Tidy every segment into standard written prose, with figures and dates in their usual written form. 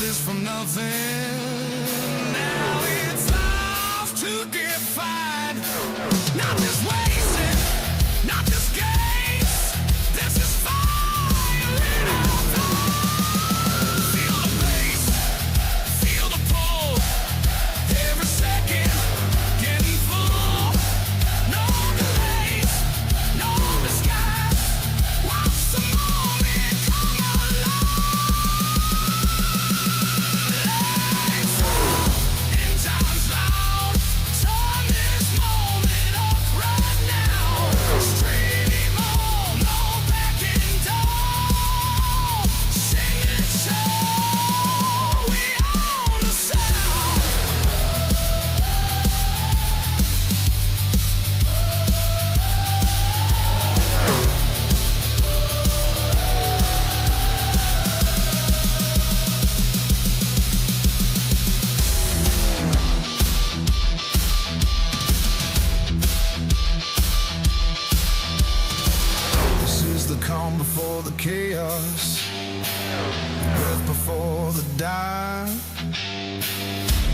this from nothing. Now it's off to get fired. Not this wasted, not this games. This is fire in our thoughts. Feel the bass, feel the pull. Every second getting full. No delays, no disguise. Watch the moment come alive. In time's loud, turn this moment up right now. Stream on, no backing down. Sing it show, we own the sound. This is the calm before the chaos, the breath before the dive,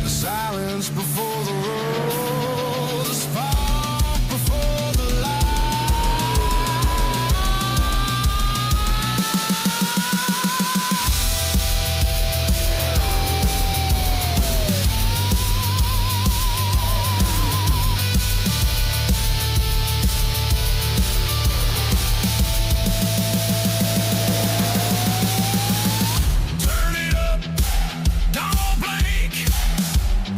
the silence before the roar, the spark before the light. Turn it up, don't blink.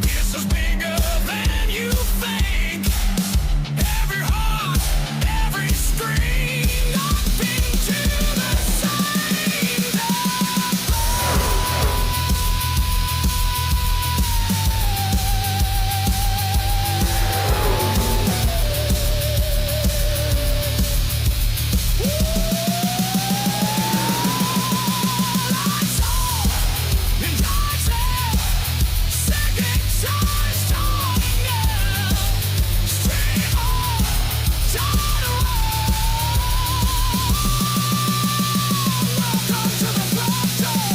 This is bigger than you think. Every heart, every scream, up into the same depth. Lights on, and lights out. Second choice, starting now. Stream on, turn around. Welcome to the front door.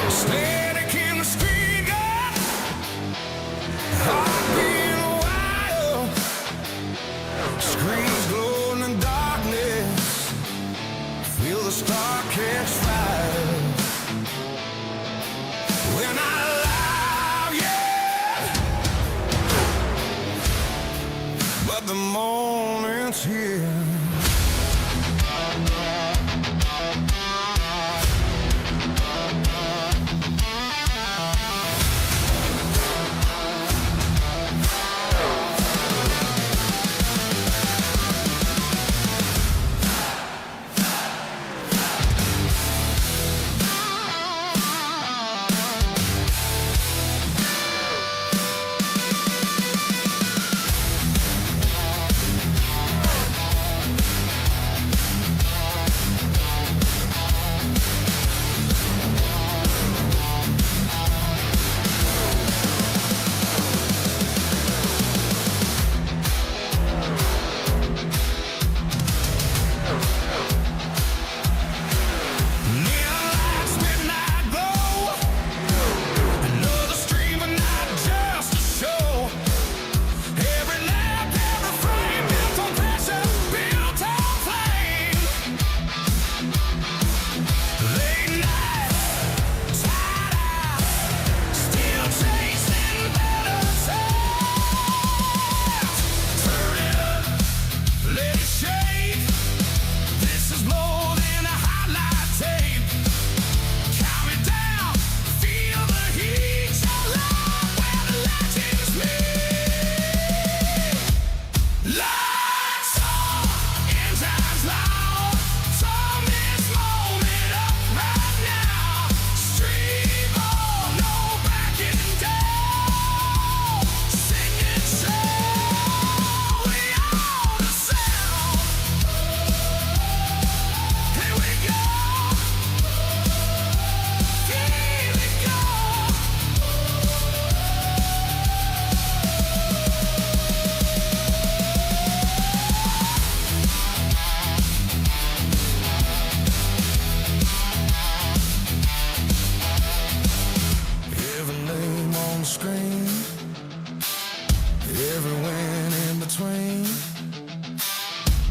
Static in the street, yeah. Heart beating wild. Screens glowing in darkness. Feel the star catch fire. We're not alive yet, but the moment's here.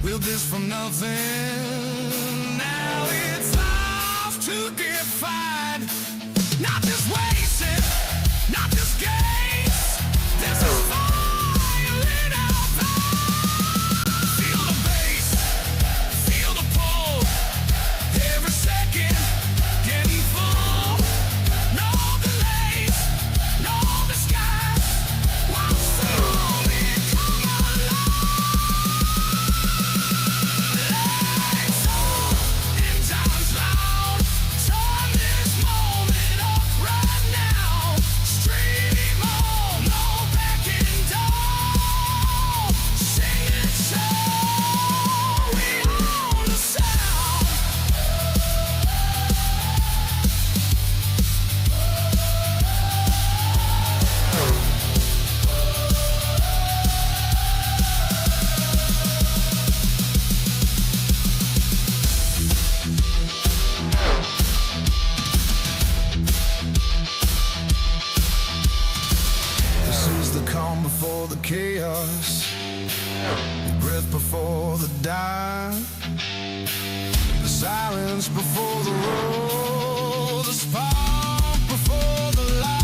built this from nothing. Now it's off to get fine. Not just wasted, not just gains. This is fire in our veins. Feel the bass, feel the pull. Every second getting full. No delays, no disguise. While slowly come alive. Lights on, engines loud. Turn this moment up right now. Stream on, no backing down. Sing it so we own the sound. This is the calm before the chaos, the breath before the dive, the silence before the roar, the spark before the light.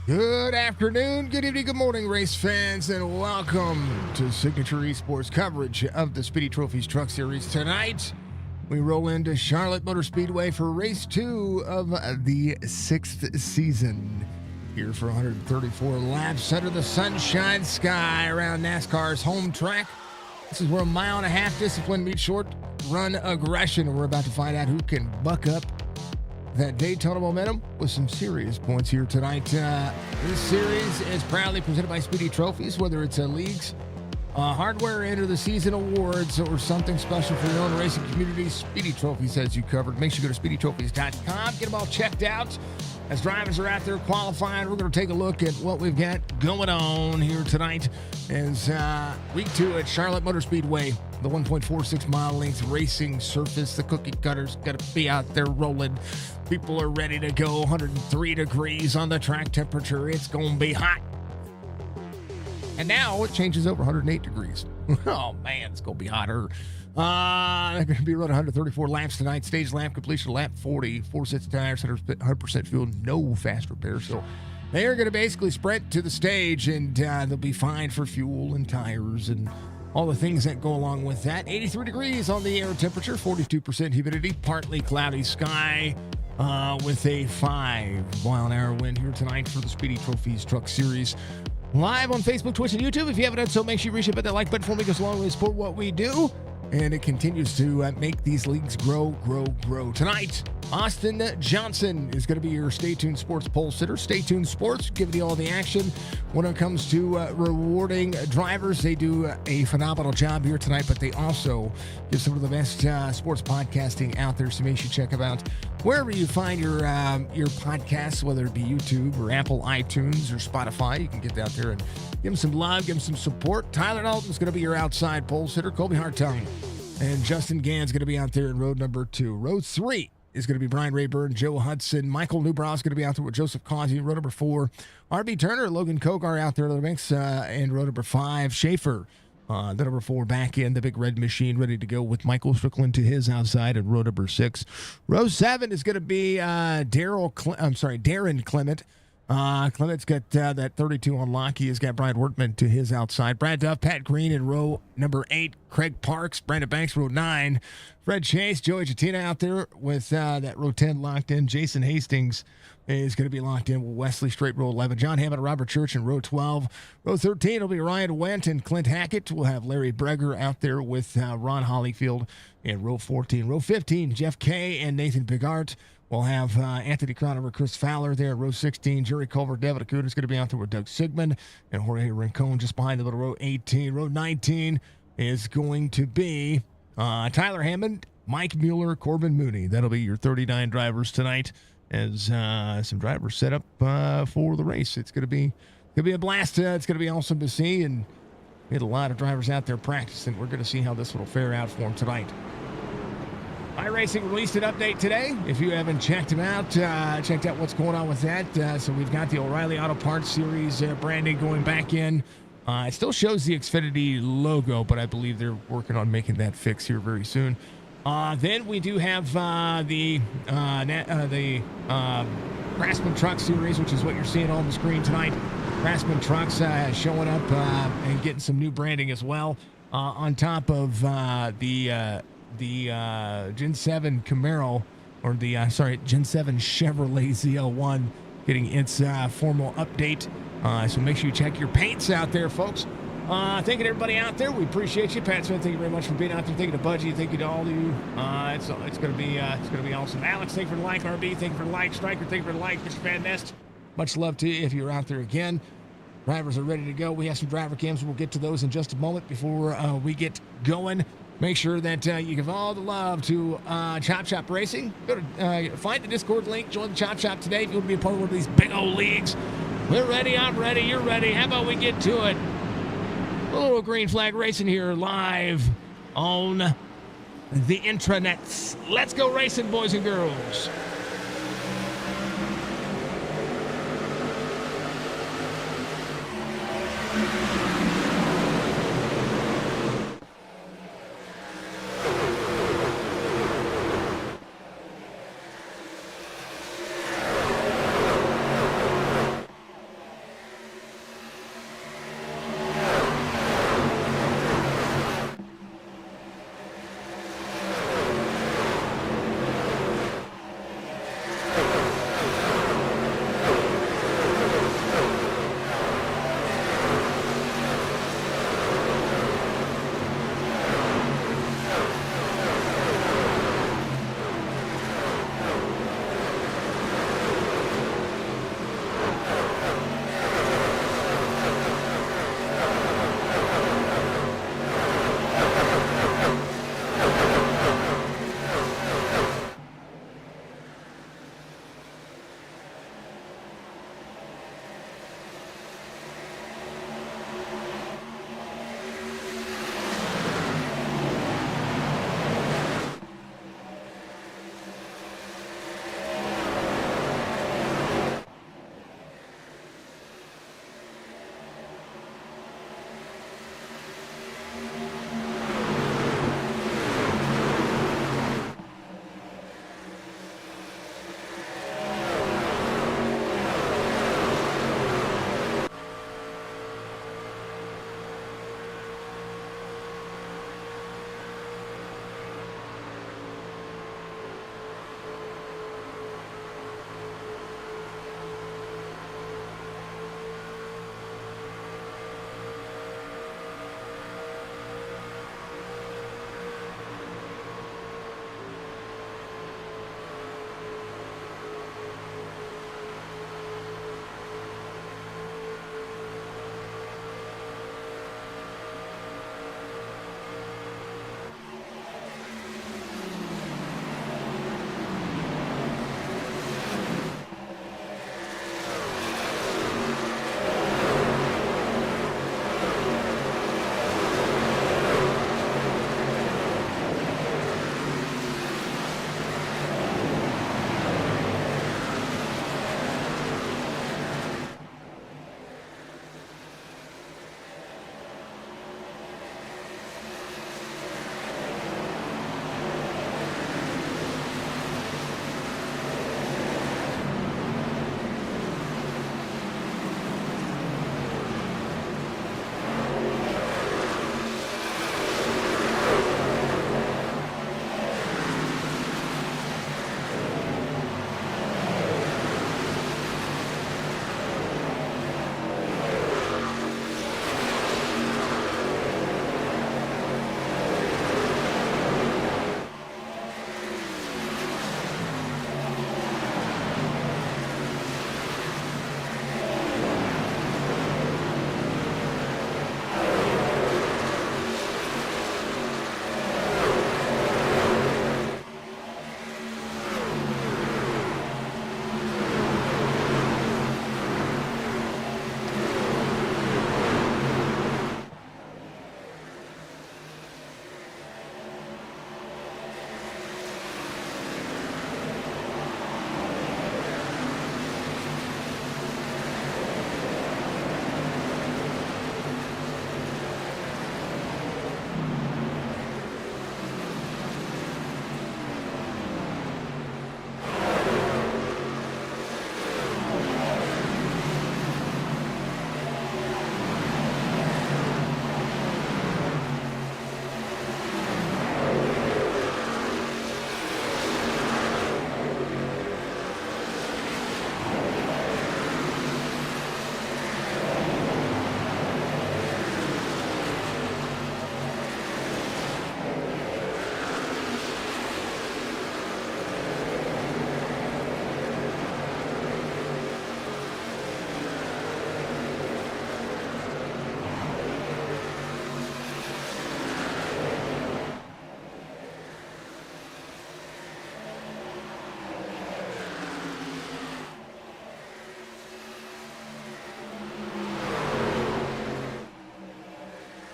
Good afternoon, good evening, good morning, race fans, and welcome to Signature Esports coverage of the Speedy Trophies Truck Series. Tonight, we roll into Charlotte Motor Speedway for race 2 of the 6th season. Here for 134 laps under the sunshine sky around NASCAR's home track. This is where a mile-and-a-half discipline meets short run aggression. We're about to find out who can buck up that Daytona momentum with some serious points here tonight. This series is proudly presented by Speedy Trophies, whether it's leagues, hardware, end of the season awards, or something special for your own racing community. Speedy Trophies has you covered. Make sure you go to speedytrophies.com, get them all checked out. As drivers are out there qualifying, we're going to take a look at what we've got going on here tonight as week 2 at Charlotte Motor Speedway, the 1.46 mile length racing surface. The cookie cutter's got to be out there rolling. People are ready to go. 103 degrees on the track temperature. It's going to be hot. And now it changes over 108 degrees. Oh, man, it's going to be hotter. They're going to be running 134 laps tonight. Stage lap completion, lap 40. 4 sets of tires, 100% fuel, no fast repair. So they are going to basically sprint to the stage, and they'll be fine for fuel and tires and all the things that go along with that. 83 degrees on the air temperature, 42% humidity, partly cloudy sky with a 5-mile-an-hour wind here tonight for the Speedy Trophies Truck Series. Live on Facebook, Twitch, and YouTube. If you haven't done so, make sure you reach up at that like button for me, because along with support what we do. And it continues to make these leagues grow. Tonight, Austin Johnson is going to be your Stay Tuned Sports pole sitter. Stay Tuned Sports, giving you all the action when it comes to rewarding drivers. They do a phenomenal job here tonight, but they also give some of the best sports podcasting out there, so make sure you check them out wherever you find your podcasts, whether it be YouTube or Apple iTunes or Spotify. You can get out there and give them some love, give them some support. Tyler Dalton's going to be your outside pole sitter. Colby Hartung and Justin Gann's going to be out there in road number 2. Road 3 is going to be Brian Rayburn, Joe Hudson. Michael Newbrow is going to be out there with Joseph Causey. Row number 4, R.B. Turner, Logan Kogar out there in the mix. And row number 5, Schaefer, the number 4 back in the big red machine, ready to go with Michael Strickland to his outside. And row number 6, row 7 is going to be Darren Clement. Clement's got that 32 on lock. He has got Brian Workman to his outside. Brad Duff, Pat Green in row number 8. Craig Parks, Brandon Banks, row 9. Fred Chase, Joey Chatina out there with that row 10 locked in. Jason Hastings is going to be locked in with Wesley Strait, row 11. John Hammond, Robert Church in row 12. Row 13 will be Ryan Wendt and Clint Hackett. We'll have Larry Breger out there with Ron Hollyfield in row 14. Row 15, Jeff Kay and Nathan Bigart. We'll have Anthony Cronover, Chris Fowler there at row 16. Jerry Culver, Devin Acuda is going to be out there with Doug Sigmund. And Jorge Rincon just behind the little row 18. Row 19 is going to be Tyler Hammond, Mike Mueller, Corbin Mooney. That'll be your 39 drivers tonight as some drivers set up for the race. It's going to be a blast. It's going to be awesome to see. And we had a lot of drivers out there practicing. We're going to see how this will fare out for them tonight. iRacing released an update today. If you haven't checked them out, checked out what's going on with that. So we've got the O'Reilly Auto Parts Series branding going back in. It still shows the Xfinity logo, but I believe they're working on making that fix here very soon. Then we do have the Craftsman Truck Series, which is what you're seeing on the screen tonight. Craftsman Trucks showing up and getting some new branding as well. On top of the Gen 7 Camaro, or the Gen 7 Chevrolet ZL1 getting its formal update. So make sure you check your paints out there, folks. Thanking everybody out there. We appreciate you. Pat Smith, thank you very much for being out there. Thank you to Budgie. Thank you to all of you. It's gonna be awesome. Alex, thank you for the like. RB, thank you for the like. Striker, thank you for the like. Mr. Van Nest, much love to you if you're out there again. Drivers are ready to go. We have some driver cams. We'll get to those in just a moment. Before we get going, make sure that you give all the love to Chop Shop Racing. Go to find the Discord link. Join the Chop Shop today if you want to be a part of one of these big old leagues. We're ready. I'm ready. You're ready. How about we get to it? A little green flag racing here live on the intranets. Let's go racing, boys and girls.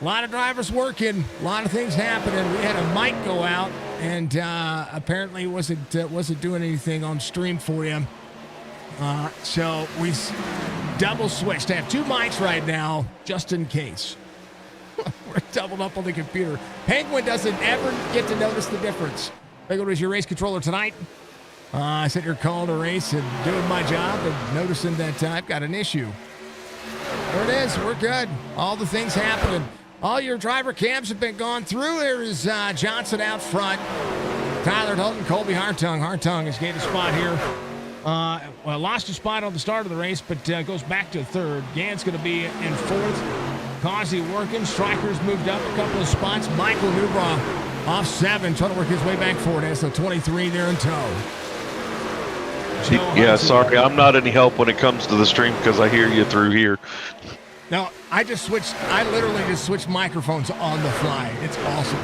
A lot of drivers working, a lot of things happening. We had a mic go out, and apparently wasn't doing anything on stream for you. So we double switched. I have two mics right now, just in case. We're doubled up on the computer. Penguin doesn't ever get to notice the difference. Penguin is your race controller tonight. I sent your call to race and doing my job and noticing that I've got an issue. There it is. We're good. All the things happening. All your driver cams have been gone through. There is Johnson out front. Tyler Dalton, Colby Hartung. Hartung has gained a spot here. Lost a spot on the start of the race, but goes back to third. Gann's going to be in fourth. Causey working. Stryker's moved up a couple of spots. Michael Newbra off 7, trying to work his way back forward. Has the 23 there in tow. Yeah, sorry, I'm not any help when it comes to the stream because I hear you through here. No, I literally just switched microphones on the fly. It's awesome.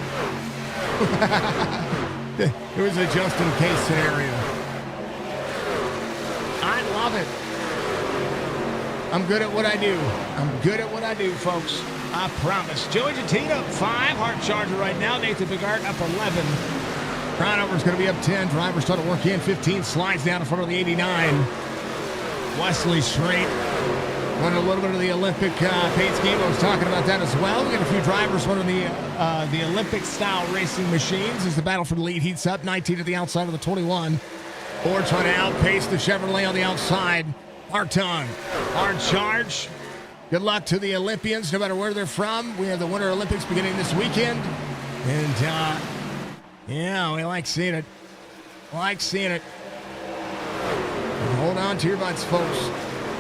It was a just-in-case scenario. I love it. I'm good at what I do. I'm good at what I do, folks. I promise. Joey Gentina up 5. Hart Charger right now. Nathan Bigart up 11. Crownover's going to be up 10. Drivers start to work in. 15 slides down in front of the 89. Wesley Straight running a little bit of the Olympic paint scheme. I was talking about that as well. We got a few drivers running the Olympic-style racing machines as the battle for the lead heats up. 19 to the outside of the 21. Ford trying to outpace the Chevrolet on the outside. Hartung, hard charge. Good luck to the Olympians, no matter where they're from. We have the Winter Olympics beginning this weekend. And, yeah, we like seeing it. Like seeing it. Hold on to your butts, folks.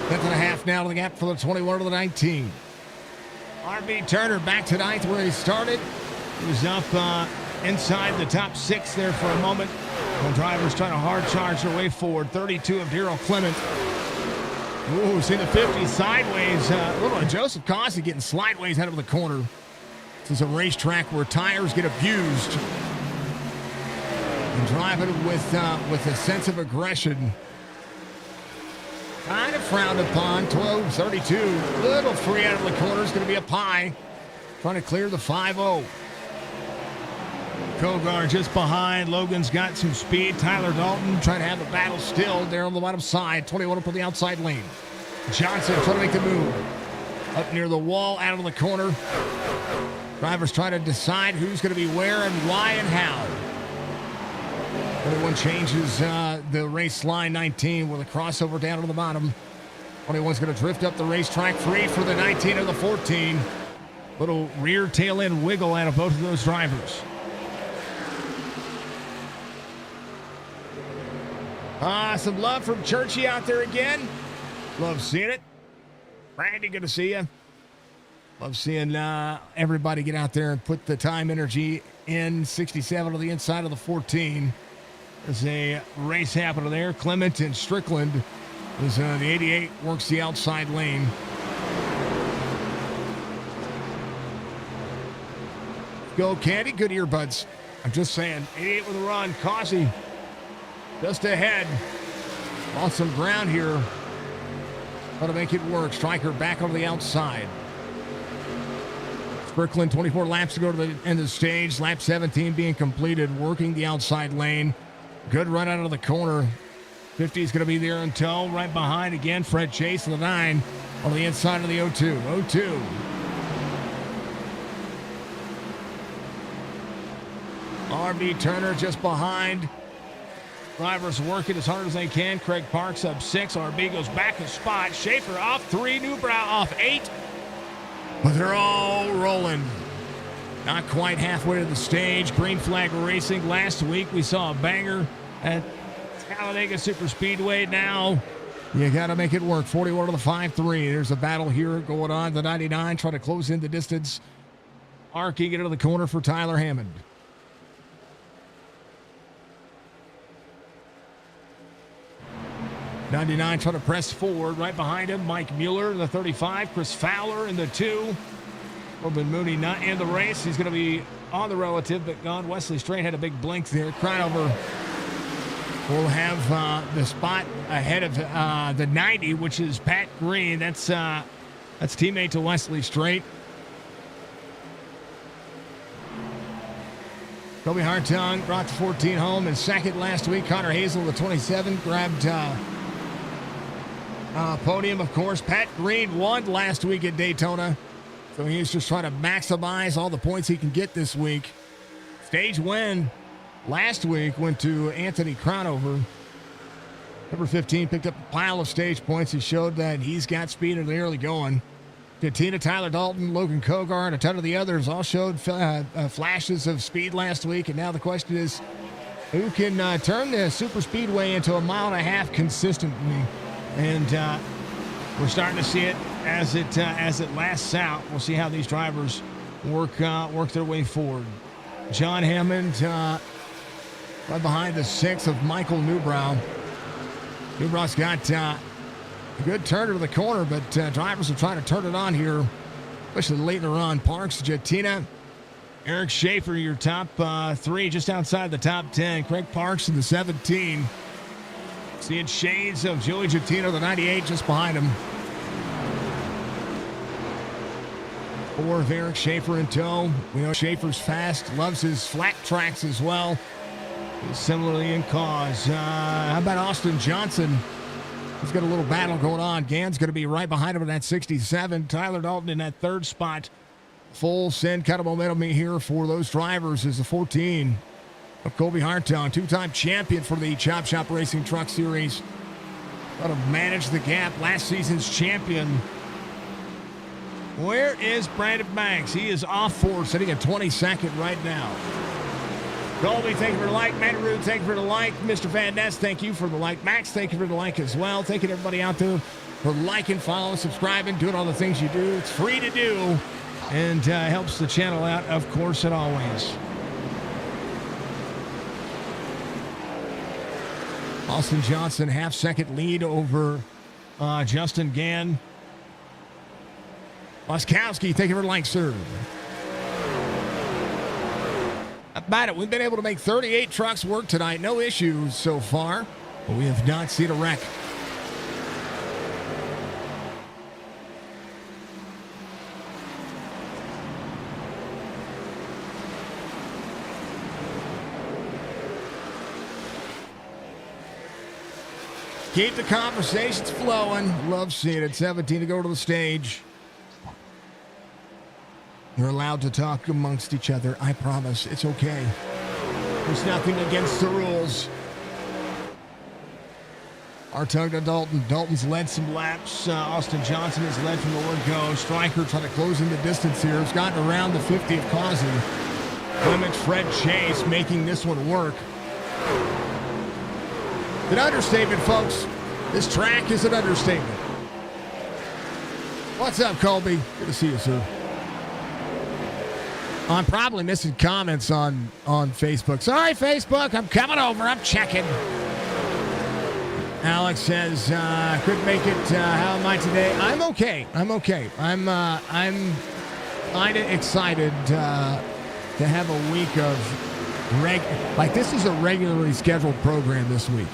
10.5 now to the gap for the 21 to the 19. R.B. Turner back to 9th where he started. He was up inside the top 6 there for a moment. The drivers trying to hard charge their way forward. 32 of Darrell Clement. Ooh, see the 50 sideways. Little Joseph Causey getting slideways out of the corner. This is a racetrack where tires get abused. And driving with a sense of aggression. Kind of frowned upon. 12:32. Little free out of the corner. Is going to be up high. Trying to clear the 5-0. Kogar just behind. Logan's got some speed. Tyler Dalton trying to have the battle still there on the bottom side. 21 up on the outside lane. Johnson trying to make the move. Up near the wall, out of the corner. Drivers trying to decide who's going to be where and why and how. Everyone changes the race line. 19 with a crossover down to the bottom. 21's going to drift up the racetrack free for the 19 and the 14. Little rear tail end wiggle out of both of those drivers. Some love from Churchy out there again. Love seeing it. Randy, good to see you. Love seeing everybody get out there and put the time, energy in. 67 to the inside of the 14. There's a race happening there. Clement and Strickland. As the 88 works the outside lane. Go, Candy. Good earbuds. I'm just saying. 88 with a run. Causey just ahead. Lost some ground here. Trying to make it work. Stryker back on the outside. Strickland, 24 laps to go to the end of the stage. Lap 17 being completed. Working the outside lane. Good run out of the corner. 50 is going to be there in tow. Right behind again, Fred Chase, the 9 on the inside of the 02. 02. R.B. Turner just behind. Drivers working as hard as they can. Craig Parks up 6. R.B. goes back a spot. Schaefer off 3. Newbrow off 8. But they're all rolling. Not quite halfway to the stage. Green flag racing. Last week we saw a banger at Talladega Super Speedway. Now you got to make it work. 41 to the 5-3. There's a battle here going on. The 99 trying to close in the distance. Arky get into the corner for Tyler Hammond. '99 trying to press forward. Right behind him, Mike Mueller in the 35. Chris Fowler in the 2. Corbin Mooney not in the race. He's going to be on the relative, but gone. Wesley Straight had a big blink there. Crownover will have the spot ahead of the 90, which is Pat Green. That's teammate to Wesley Straight. Kobe Hartung brought the 14 home in second last week. Connor Hazel, the 27, grabbed podium, of course. Pat Green won last week at Daytona, so he's just trying to maximize all the points he can get this week. Stage win last week went to Anthony Cronover. Number 15 picked up a pile of stage points. He showed that he's got speed in the early going. Tina, Tyler Dalton, Logan Kogar, and a ton of the others all showed flashes of speed last week. And now the question is, who can turn the super speedway into a mile and a half consistently? And we're starting to see it as it lasts out. We'll see how these drivers work their way forward. John Hammond right behind the 6 of Michael Newbrow. Newbrow's got a good turn to the corner, but drivers are trying to turn it on here, especially late in the run. Parks, Jatina, Eric Schaefer, your top 3, just outside the top 10. Craig Parks in the 17. Seeing shades of Joey Jatina, the 98, just behind him. 4 of Eric Schaefer in tow. We know Schaefer's fast, loves his flat tracks as well. He's similarly in cause. How about Austin Johnson? He's got a little battle going on. Gann's going to be right behind him in that 67. Tyler Dalton in that 3rd spot. Full send kind of momentum here for those drivers is the 14 of Colby Hartung, 2-time champion for the Chop Shop Racing Truck Series. Got to manage the gap. Last season's champion. Where is Brandon Banks? He is off for sitting at 22nd right now. Colby, thank you for the like. Mandaru, thank you for the like. Mr. Van Ness, thank you for the like. Max, thank you for the like as well. Thank you to everybody out there for liking, following, subscribing, doing all the things you do. It's free to do and helps the channel out, of course, and always. Austin Johnson, half-second lead over Justin Gann. Laskowski, thank you for the like, sir. About it, we've been able to make 38 trucks work tonight. No issues so far, but we have not seen a wreck. Keep the conversations flowing. Love seeing it. 17 to go to the stage. You're allowed to talk amongst each other. I promise. It's okay. There's nothing against the rules. Hartung to Dalton. Dalton's led some laps. Austin Johnson has led from the word go. Stryker trying to close in the distance here. Has gotten around the 50 of causing. Clements, Fred Chase making this one work. An understatement, folks. This track is an understatement. What's up, Colby? Good to see you, sir. I'm probably missing comments on Facebook. Sorry, Facebook. I'm coming over. I'm checking. Alex says, couldn't make it. How am I today? I'm okay. I'm kind of excited to have a week of this is a regularly scheduled program this week.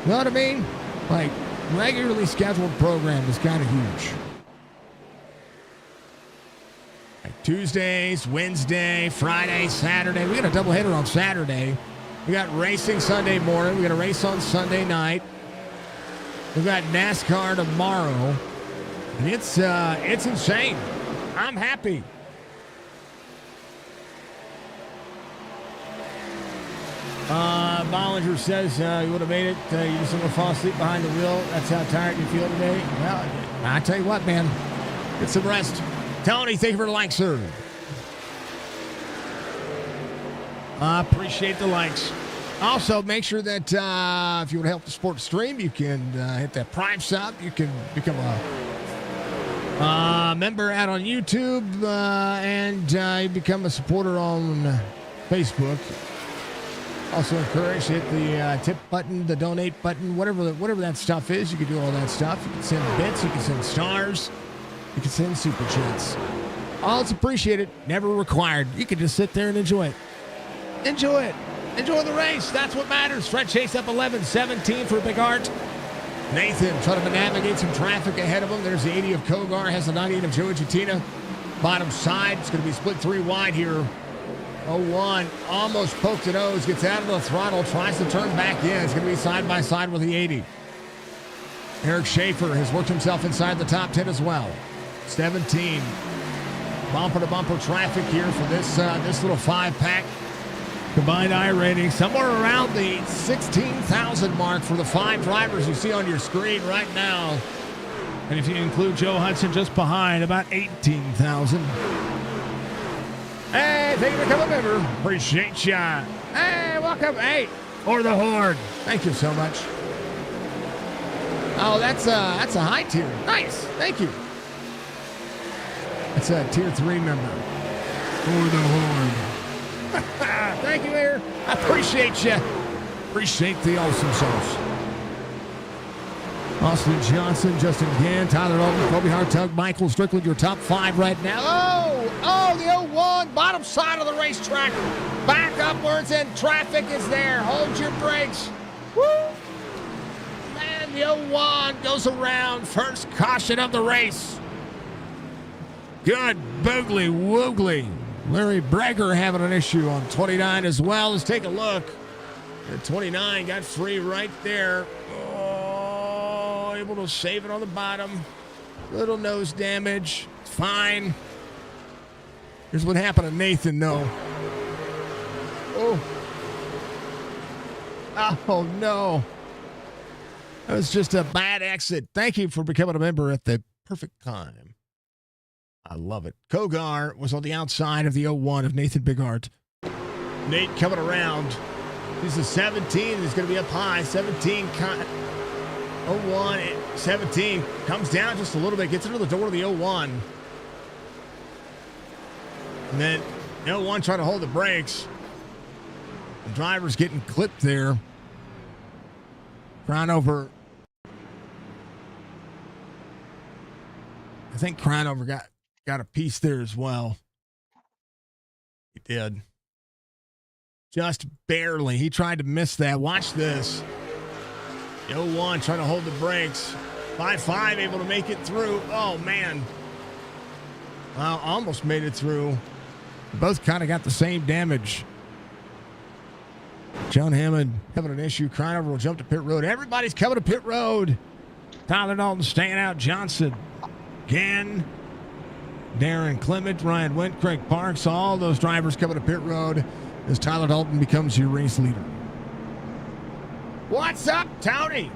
You know what I mean? Like, regularly scheduled program is kind of huge. Tuesdays, Wednesday, Friday, Saturday. We got a doubleheader on Saturday. We got racing Sunday morning. We got a race on Sunday night. We've got NASCAR tomorrow. And it's insane. I'm happy. Bollinger says you would have made it. You just want to fall asleep behind the wheel. That's how tired you feel today. Well, I tell you what, man. Get some rest. Tony, thank you for the like, sir. I appreciate the likes. Also, make sure that if you want to help the sport stream, you can hit that Prime sub. You can become a member out on YouTube and you become a supporter on Facebook. Also encourage to hit the tip button, the donate button, whatever that stuff is. You can do all that stuff. You can send bits. You can send stars. You can send super chats. All it's appreciated, never required. You can just sit there and enjoy it. Enjoy it. Enjoy the race. That's what matters. Fred Chase up 11, 17 for Big Art. Nathan trying to navigate some traffic ahead of him. There's the 80 of Kogar. Has the 98 of Joey Jatina. Bottom side. It's going to be split 3 wide here 01 almost poked a nose, gets out of the throttle, tries to turn back in. It's going to be side by side with the 80. Eric Schaefer has worked himself inside the top 10 as well. 17. Bumper to bumper traffic here for this little 5-pack. Combined I rating somewhere around the 16,000 mark for the 5 drivers you see on your screen right now. And if you include Joe Hudson just behind, about 18,000. Hey, thank you for coming, member. Appreciate ya. Hey, welcome. Hey, or the Horde. Thank you so much. Oh, that's a high tier. Nice. Thank you. That's a tier 3 member. Or the Horde. Thank you, Air. I appreciate you. Appreciate the awesome sauce. Austin Johnson, Justin Gann, Tyler Alton, Kobe Hartug, Michael Strickland, your top 5 right now. Oh, the 01, bottom side of the racetrack. Back upwards and traffic is there. Hold your brakes. Woo! Man, the 01 goes around. First caution of the race. Good boogly woogly. Larry Breger having an issue on 29 as well. Let's take a look. And 29 got free right there. Oh, able to save it on the bottom. Little nose damage. Fine. Here's what happened to Nathan, though. Oh. Oh, no. That was just a bad exit. Thank you for becoming a member at the perfect time. I love it. Kogar was on the outside of the 01 of Nathan Bigart. Nate coming around. He's a 17. He's going to be up high. 17. 01. 17. Comes down just a little bit. Gets into the door of the 01. And then 01 trying to hold the brakes. The driver's getting clipped there. Crownover. I think Crownover got a piece there as well. He did. Just barely. He tried to miss that. Watch this. The 01 trying to hold the brakes. 5-5 able to make it through. Oh, man. Well, almost made it through. Both kind of got the same damage. John Hammond having an issue. Crownover will jump to pit road. Everybody's coming to pit road. Tyler Dalton staying out. Johnson. Gann. Darren Clement, Ryan Went, Craig Parks, all those drivers coming to pit road as Tyler Dalton becomes your race leader. What's up, Tony?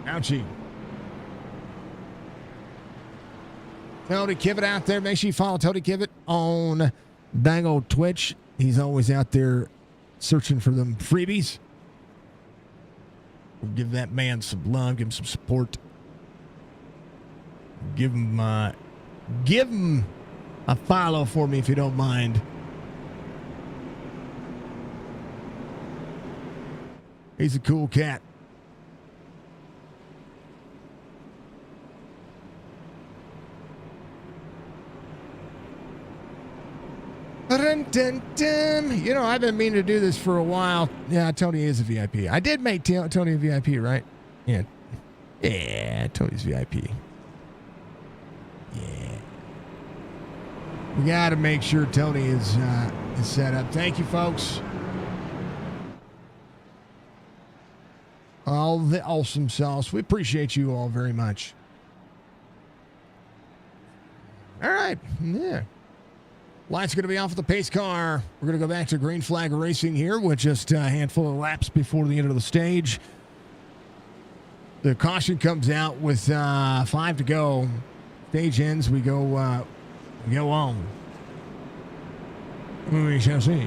Ouchie. Tony Kibbett out there. Make sure you follow Tony Kibbett on dang old Twitch. He's always out there searching for them freebies. We'll give that man some love, give him some support. Give him a follow for me if you don't mind. He's a cool cat. You know, I've been meaning to do this for a while. Yeah, Tony is a VIP. I did make Tony a VIP, right? Yeah. Yeah, Tony's VIP. Yeah. We got to make sure Tony is set up. Thank you, folks. All the awesome sauce. We appreciate you all very much. All right. Yeah. Lights going to be off of the pace car. We're going to go back to green flag racing here with just a handful of laps before the end of the stage. The caution comes out with 5 to go. Stage ends. We go on. We shall see.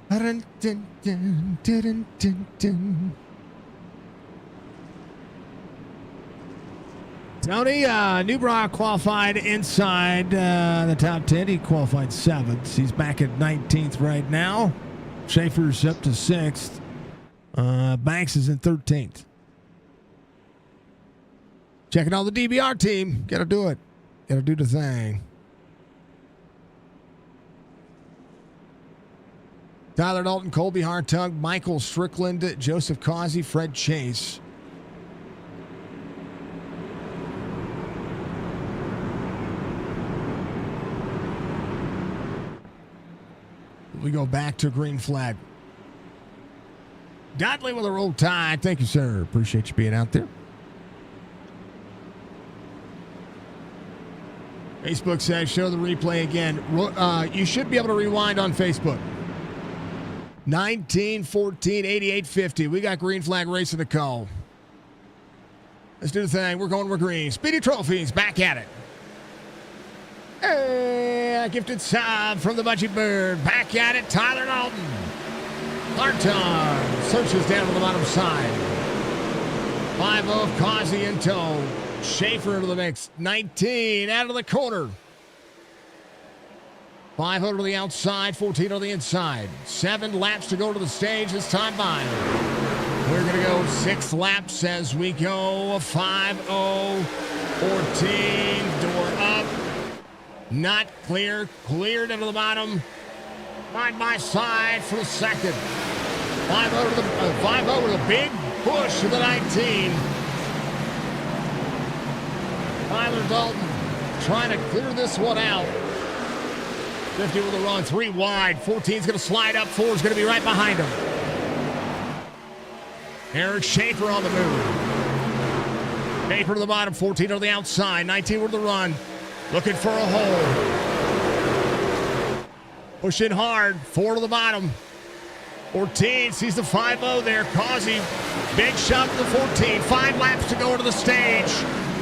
Dun, dun, dun, dun, dun, dun. Tony Newbrock qualified inside the top 10. He qualified 7th. He's back at 19th right now. Schaefer's up to 6th. Banks is in 13th. Checking out the DBR team. Got to do it. Got to do the thing. Tyler Dalton, Colby Hartug, Michael Strickland, Joseph Causey, Fred Chase. We go back to green flag. Dudley with a roll tide. Thank you, sir. Appreciate you being out there. Facebook says, show the replay again. You should be able to rewind on Facebook. 1914 8850. We got green flag racing to call. Let's do the thing. We're going with green. Speedy Trophies back at it. Hey, a gifted sub from the Budgie Bird. Back at it. Tyler Dalton. Larton searches down on the bottom side. 5-0 Causey in tow. Schaefer into the mix. 19 out of the corner. 5 to the outside, 14 on the inside. 7 laps to go to the stage this time by. We're going to go 6 laps as we go. 5-0, 14, door up. Not clear. Cleared into the bottom. Side by side for the second. 5-0 to the big push to the 19. Tyler Dalton trying to clear this one out. 50 with a run, 3 wide. 14's going to slide up. 4's going to be right behind him. Eric Schaefer on the move. Schaefer to the bottom, 14 on the outside. 19 with the run. Looking for a hole. Pushing hard. 4 to the bottom. 14 sees the 5-0 there. Causey, big shove to the 14. 5 laps to go into the stage.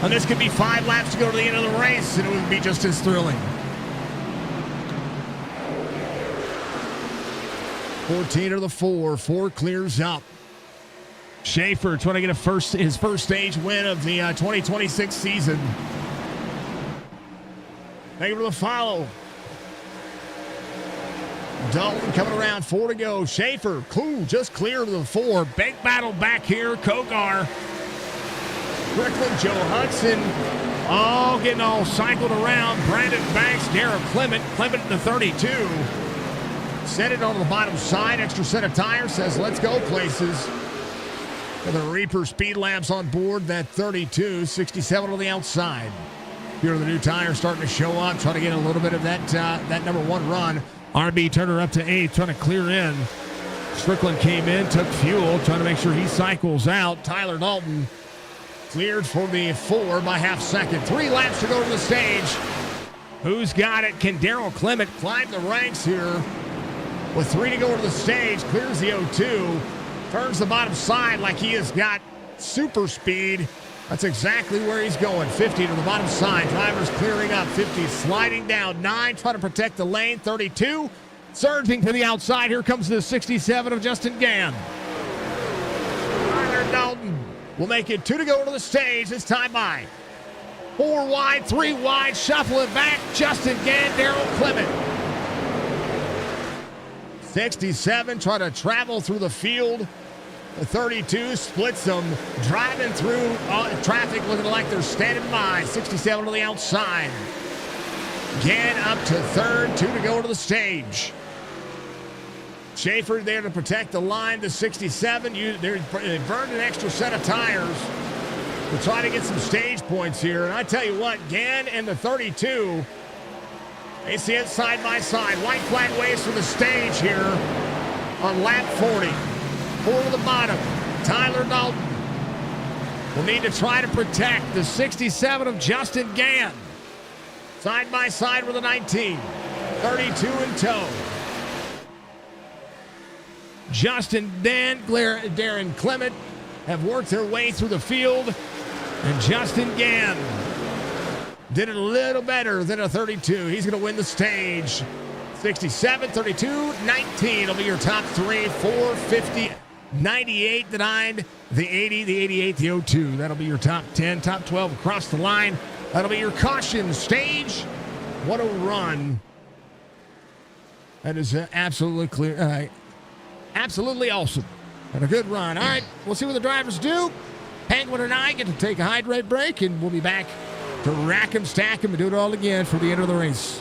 And this could be 5 laps to go to the end of the race, and it would be just as thrilling. 14 to the 4. 4 clears up. Schaefer trying to get his first stage win of the 2026 season. Thank you for the follow. Dalton coming around. 4 to go. Schaefer, cool, just clear to the 4. Big battle back here. Kogar. Strickland, Joe Hudson. Oh, getting all cycled around. Brandon Banks, Darrell Clement in the 32. Set it on the bottom side. Extra set of tires. Says, let's go places. And the Reaper Speed Labs on board. That 32. 67 on the outside. Here are the new tires starting to show up. Trying to get a little bit of that number 1 run. RB Turner up to 8th, trying to clear in. Strickland came in, took fuel, trying to make sure he cycles out. Tyler Dalton cleared for the 4 by half second. 3 laps to go to the stage. Who's got it? Can Darrell Clement climb the ranks here? With 3 to go to the stage, clears the 0-2. Turns the bottom side like he has got super speed. That's exactly where he's going. 50 to the bottom side. Drivers clearing up. 50 sliding down. 9 trying to protect the lane. 32 surging to the outside. Here comes the 67 of Justin Gann. Tyler Dalton will make it 2 to go to the stage this time by. 4 wide, 3 wide, shuffling back. Justin Gann, Darrell Clement. 67 trying to travel through the field. The 32 splits them, driving through traffic looking like they're standing by. 67 to the outside. Gann up to 3rd, 2 to go to the stage. Schaefer there to protect the line. The 67, they burned an extra set of tires to try to get some stage points here. And I tell you what, Gann and the 32, they see it side by side. White flag waves for the stage here on lap 40. 4 to the bottom. Tyler Dalton will need to try to protect the 67 of Justin Gann. Side by side with the 19. 32 in tow. Justin, Darren Clement have worked their way through the field. And Justin Gann did it a little better than a 32. He's going to win the stage. 67, 32, 19 will be your top 3. 450, 98, the 9, the 80, the 88, the 02. That'll be your top 10, top 12 across the line. That'll be your caution stage. What a run. That is absolutely clear. Absolutely awesome. And a good run. All right, we'll see what the drivers do. Penguin and I get to take a hydrate break, and we'll be back to rack 'em, stack 'em, and do it all again for the end of the race.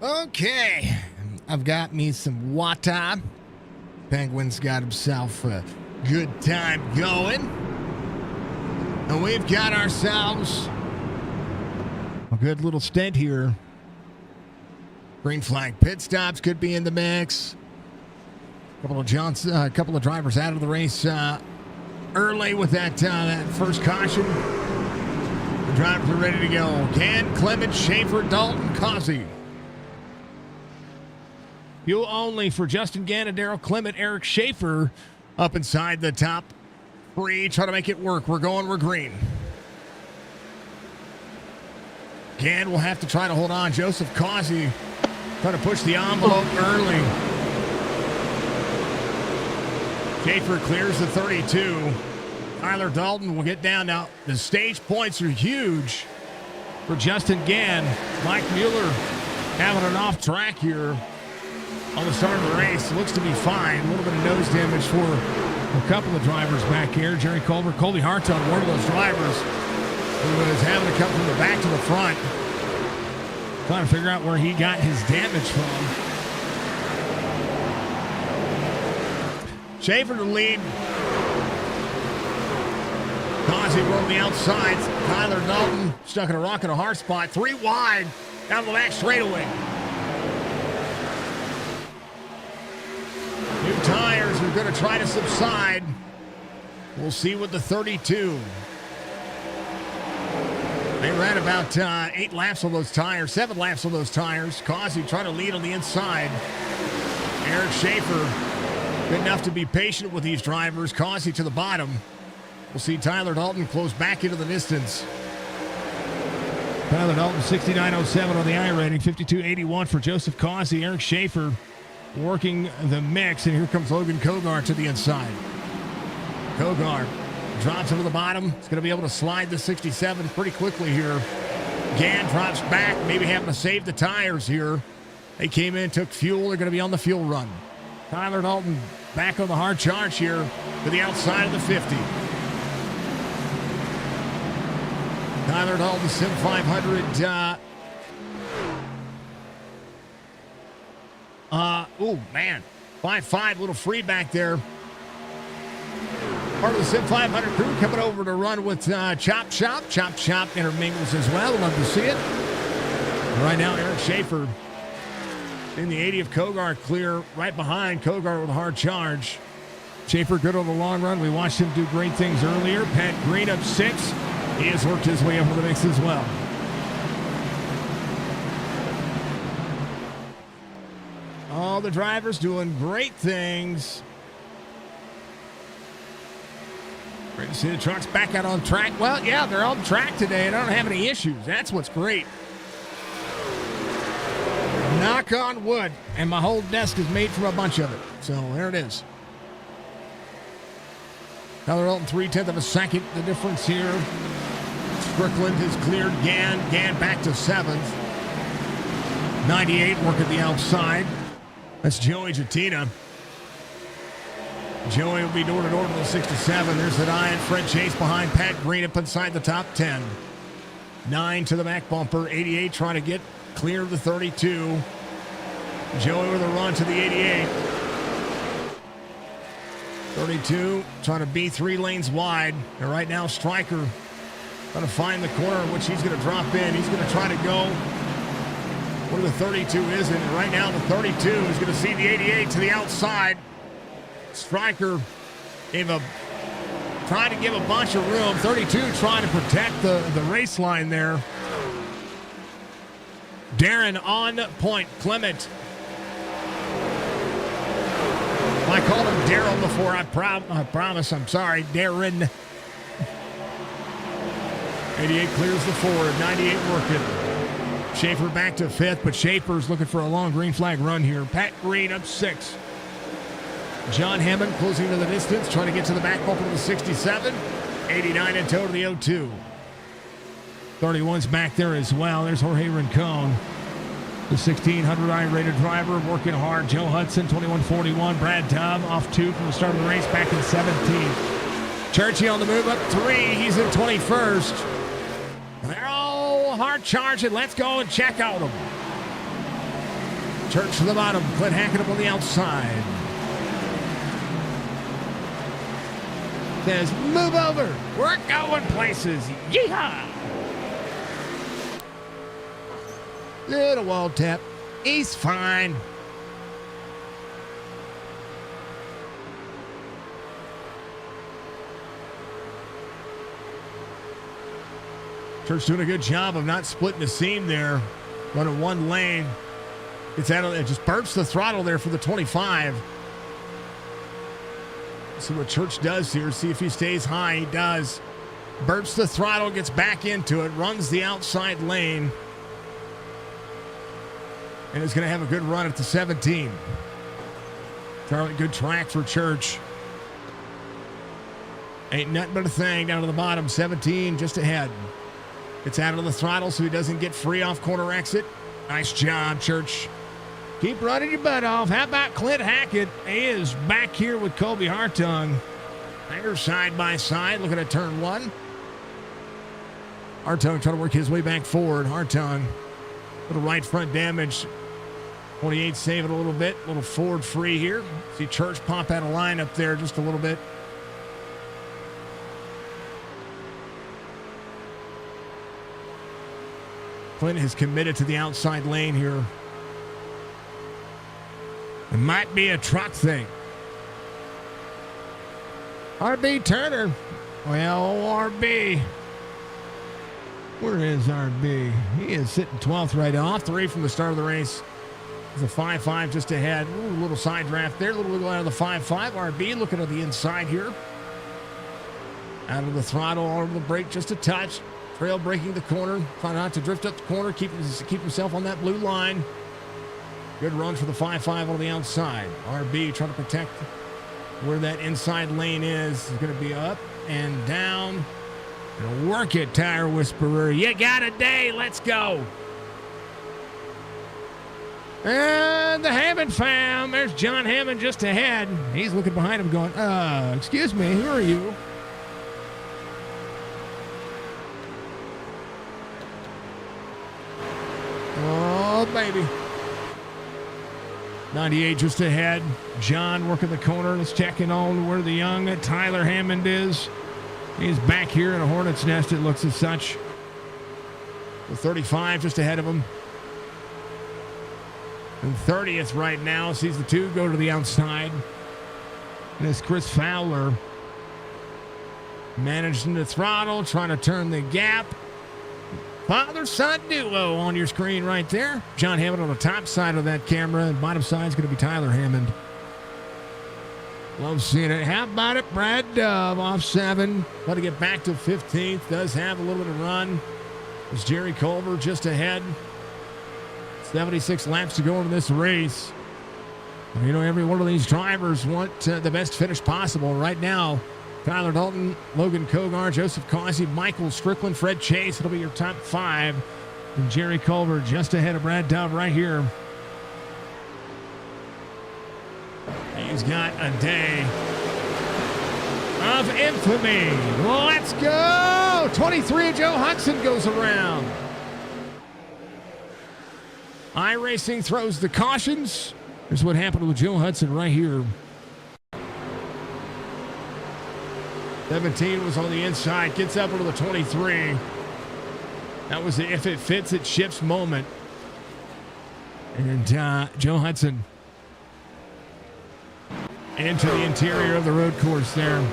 Okay, I've got me some water. Penguin's got himself a good time going. And we've got ourselves a good little stint here. Green flag pit stops could be in the mix. A couple of drivers out of the race early with that first caution. The drivers are ready to go. Gann, Clement, Schaefer, Dalton, Causey. Fuel only for Justin Gann and Daryl Clement. Eric Schaefer up inside the top three. Try to make it work. We're green. Gann will have to try to hold on. Joseph Causey trying to push the envelope early. Schaefer clears the 32. Tyler Dalton will get down. Now, the stage points are huge for Justin Gann. Mike Mueller having an off track here on the start of the race. Looks to be fine. A little bit of nose damage for a couple of drivers back here. Jerry Culver, Colby Harton, one of those drivers who was having to come from the back to the front. Trying to figure out where he got his damage from. Schaefer to lead. Causey rolled the outside. Tyler Dalton stuck in a rock and a hard spot. 3 wide down the back straightaway. New tires are going to try to subside. We'll see what the 32. They ran about 8 laps on those tires, 7 laps on those tires. Causey trying to lead on the inside. Eric Schaefer good enough to be patient with these drivers. Causey to the bottom. We'll see Tyler Dalton close back into the distance. Tyler Dalton, 69.07 on the iRating, 52.81 for Joseph Causey. Eric Schaefer working the mix, and here comes Logan Kogar to the inside. Kogar drops into the bottom. He's going to be able to slide the 67 pretty quickly here. Gann drops back, maybe having to save the tires here. They came in, took fuel. They're going to be on the fuel run. Tyler Dalton back on the hard charge here to the outside of the 50. Tyler Dalton, Sim 500. Oh, man. 5.5, little free back there. Part of the Sim 500 crew coming over to run with Chop Shop. Chop Shop intermingles as well. Love to see it. Right now, Eric Schaefer in the 80 of Kogar clear right behind Kogar with a hard charge. Schaefer good on the long run. We watched him do great things earlier. Pat Green up 6. He has worked his way up in the mix as well. All the drivers doing great things. Great to see the trucks back out on track. Well, yeah, they're on track today. I don't have any issues. That's what's great. Knock on wood. And my whole desk is made from a bunch of it. So there it is. Tyler Dalton, 0.3 of a second. The difference here. Strickland has cleared Gann. Gann back to 7th. 98 working the outside. That's Joey Jatina. Joey will be door-to-door to the 67. There's the 9. Fred Chase behind Pat Green up inside the top 10. 9 to the back bumper. 88 trying to get clear of the 32. Joey with a run to the 88. 32 trying to be 3 lanes wide. And right now, Stryker trying to find the corner in which he's going to drop in. He's going to try to go where the 32 is. And right now, the 32 is going to see the 88 to the outside. Stryker trying to give a bunch of room. 32 trying to protect the race line there. Darren on point. Clement. I called him Daryl before. I promise. I'm sorry. Darren. 88 clears the forward. 98 working. Schaefer back to 5th, but Schaefer's looking for a long green flag run here. Pat Green up 6. John Hammond closing to the distance, trying to get to the back bumper of the 67. 89 in tow to the 02. 31's back there as well. There's Jorge Rincon. The 1600 I-rated driver working hard. Joe Hudson, 21.41. Brad Tubb off 2 from the start of the race back in 17th. Churchy on the move up 3. He's in 21st. They're all hard charging. Let's go and check out them. Church to the bottom. Clint Hackett up on the outside. Says, move over. We're going places. Yeehaw! Little wall tap. He's fine. Church doing a good job of not splitting the seam there. Running one lane. It's out of it. Just burps the throttle there for the 25. See what Church does here. See if he stays high. He does. Burps the throttle, gets back into it, runs the outside lane. And is going to have a good run at the 17. Good track for Church. Ain't nothing but a thing down to the bottom. 17 just ahead. It's out of the throttle so he doesn't get free off corner exit. Nice job, Church. Keep running your butt off. How about Clint Hackett? He is back here with Kobe Hartung. They're side by side looking at turn one. Hartung trying to work his way back forward. Hartung, little right front damage. 28 saving a little bit. Little forward free here. See Church pop out of line up there just a little bit. Clint is committed to the outside lane here. It might be a truck thing. RB Turner. Well, RB. Where is RB? He is sitting 12th right off. 3 from the start of the race. There's a 5-5 just ahead. Ooh, a little side draft there. A little wiggle out of the 5-5. RB looking at the inside here. Out of the throttle, all over the brake just a touch. Trail breaking the corner. Trying not to drift up the corner. Keep himself on that blue line. Good run for the 5-5 on the outside. RB trying to protect where that inside lane is. It's going to be up and down. Gonna work it, Tire Whisperer. You got a day. Let's go. And the Hammond fam. There's John Hammond just ahead. He's looking behind him going, excuse me, who are you? Oh, baby. 98 just ahead. John working the corner. Let's check in on where the young Tyler Hammond is. He's back here in a hornet's nest, it looks as such. The 35 just ahead of him. And 30th right now. Sees the 2 go to the outside. And it's Chris Fowler. Managing the throttle, trying to turn the gap. Father-son duo on your screen right there. John Hammond on the top side of that camera. And bottom side is going to be Tyler Hammond. Love seeing it. How about it? Brad Dove off 7. Got to get back to 15th. Does have a little bit of run. It's Jerry Culver just ahead. 76 laps to go in this race. You know, every one of these drivers want the best finish possible. Right now, Tyler Dalton, Logan Kogar, Joseph Causey, Michael Strickland, Fred Chase. It'll be your top 5. And Jerry Culver just ahead of Brad Dove right here. He's got a day of infamy. Let's go! 23 Joe Hudson goes around. iRacing throws the cautions. Here's what happened with Joe Hudson right here. 17 was on the inside, gets up into the 23. That was the if it fits, it ships moment. And Joe Hudson into the interior of the road course there.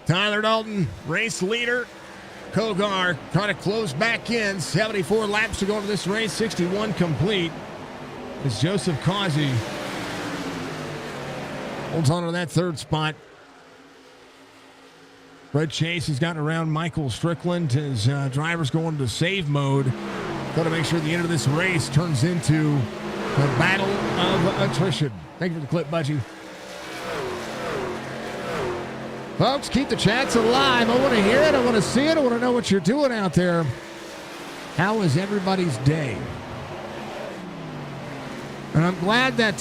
Tyler Dalton, race leader. Kogar trying to close back in. 74 laps to go into this race. 61 complete. As Joseph Causey holds on to that 3rd spot. Fred Chase has gotten around Michael Strickland. His driver's going to save mode. Got to make sure the end of this race turns into the battle of attrition. Thank you for the clip, Budgie. Folks, keep the chats alive. I want to hear it. I want to see it. I want to know what you're doing out there. How is everybody's day? And I'm glad that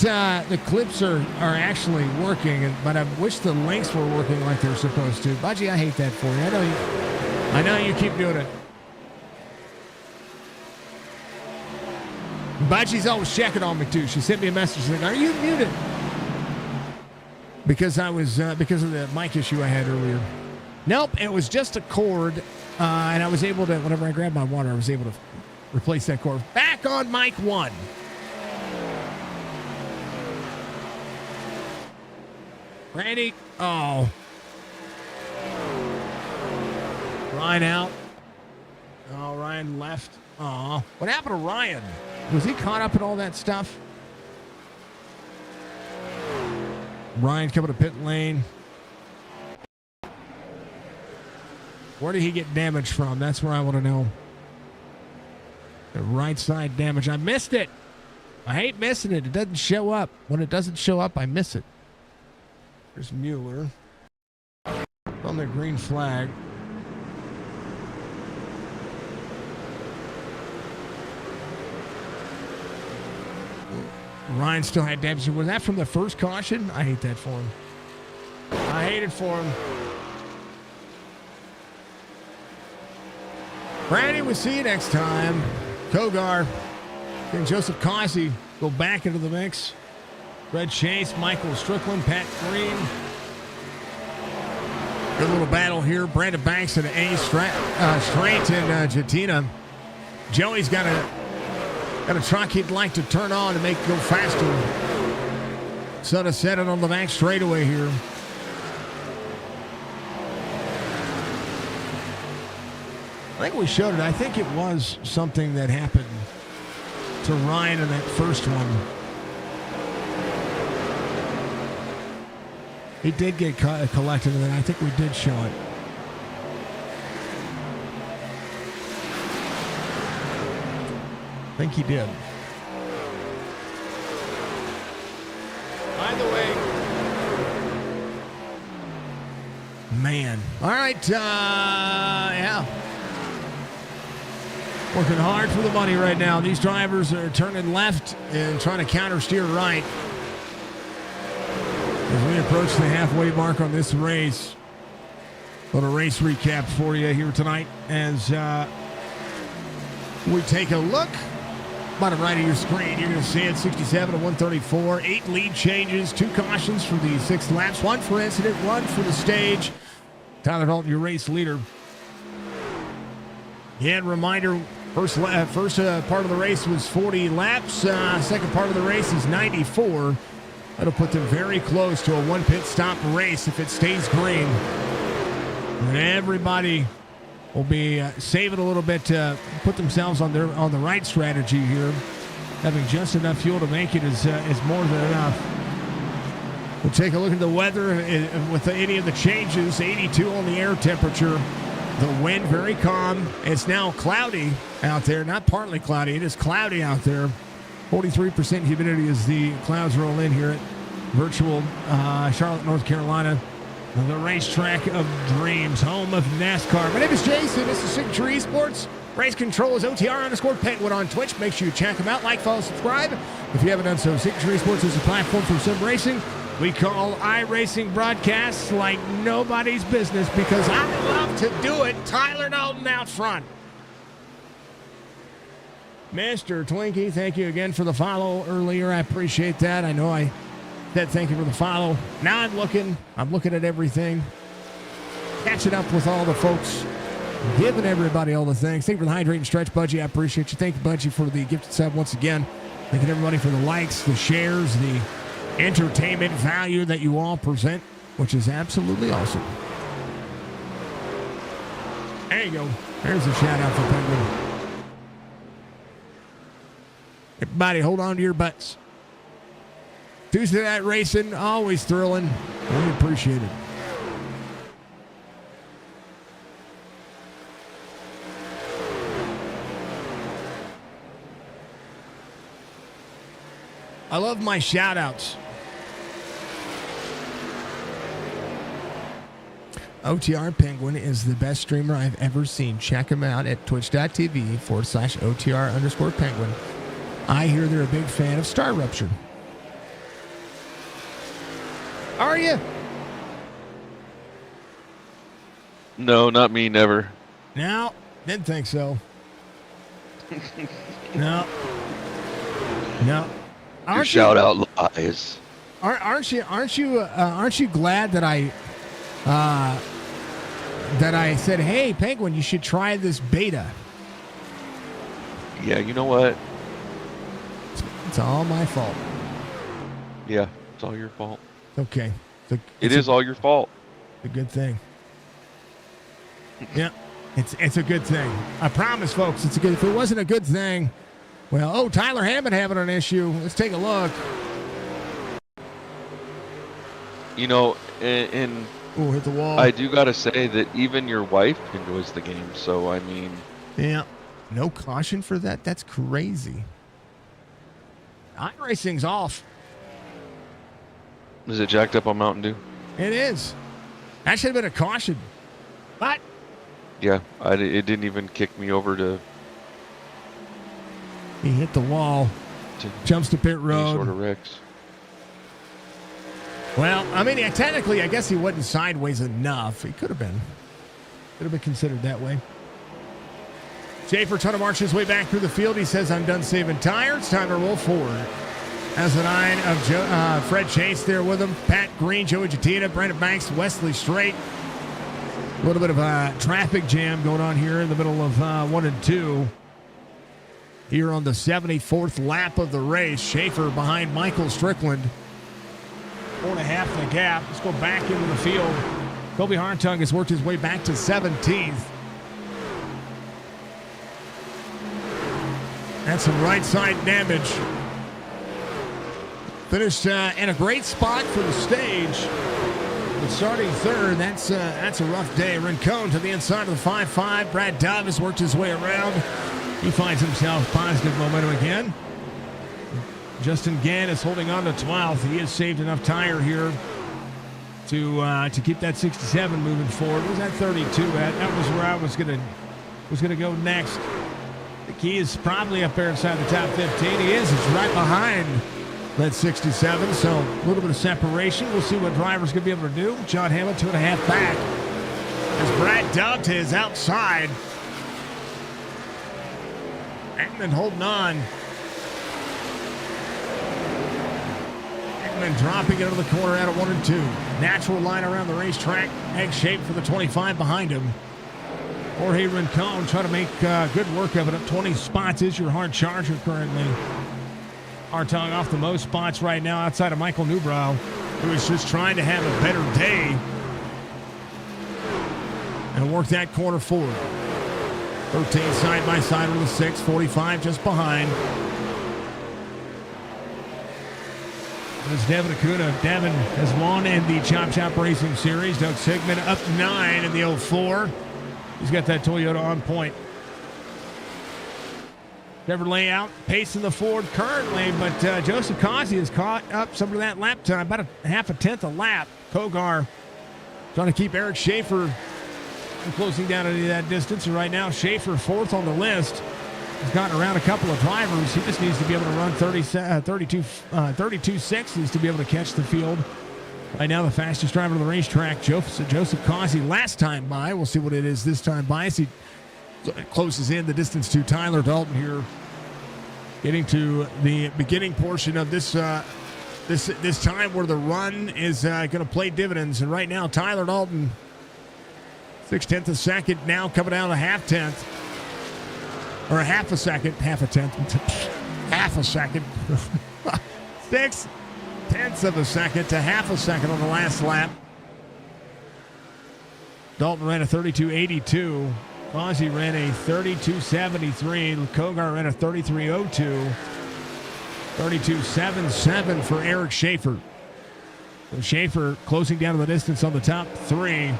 the clips are actually working, but I wish the links were working like they're supposed to. Budgie, I hate that for you. I know you keep doing it. Budgie's always checking on me too. She sent me a message. She's like, "Are you muted?" Because I was because of the mic issue I had earlier. Nope, it was just a cord, and I was able to. Whenever I grabbed my water, I was able to replace that cord. Back on mic 1. Randy, oh, Ryan out. Oh, Ryan left. Oh, what happened to Ryan? Was he caught up in all that stuff? Ryan coming to pit lane. Where did he get damaged from? That's where I want to know. The right side damage. I missed it. I hate missing it. It doesn't show up. When it doesn't show up, I miss it. There's Mueller on the green flag. Ryan still had damage. Was that from the first caution? I hate that for him. I hate it for him. Brandy, we'll see you next time. Kogar and Joseph Causey go back into the mix. Red Chase, Michael Strickland, Pat Green. Good little battle here. Brandon Banks and A. Straight and Jatina. Joey's got a truck he'd like to turn on to make it go faster. So to set it on the back straightaway here. I think we showed it. I think it was something that happened to Ryan in that first one. He did get collected, and then I think we did show it. I think he did. By the way, man. All right, yeah. Working hard for the money right now. These drivers are turning left and trying to counter steer right. As we approach the halfway mark on this race. Little race recap for you here tonight as we take a look. Bottom right of your screen, you're going to see it, 67 to 134. 8 lead changes, 2 cautions for the 6 laps, 1 for incident, 1 for the stage. Tyler Dalton, your race leader. And reminder, first part of the race was 40 laps. Second part of the race is 94. That'll put them very close to a 1 pit stop race if it stays green. And everybody will be saving a little bit to put themselves on the right strategy here. Having just enough fuel to make it is more than enough. We'll take a look at the weather with any of the changes. 82 on the air temperature. The wind very calm. It's now cloudy out there. Not partly cloudy. It is cloudy out there. 43% humidity as the clouds roll in here at virtual Charlotte, North Carolina. The racetrack of dreams, home of NASCAR. My name is Jason. This is Signature Esports. Race control is OTR_Penguin on Twitch. Make sure you check them out. Like, follow, subscribe. If you haven't done so, Signature Esports is a platform for sim racing. We call iRacing broadcasts like nobody's business because I love to do it. Tyler Dalton out front. Mr. Twinkie, thank you again for the follow earlier. I appreciate that. I know I said thank you for the follow. Now I'm looking at everything. Catching up with all the folks. Giving everybody all the things. Thank you for the hydrate and stretch, Budgie. I appreciate you. Thank you, Budgie, for the gifted sub once again. Thanking everybody for the likes, the shares, the entertainment value that you all present, which is absolutely awesome. There you go. There's a shout out for Penguin. Everybody, hold on to your butts. Tuesday night racing, always thrilling. We appreciate it. I love my shout outs. OTR Penguin is the best streamer I've ever seen. Check him out at twitch.tv/OTR_Penguin. I hear they're a big fan of Star Rupture. Are you? No, not me, never. No, didn't think so. No. No. Your shout out lies. Aren't you glad that I said, hey, Penguin, you should try this beta? Yeah, you know what? It's all my fault. Yeah, it's all your fault. Okay. It is all your fault. It's a good thing. Yeah, it's a good thing. I promise, folks, it's a good. If it wasn't a good thing, well, Tyler Hammond having an issue. Let's take a look. You know, and Hit the wall. I do gotta say that even your wife enjoys the game. So I mean, yeah, no caution for that. That's crazy. iRacing's off. Is it jacked up on Mountain Dew? It is. That should have been a caution. But yeah, it didn't even kick me over to. He hit the wall. Jumps to pit road. Any sort of wrecks. Well, I mean, technically, I guess he wasn't sideways enough. He could have been. Could have been considered that way. Schaefer trying to march his way back through the field. He says, I'm done saving tires. Time to roll forward. As the 9 of Fred Chase there with him. Pat Green, Joey Jatina, Brandon Banks, Wesley Strait. A little bit of a traffic jam going on here in the middle of 1 and 2. Here on the 74th lap of the race. Schaefer behind Michael Strickland. 4.5 the gap. Let's go back into the field. Kobe Hartung has worked his way back to 17th. That's some right side damage. Finished in a great spot for the stage. But starting third, that's a rough day. Rincon to the inside of the 5-5. Brad Dove has worked his way around. He finds himself positive momentum again. Justin Gann is holding on to 12th. He has saved enough tire here to keep that 67 moving forward. What was that 32 at? That was where I was gonna go next. The key is probably up there inside the top 15. He is. It's right behind that 67. So a little bit of separation. We'll see what driver's gonna be able to do. John Hammond 2.5 back as Brad Dove to his outside. Ekman holding on. And dropping it into the corner out of 1 and 2. Natural line around the racetrack. Egg shape for the 25 behind him. Jorge Rincon trying to make good work of it. Up 20 spots is your hard charger currently. Hartung off the most spots right now outside of Michael Newbrow, who is just trying to have a better day and work that corner forward. 13 side by side with the 6. 45 just behind. It's Devin Acuna. Devin has won in the Chop Chop Racing Series. Doug Sigmund up 9 in the 04. He's got that Toyota on point. Chevrolet out, pacing the Ford currently, but Joseph Causey has caught up some of that lap time, about a half a tenth a lap. Kogar trying to keep Eric Schaefer from closing down any of that distance, and right now Schaefer 4th on the list. He's gotten around a couple of drivers. He just needs to be able to run 32.6 to be able to catch the field. Right now, the fastest driver on the racetrack, Joseph Causey, last time by. We'll see what it is this time by as he closes in the distance to Tyler Dalton here. Getting to the beginning portion of this this time where the run is going to play dividends. And right now, Tyler Dalton, 0.6 a second, now coming down to half tenth. Or half a second, half a tenth, half a second. 0.6 of a second to half a second on the last lap. Dalton ran a 32.82. Causey ran a 32.73. Kogar ran a 33.02. 32.77 for Eric Schaefer. So Schaefer closing down to the distance on the top 3.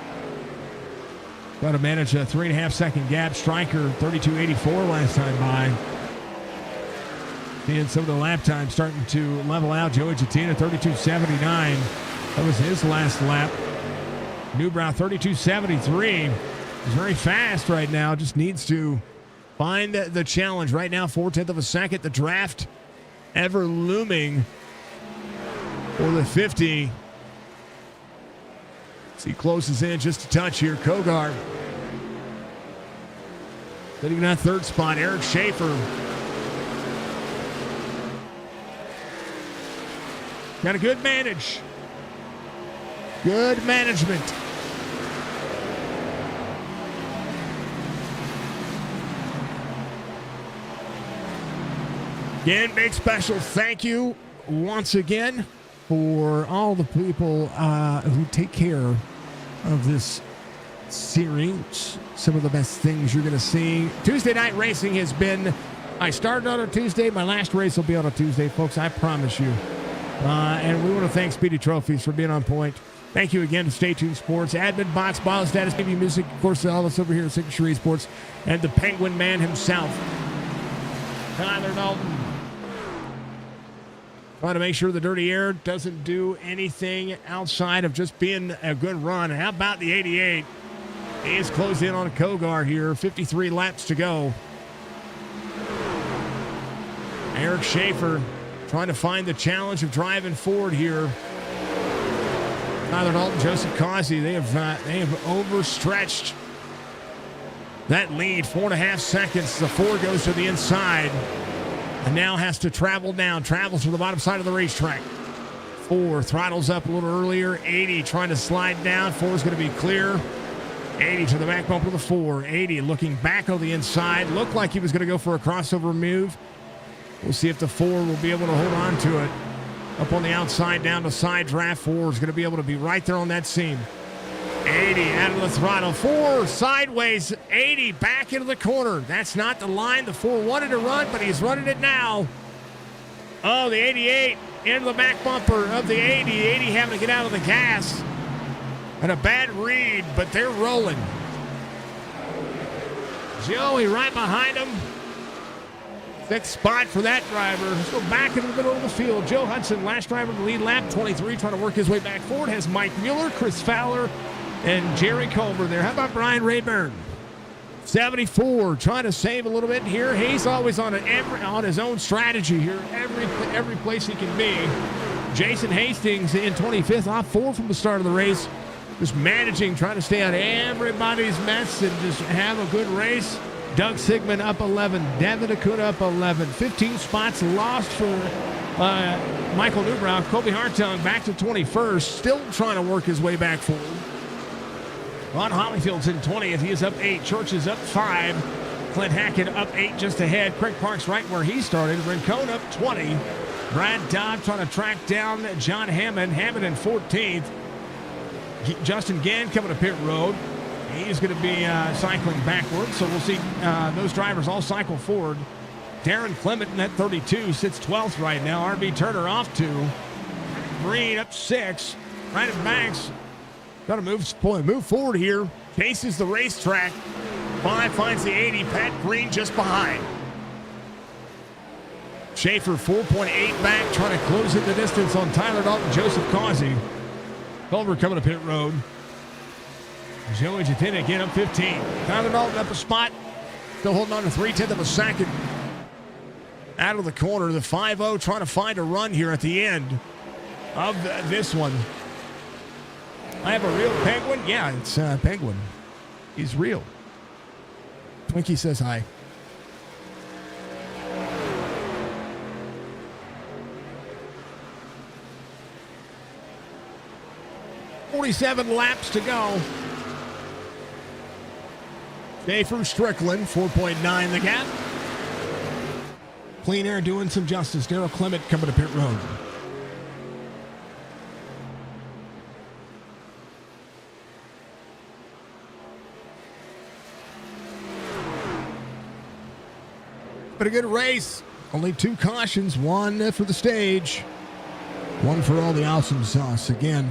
Got to manage a 3.5 second gap. Stryker 32.84 last time by. Seeing some of the lap time starting to level out. Joey Jatina 32.79. That was his last lap. Newbrow 32.73. He's very fast right now. Just needs to find the challenge. Right now, 0.4 of a second. The draft ever looming for the 50. As he closes in just a touch here. Kogar sitting in that 3rd spot. Eric Schaefer Got a good manage. Good management. Again, big special thank you once again for all the people who take care of this series. Some of the best things you're going to see. Tuesday night racing has been, I started on a Tuesday. My last race will be on a Tuesday, folks. I promise you. And we want to thank Speedy Trophies for being on point. Thank you again to Stay Tuned Sports, Admin Box, Ball Status, TV Music, of course, all of us over here at Signature Esports, and the Penguin Man himself, Tyler Dalton. Trying to make sure the Dirty Air doesn't do anything outside of just being a good run. How about the 88? He is closed in on Kogar here. 53 laps to go. Eric Schaefer trying to find the challenge of driving forward here. Tyler Dalton, Joseph Causey, they have overstretched that lead. 4.5 seconds. The 4 goes to the inside. And now has to travel down. Travels to the bottom side of the racetrack. 4 throttles up a little earlier. 80 trying to slide down. 4 is going to be clear. 80 to the back bumper of the 4. 80 looking back on the inside. Looked like he was going to go for a crossover move. We'll see if the 4 will be able to hold on to it. Up on the outside, down to side draft. 4 is going to be able to be right there on that seam. 80 out of the throttle. 4 sideways. 80 back into the corner. That's not the line the 4 wanted to run, but he's running it now. Oh, the 88 into the back bumper of the 80. 80 having to get out of the gas. And a bad read, but they're rolling. Joey right behind him. Sixth spot for that driver. Let's go back into the middle of the field. Joe Hudson, last driver in the lead lap, 23, trying to work his way back forward. Has Mike Mueller, Chris Fowler, and Jerry Culver there. How about Brian Rayburn? 74, trying to save a little bit here. He's always on his own strategy here. Every place he can be. Jason Hastings in 25th, off 4 from the start of the race. Just managing, trying to stay out of everybody's mess and just have a good race. Doug Sigmund up 11. Devin Acuna up 11. 15 spots lost for Michael Newbrow. Kobe Hartung back to 21st. Still trying to work his way back forward. Ron Hollifield's in 20th. He is up 8. Church is up 5. Clint Hackett up 8 just ahead. Craig Parks right where he started. Rincon up 20. Brad Dodd trying to track down John Hammond. Hammond in 14th. Justin Gann coming to pit road. He's going to be cycling backwards, so we'll see those drivers all cycle forward. Darren Clement in that 32 sits 12th right now. RB Turner off 2. Green up 6. Brandon Banks got to move forward here. Chases the racetrack. 5 finds the 80. Pat Green just behind. Schaefer 4.8 back, trying to close in the distance on Tyler Dalton, Joseph Causey. Culver coming to pit road. Joey Jatina again up 15. Tyler Dalton up a spot. Still holding on to 3/10 of a second. Out of the corner, the 5-0 trying to find a run here at the end of this one. I have a real Penguin. Yeah, it's Penguin. He's real. Twinkie says hi. .47 laps to go. Schaefer Strickland, 4.9 the gap. Clean Air doing some justice. Darrell Clement coming to pit road. But a good race. Only 2 cautions, 1 for the stage, 1 for all the awesome sauce. Again,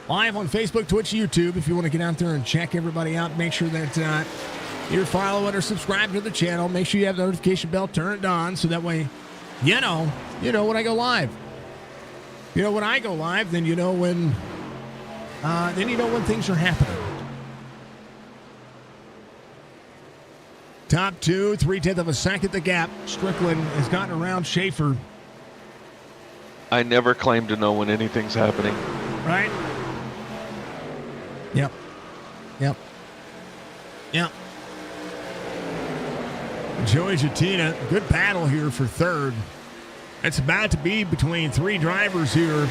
live on Facebook, Twitch, YouTube. If you want to get out there and check everybody out, make sure that you're following or subscribed to the channel. Make sure you have the notification bell turned on so that way you know when I go live. You know when I go live, then you know when things are happening. Top 2, 3/10 of a second the gap. Strickland has gotten around Schaefer. I never claim to know when anything's happening. Right? Yep. Joey Jatina, good battle here for third. It's about to be between three drivers here.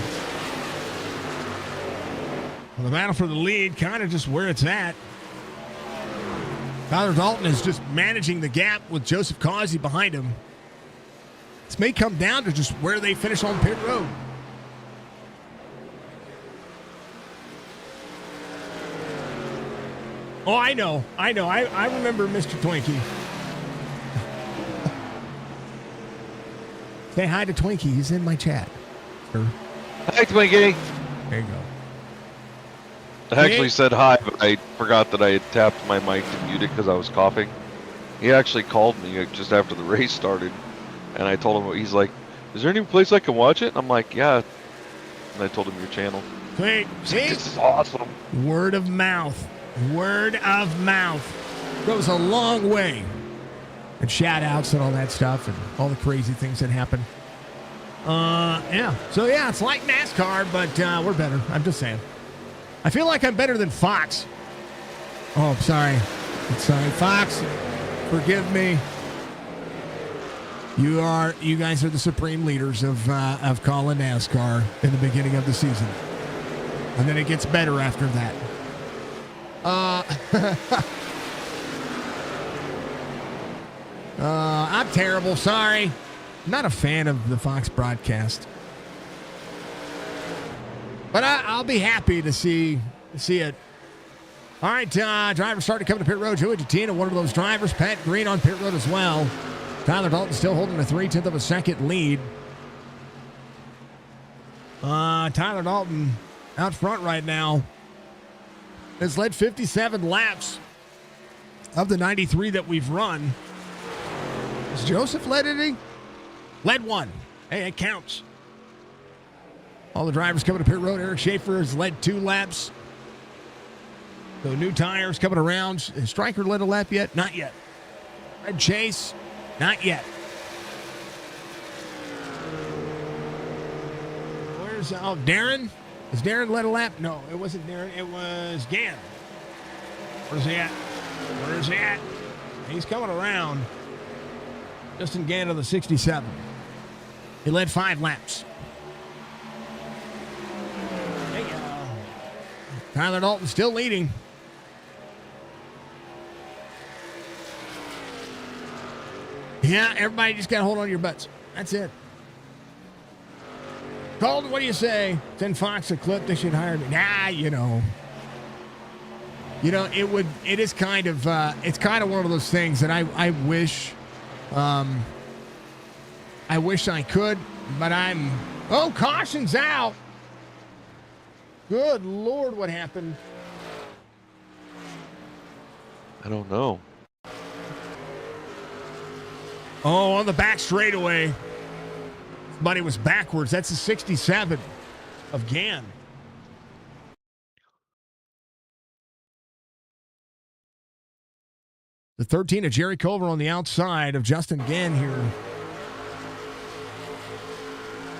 Well, the battle for the lead, kind of just where it's at. Tyler Dalton is just managing the gap with Joseph Causey behind him. This may come down to just where they finish on pit road. Oh, I know. I remember Mr. Twinkie. Say hi to Twinkie. He's in my chat. Sir. Hi, Twinkie. There you go. I actually said hi, but I forgot that I had tapped my mic to mute it because I was coughing. He actually called me just after the race started, and I told him, he's like, "Is there any place I can watch it?" I'm like, "Yeah." And I told him your channel. Wait, see? This is awesome. Word of mouth. Word of mouth goes a long way. And shout outs and all that stuff and all the crazy things that happen. Yeah. So, yeah, it's like NASCAR, but we're better. I'm just saying. I feel like I'm better than Fox. Oh, I'm sorry. I'm sorry. Fox, forgive me. You guys are the supreme leaders of calling NASCAR in the beginning of the season. And then it gets better after that. I'm terrible. Sorry. I'm not a fan of the Fox broadcast. But I'll be happy to see it. All right, drivers starting to come to pit road. Joey Jatina, one of those drivers. Pat Green on pit road as well. Tyler Dalton still holding a 0.3 of a second lead. Tyler Dalton out front right now has led 57 laps of the 93 that we've run. Has Joseph led any? Led one. Hey, it counts. All the drivers coming to pit road. Eric Schaefer has led 2 laps. So new tires coming around. Has Stryker led a lap yet? Not yet. Red Chase? Not yet. Where's Darren? Has Darren led a lap? No, it wasn't Darren. It was Gann. Where's he at? Where's he at? He's coming around. Justin Gann of the 67. He led 5 laps. There you go. Tyler Dalton still leading. Yeah, everybody just got to hold on to your butts. That's it. Colton, what do you say? Send Fox a clip. They should hire me. Nah, it is kind of, it's kind of one of those things that I wish I could, but caution's out. Good Lord, what happened? I don't know. Oh, on the back straightaway. Somebody was backwards. That's a 67 of Gann. The 13 of Jerry Culver on the outside of Justin Gann here.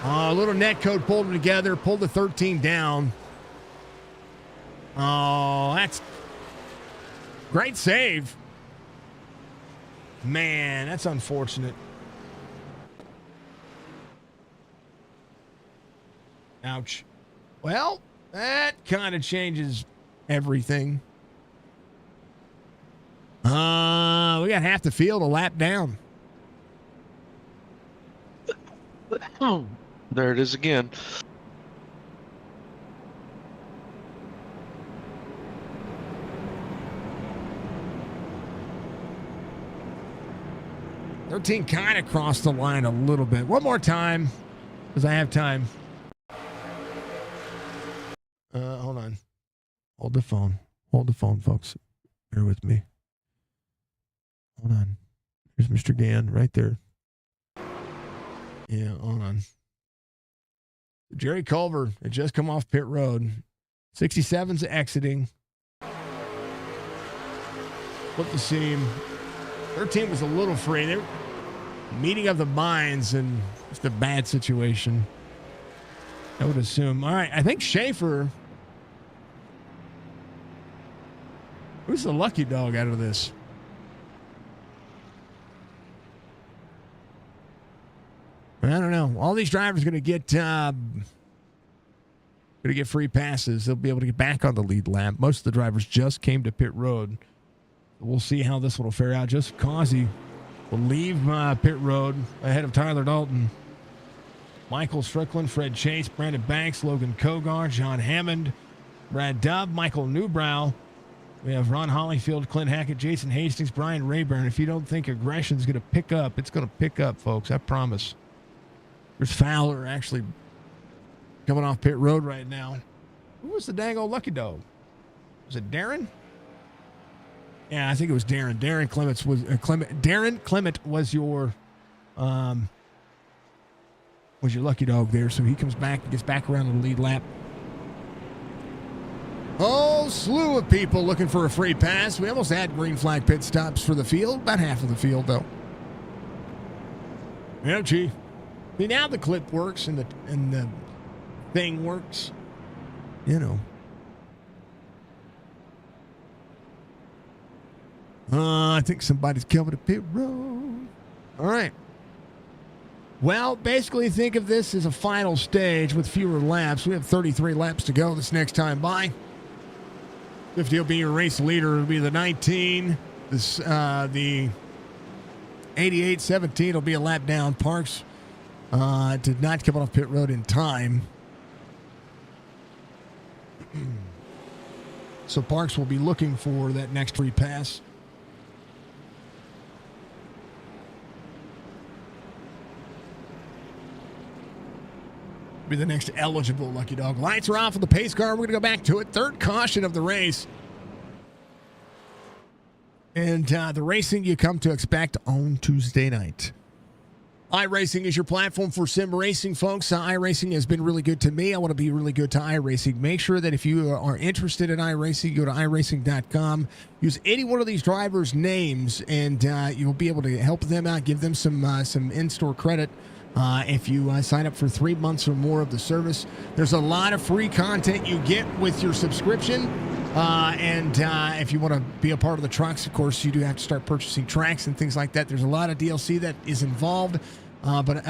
A little net code pulled them together, pulled the 13 down. Oh, that's great save. Man, that's unfortunate. Ouch. Well, that kind of changes everything. We got half the field a lap down. There it is again. Team kind of crossed the line a little bit. One more time, because I have time. Hold on. Hold the phone. Hold the phone, folks. Bear with me. Hold on. Here's Mr. Gann right there. Yeah, hold on. Jerry Culver had just come off pit road. 67's exiting. Flip the seam. 13 was a little free. They're meeting of the minds, and it's a bad situation, I would assume. All right, I think Schaefer. Who's the lucky dog out of this? I don't know. all these drivers are going to get free passes. They'll be able to get back on the lead lap. Most of the drivers just came to pit road. We'll see how this one will fare out. Just Causey will leave pit road ahead of Tyler Dalton. Michael Strickland, Fred Chase, Brandon Banks, Logan Kogar, John Hammond, Brad Dubb, Michael Newbrow. We have Ron Hollyfield, Clint Hackett, Jason Hastings, Brian Rayburn. If you don't think aggression is going to pick up, it's going to pick up, folks. I promise. There's Fowler actually coming off pit road right now. Who was the dang old lucky dog? Was it Darren? Yeah, I think it was Darren. Darren Clements was Darren Clement was your lucky dog there. So he comes back and gets back around on the lead lap. Oh, slew of people looking for a free pass. We almost had green flag pit stops for the field. About half of the field, though. Yeah, gee. See, now the clip works and the thing works. You know. I think somebody's covered a pit road. All right. Well, basically think of this as a final stage with fewer laps. We have 33 laps to go this next time by. 50 will be your race leader. It'll be the 19. The 88-17 will be a lap down. Parks did not come off pit road in time. So Parks will be looking for that next free pass. Be the next eligible lucky dog. Lights are off of the pace car. We're going to go back to it. Third caution of the race. And the racing you come to expect on Tuesday night. iRacing is your platform for sim racing, folks. iRacing has been really good to me. I want to be really good to iRacing. Make sure that if you are interested in iRacing, go to iRacing.com. Use any one of these drivers' names, and you'll be able to help them out, give them some in-store credit. If you sign up for 3 months or more of the service, there's a lot of free content you get with your subscription. And if you want to be a part of the trucks, of course, you do have to start purchasing tracks and things like that. There's a lot of DLC that is involved, but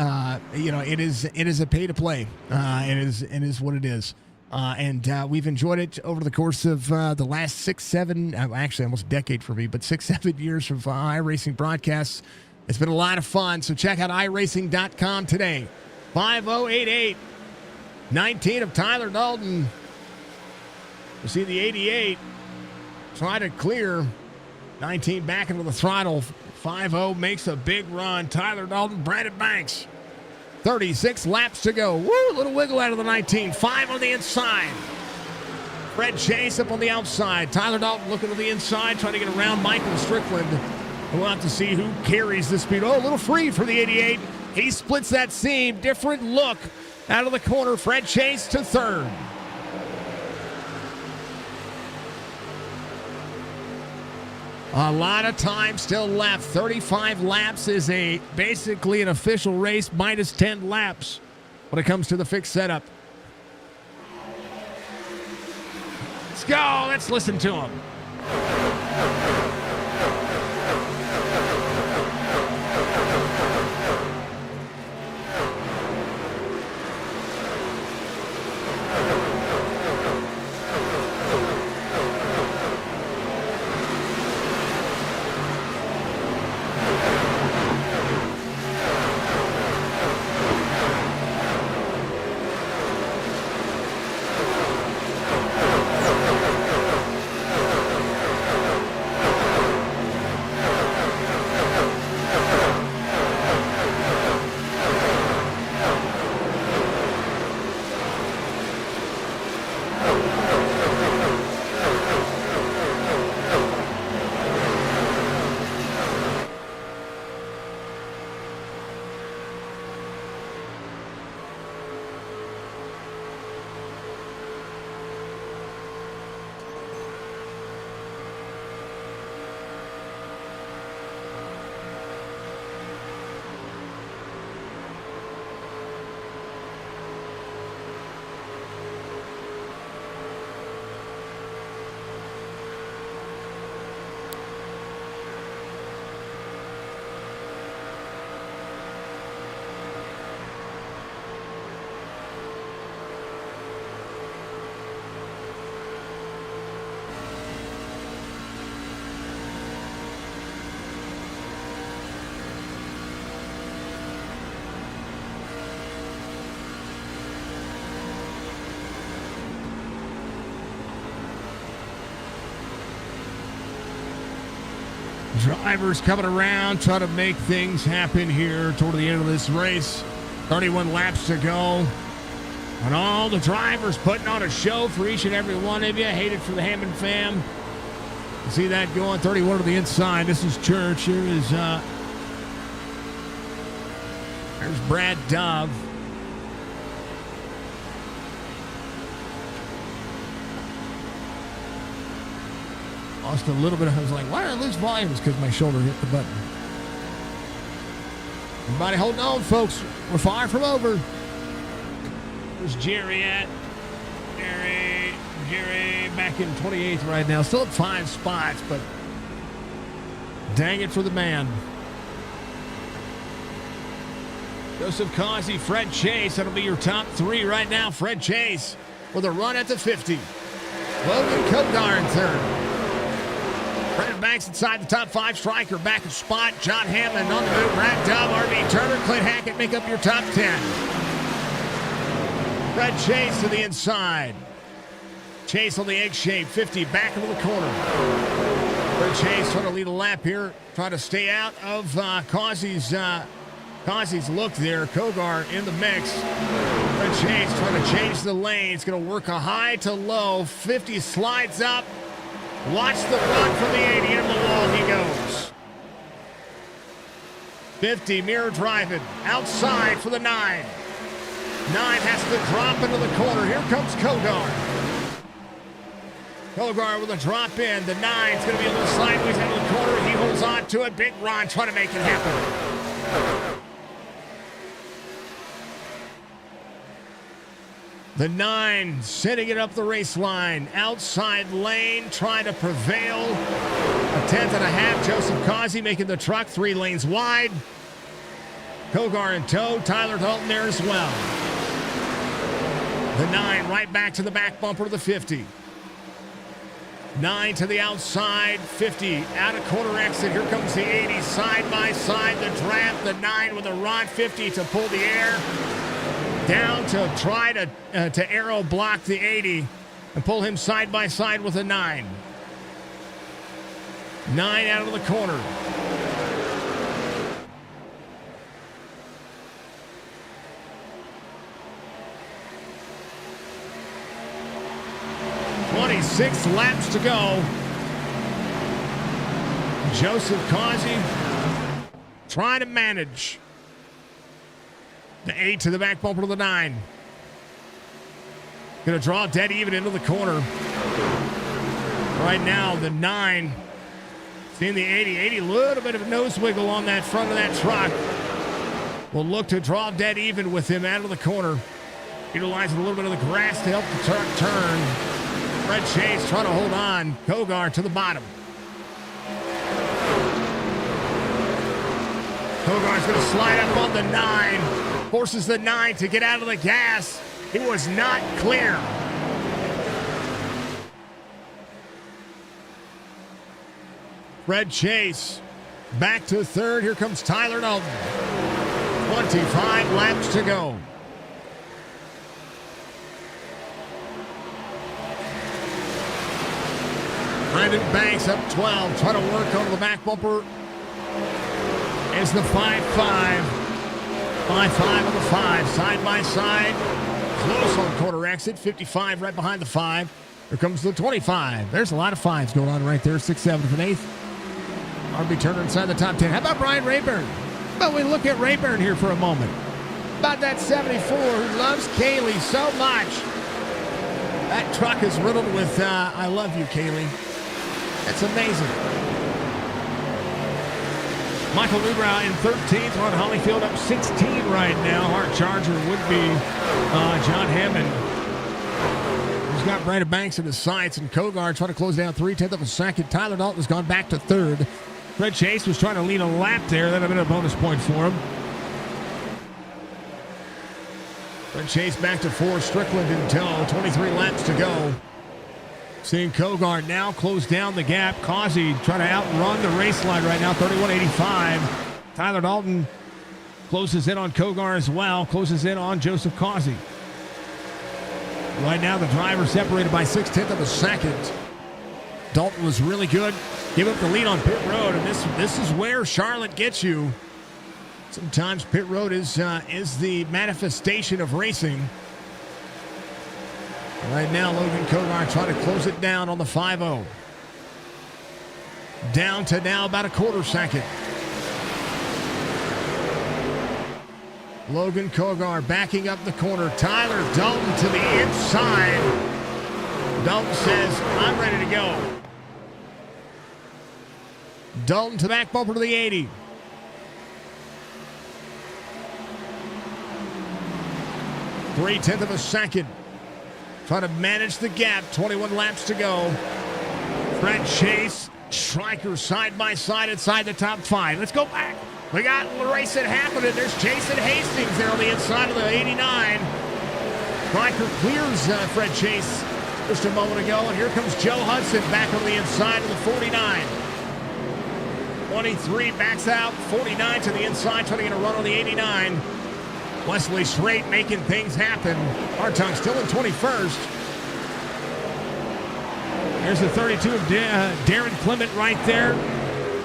it is a pay to play. It is what it is. And we've enjoyed it over the course of the last 6, 7, actually almost a decade for me, but 6, 7 years of iRacing broadcasts. It's been a lot of fun, so check out iRacing.com today. 5088, 19 of Tyler Dalton. You see the 88 try to clear. 19 back into the throttle. 50 makes a big run. Tyler Dalton, Brandon Banks. 36 laps to go. Woo, a little wiggle out of the 19. 5 on the inside. Fred Chase up on the outside. Tyler Dalton looking to the inside, trying to get around Michael Strickland. We'll have to see who carries the speed. Oh, a little free for the 88. He splits that seam. Different look out of the corner. Fred Chase to third. A lot of time still left. 35 laps is basically an official race, minus 10 laps when it comes to the fixed setup. Let's go. Let's listen to him. Drivers coming around, trying to make things happen here toward the end of this race. 31 laps to go. And all the drivers putting on a show for each and every one of you. Hate it for the Hammond fam. You see that going 31 to the inside. This is Church. Here is there's Brad Dove. Lost a little bit. I was like, why did I lose volume? It's because my shoulder hit the button. Everybody holding on, folks. We're far from over. Where's Jerry at? Jerry back in 28th right now. Still at 5 spots, but dang it for the man. Joseph Causey, Fred Chase. That'll be your top 3 right now. Fred Chase with a run at the 50. Logan Kogar in third. Brandon Banks inside the top 5. Striker back in spot. John Hammond on the move. Brad Dove, R.B. Turner, Clint Hackett make up your top 10. Fred Chase to the inside. Chase on the egg shape. 50 back into the corner. Fred Chase trying to lead a lap here. Trying to stay out of Causey's look there. Kogar in the mix. Fred Chase trying to change the lane. It's going to work a high to low. 50 slides up. Watch the run from the 80 into the wall he goes. 50 mirror driving outside for the 9. 9 has to drop into the corner. Here comes Kogar. Kogar with a drop in. The 9's going to be a little sideways into the corner. He holds on to it. Big Ron trying to make it happen. The 9 setting it up the race line. Outside lane, trying to prevail. A 10.5. Joseph Causey making the truck 3 lanes wide. Kogar in tow. Tyler Dalton there as well. The 9 right back to the back bumper of the 50. 9 to the outside. 50 out of corner exit. Here comes the 80 side by side. The draft. The 9 with a rod. 50 to pull the air. Down to try to arrow block the 80 and pull him side by side with a 9. 9 out of the corner. Six laps to go. Joseph Causey trying to manage. The 8 to the back bumper to the 9. Going to draw dead even into the corner. Right now, the 9 seeing the 80. 80, a little bit of a nose wiggle on that front of that truck. Will look to draw dead even with him out of the corner. Utilizing a little bit of the grass to help the truck turn. Fred Chase trying to hold on. Kogar to the bottom. Kogar's going to slide up on the 9. Forces the 9 to get out of the gas. He was not clear. Fred Chase back to third. Here comes Tyler Dalton. 25 laps to go. Brandon Banks up 12, trying to work on the back bumper. Is the 5-5. 5-5 on the 5, side by side. Close on quarter exit, 55 right behind the 5. Here comes the 25. There's a lot of 5s going on right there, 6th, 7th, and 8th. R.B. Turner inside the top 10. How about Brian Rayburn? How about we look at Rayburn here for a moment? About that 74 who loves Kaylee so much. That truck is riddled with, I love you, Kaylee. That's amazing. Michael Newbrow in 13th. Ron Hollyfield up 16 right now. Hard charger would be John Hammond. He's got Brandon Banks in his sights, and Kogar trying to close down 3/10 of a second. Tyler Dalton has gone back to third. Fred Chase was trying to lead a lap there. That would have been a bonus point for him. Fred Chase back to 4. Strickland in tow. 23 laps to go. Seeing Kogar now close down the gap. Causey trying to outrun the race line right now, 31.85. Tyler Dalton closes in on Kogar as well, closes in on Joseph Causey. Right now the driver separated by 6/10 of a second. Dalton was really good. Give up the lead on pit road, and this is where Charlotte gets you. Sometimes pit road is the manifestation of racing. Right now, Logan Kogar trying to close it down on the 5-0. Down to now about a quarter second. Logan Kogar backing up the corner. Tyler Dalton to the inside. Dalton says, I'm ready to go. Dalton to back bumper to the 80. Three-tenths of a second. Trying to manage the gap. 21 laps to go. Fred Chase, Stryker side by side inside the top 5. Let's go back. We got the race that happened. There's Jason Hastings there on the inside of the 89. Stryker clears Fred Chase just a moment ago. And here comes Joe Hudson back on the inside of the 49. 23 backs out. 49 to the inside, trying to get a run on the 89. Wesley Strait making things happen. Hartung still in 21st. There's the 32 of Darren Clement right there.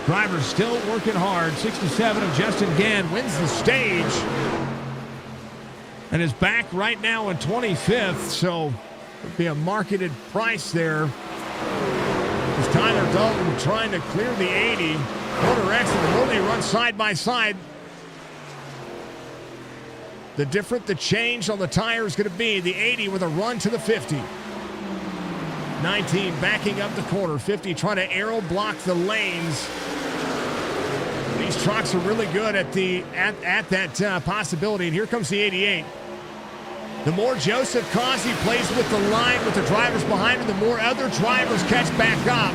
Driver's still working hard. 67 of Justin Gann wins the stage. And is back right now in 25th. So it'll be a marketed price there. As Tyler Dalton trying to clear the 80. Motor X, and the more they run side by side, the different the change on the tire is going to be. The 80 with a run to the 50. 19 backing up the corner. 50 trying to aero block the lanes. These trucks are really good at that possibility. And here comes the 88. The more Joseph Causey plays with the line with the drivers behind him, the more other drivers catch back up.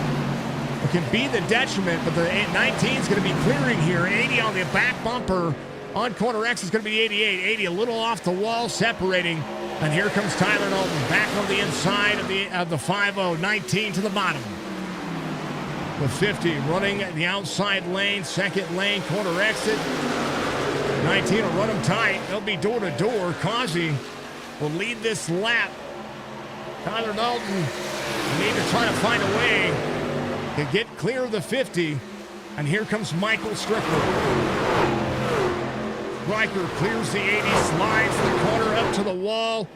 It can be the detriment, but the 19 is going to be clearing here. 80 on the back bumper. On corner X is going to be 88. 80 a little off the wall, separating. And here comes Tyler Dalton back on the inside of the 5-0. 19 to the bottom. With 50 running the outside lane, second lane, corner exit. 19 will run them tight. They'll be door to door. Causey will lead this lap. Tyler Dalton need to try to find a way to get clear of the 50. And here comes Michael Strickland. Stryker clears the 80, slides the corner up to the wall.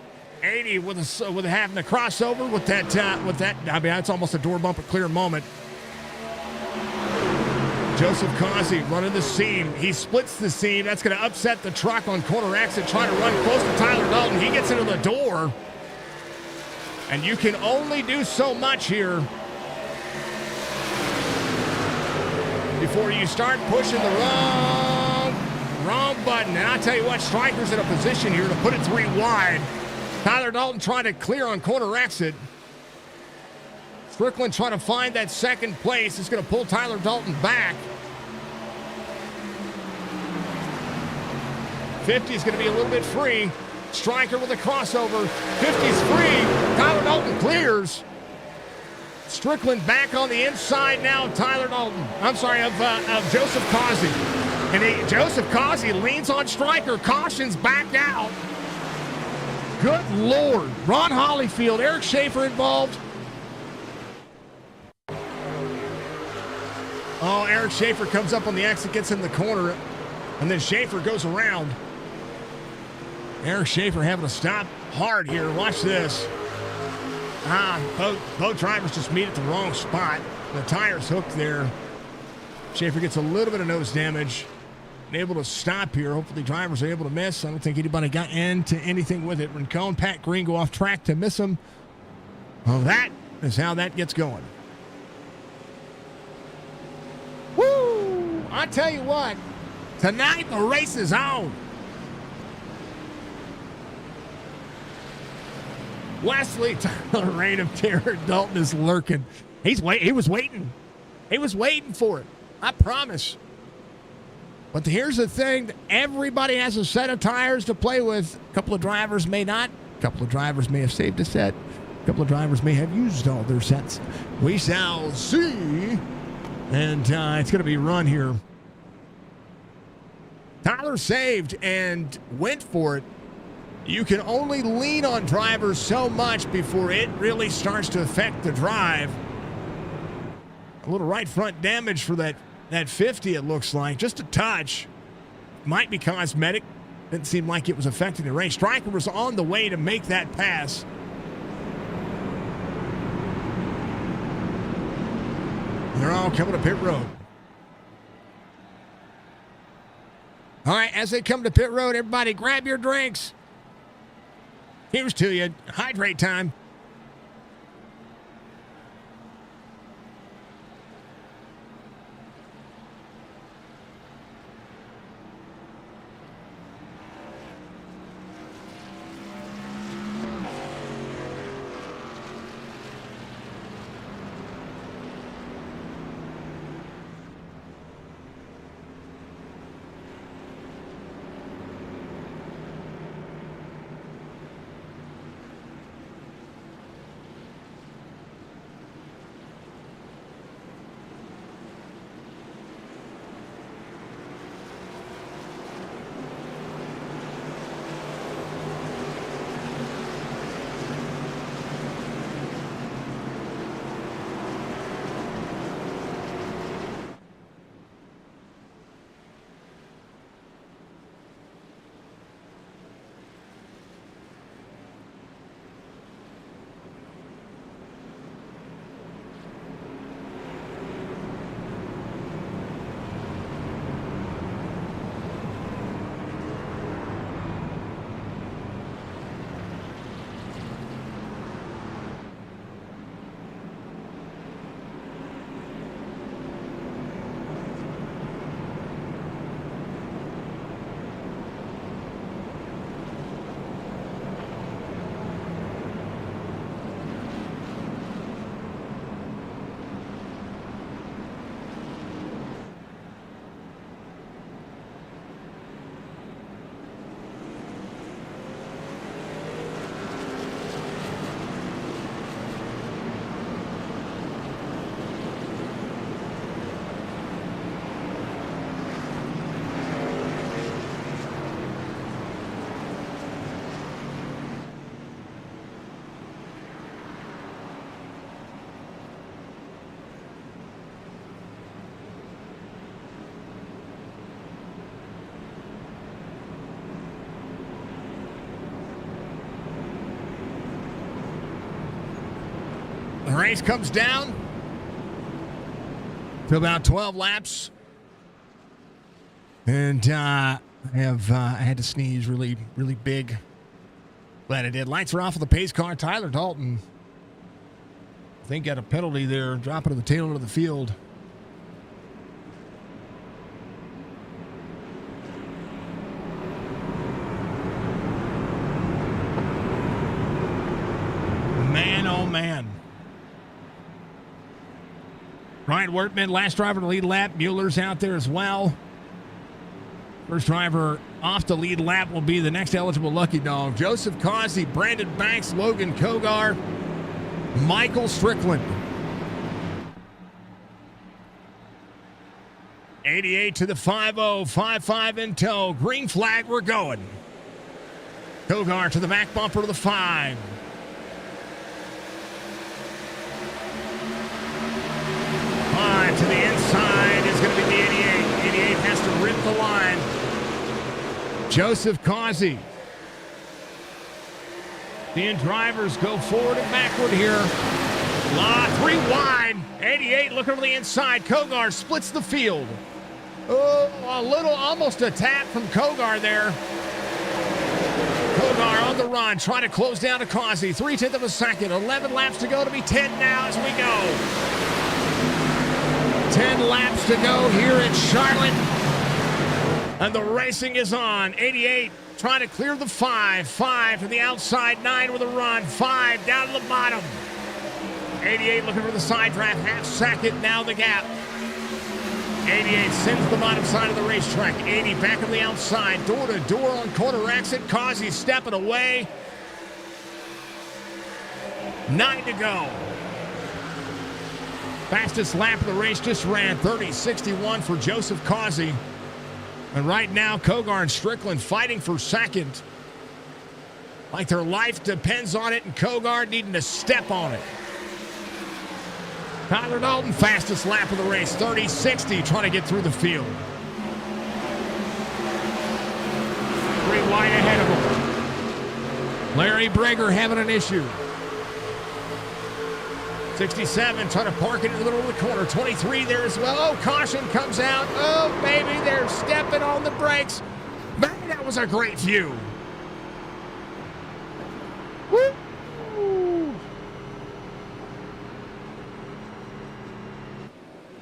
80 with having a crossover with that. I mean, that's almost a door bumper clear moment. Joseph Causey running the seam. He splits the seam. That's going to upset the truck on corner exit, trying to run close to Tyler Dalton. He gets into the door. And you can only do so much here before you start pushing the wrong button. And I'll tell you what, Stryker's in a position here to put it 3 wide. Tyler Dalton trying to clear on corner exit. Strickland trying to find that second place. Is going to pull Tyler Dalton back. 50 is going to be a little bit free. Stryker with a crossover. 50's free. Tyler Dalton clears. Strickland back on the inside now. Tyler Dalton. I'm sorry, of Joseph Causey. And Joseph Causey leans on Stryker. Cautions back out. Good Lord. Ron Hollyfield, Eric Schaefer involved. Oh, Eric Schaefer comes up on the exit, gets in the corner, and then Schaefer goes around. Eric Schaefer having to stop hard here. Watch this. Both drivers just meet at the wrong spot. The tire's hooked there. Schaefer gets a little bit of nose damage. Able to stop here. Hopefully drivers are able to miss. I don't think anybody got into anything with it. Rincon, Pat Green go off track to miss him. Well, that is how that gets going. Woo! I tell you what, tonight the race is on. Wesley Tyler Rain of Jared Dalton is lurking. He was waiting. He was waiting for it. I promise. But here's the thing. Everybody has a set of tires to play with. A couple of drivers may not. A couple of drivers may have saved a set. A couple of drivers may have used all their sets. We shall see. And it's going to be run here. Tyler saved and went for it. You can only lean on drivers so much before it really starts to affect the drive. A little right front damage for that 50, it looks like. Just a touch. Might be cosmetic. Didn't seem like it was affecting the race. Stryker was on the way to make that pass. They're all coming to pit road. All right, as they come to pit road, everybody grab your drinks. Here's to you. Hydrate time. The race comes down to about 12 laps. And I had to sneeze really, really big. Glad I did. Lights are off of the pace car. Tyler Dalton, I think, got a penalty there, dropping to the tail end of the field. Man, oh man. Ryan Wortman, last driver to lead lap. Mueller's out there as well. First driver off the lead lap will be the next eligible lucky dog. Joseph Causey, Brandon Banks, Logan Kogar, Michael Strickland. 88 to the 5-0, 5-5 in tow. Green flag, we're going. Kogar to the back bumper to the 5. 5 to the inside is going to be the 88. 88 has to rip the line. Joseph Causey. Seeing drivers go forward and backward here. 3 wide. 88 looking over the inside. Kogar splits the field. Oh, a little, almost a tap from Kogar there. Kogar on the run, trying to close down to Causey. 3/10 of a second. 11 laps to go to be 10 now as we go. 10 laps to go here at Charlotte. And the racing is on. 88 trying to clear the 5. 5 to the outside. 9 with a run. 5 down to the bottom. 88 looking for the side draft. Half second. Now the gap. 88 sends the bottom side of the racetrack. 80 back on the outside. Door to door on corner exit. Causey stepping away. 9 to go. Fastest lap of the race just ran 30:61 for Joseph Causey. And right now, Kogar and Strickland fighting for second. Like their life depends on it, and Kogar needing to step on it. Tyler Dalton, fastest lap of the race, 30-60, trying to get through the field. 3 wide ahead of him. Larry Brager having an issue. 67 trying to park it in the middle of the corner. 23 there as well. Oh, caution comes out. Oh, baby, they're stepping on the brakes. Man, that was a great view. Woo!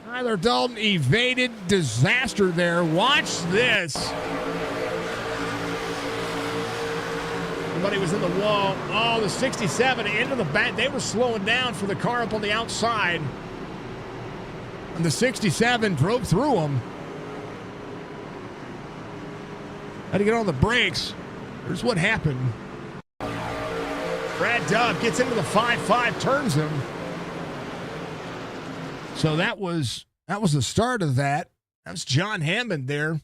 Tyler Dalton evaded disaster there. Watch this. Somebody was in the wall. Oh, the 67 into the back. They were slowing down for the car up on the outside. And the 67 drove through them. Had to get on the brakes. Here's what happened. Brad Dove gets into the 5-5, turns him. So that was the start of that. That was John Hammond there.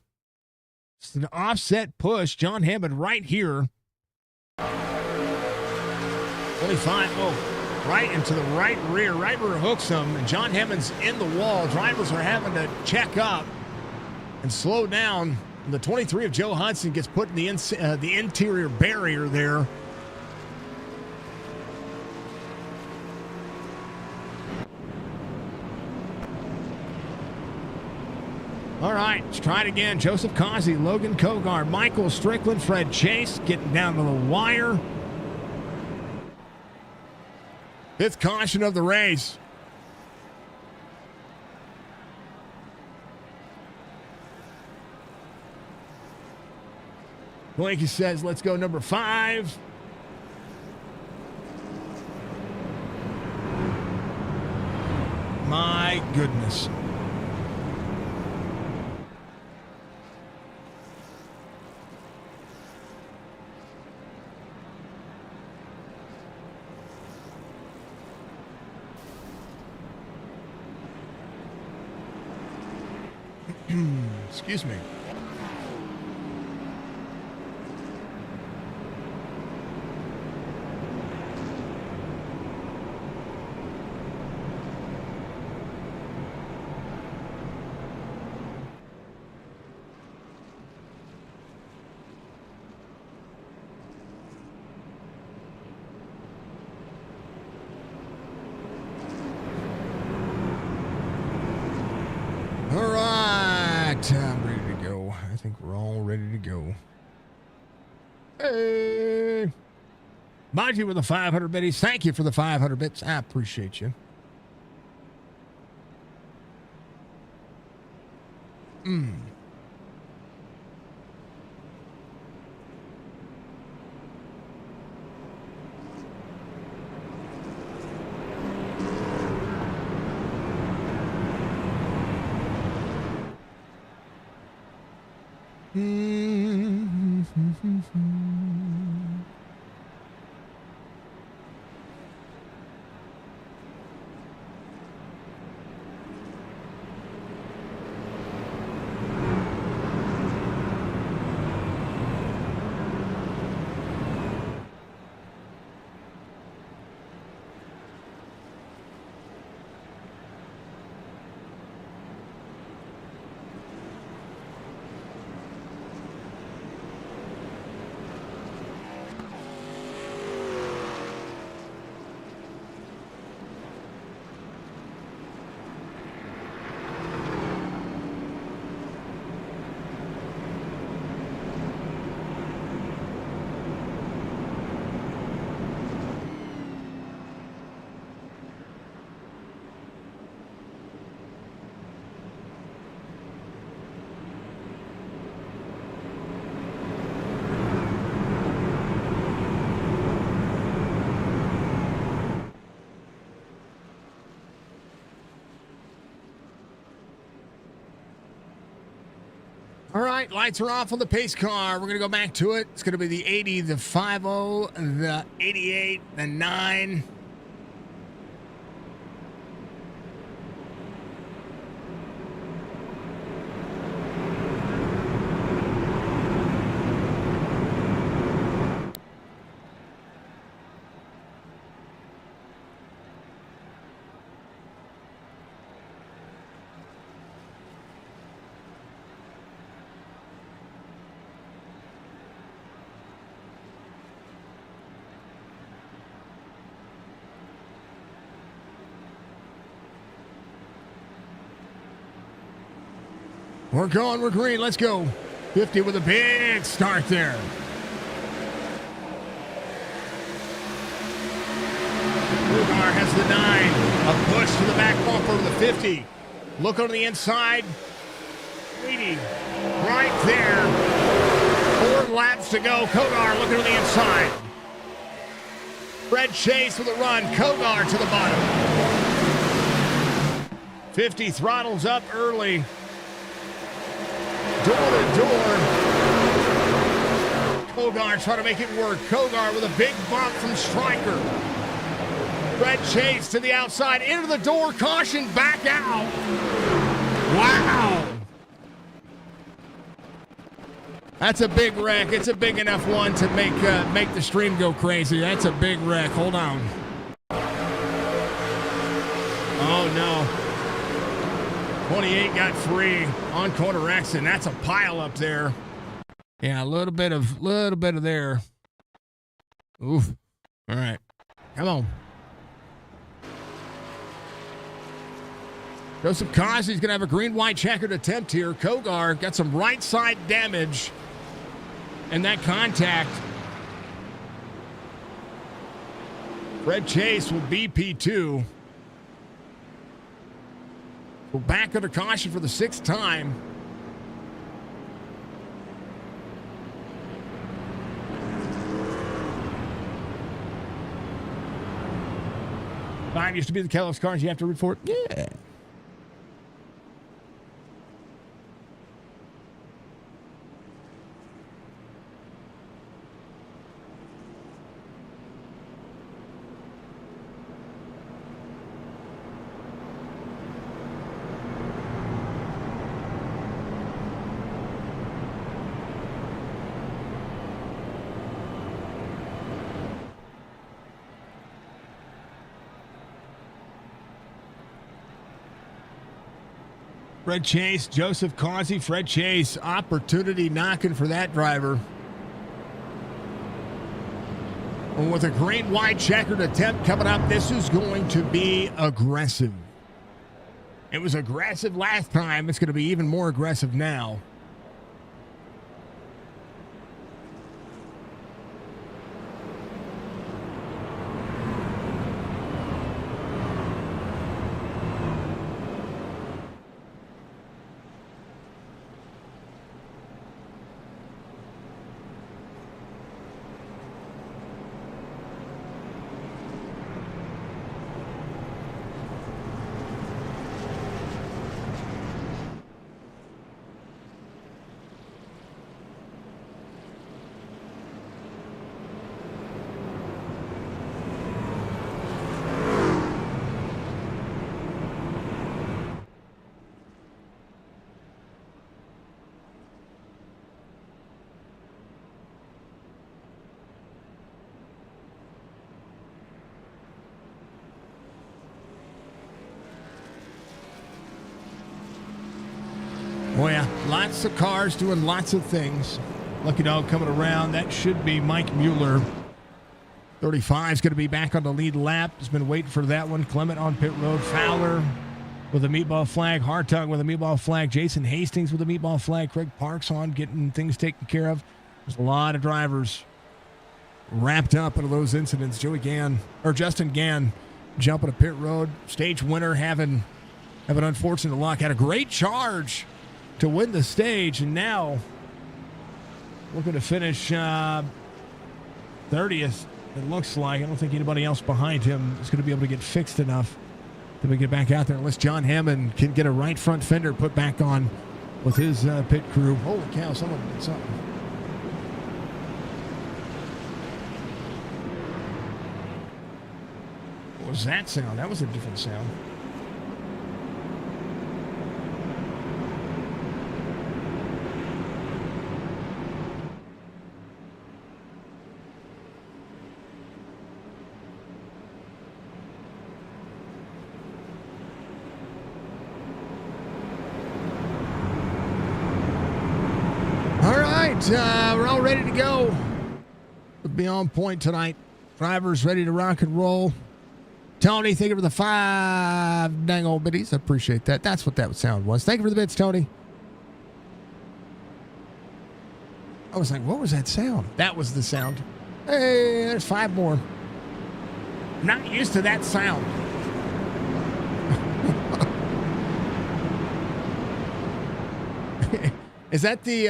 It's an offset push. John Hammond right here. 25, oh, right into the right rear hooks him, and John Hammond's in the wall. Drivers are having to check up and slow down. And the 23 of Joe Hudson gets put in the interior barrier there. All right, let's try it again. Joseph Causey, Logan Kogar, Michael Strickland, Fred Chase getting down to the wire. 5th caution of the race. Blanky says, let's go number 5. My goodness. Excuse me. All right, I'm ready to go. I think we're all ready to go. Hey, Baji with the 500 biddies. Thank you for the 500 bits. I appreciate you. All right, lights are off on the pace car. We're going to go back to it. It's going to be the 80, the 50, the 88, the 9. We're going. We're green. Let's go. 50 with a big start there. Lugar has the 9. A push to the back bumper of the 50. Look on the inside. Speedy right there. 4 laps to go. Kogar looking on the inside. Fred Chase with a run. Kogar to the bottom. 50 throttles up early. Door to door. Kogar trying to make it work. Kogar with a big bump from Stryker. Fred Chase to the outside. Into the door. Caution back out. Wow. That's a big wreck. It's a big enough one to make the stream go crazy. That's a big wreck. Hold on. Oh, no. 28 got free on corner exit. That's a pile up there. Yeah, a little bit of there. Oof. All right. Come on. Joseph Causey's going to have a green-white checkered attempt here. Kogar got some right-side damage in that contact. Fred Chase will BP2. We're back under caution for the 6th time. Fine, used to be the Kellogg's cars. You have to root for it. Yeah. Fred Chase, Joseph Causey, Fred Chase, opportunity knocking for that driver. And with a green-white checkered attempt coming up, this is going to be aggressive. It was aggressive last time. It's going to be even more aggressive now. Oh yeah, lots of cars doing lots of things. Lucky Dog coming around. That should be Mike Mueller. 35 is going to be back on the lead lap. He's been waiting for that one. Clement on pit road. Fowler with a meatball flag. Hartog with a meatball flag. Jason Hastings with a meatball flag. Craig Parks on getting things taken care of. There's a lot of drivers wrapped up into those incidents. Justin Gann jumping a pit road. Stage winner having unfortunate luck. Had a great charge to win the stage, and now looking to finish 30th, it looks like. I don't think anybody else behind him is going to be able to get fixed enough to get back out there unless John Hammond can get a right front fender put back on with his pit crew. Holy cow, someone did something. What was that sound? That was a different sound. We're all ready to go. We'll be on point tonight. Drivers ready to rock and roll. Tony, thank you for the 5 dang old biddies. I appreciate that. That's what that sound was. Thank you for the bits, Tony. I was like, what was that sound? That was the sound. Hey, there's 5 more. Not used to that sound. Is that the,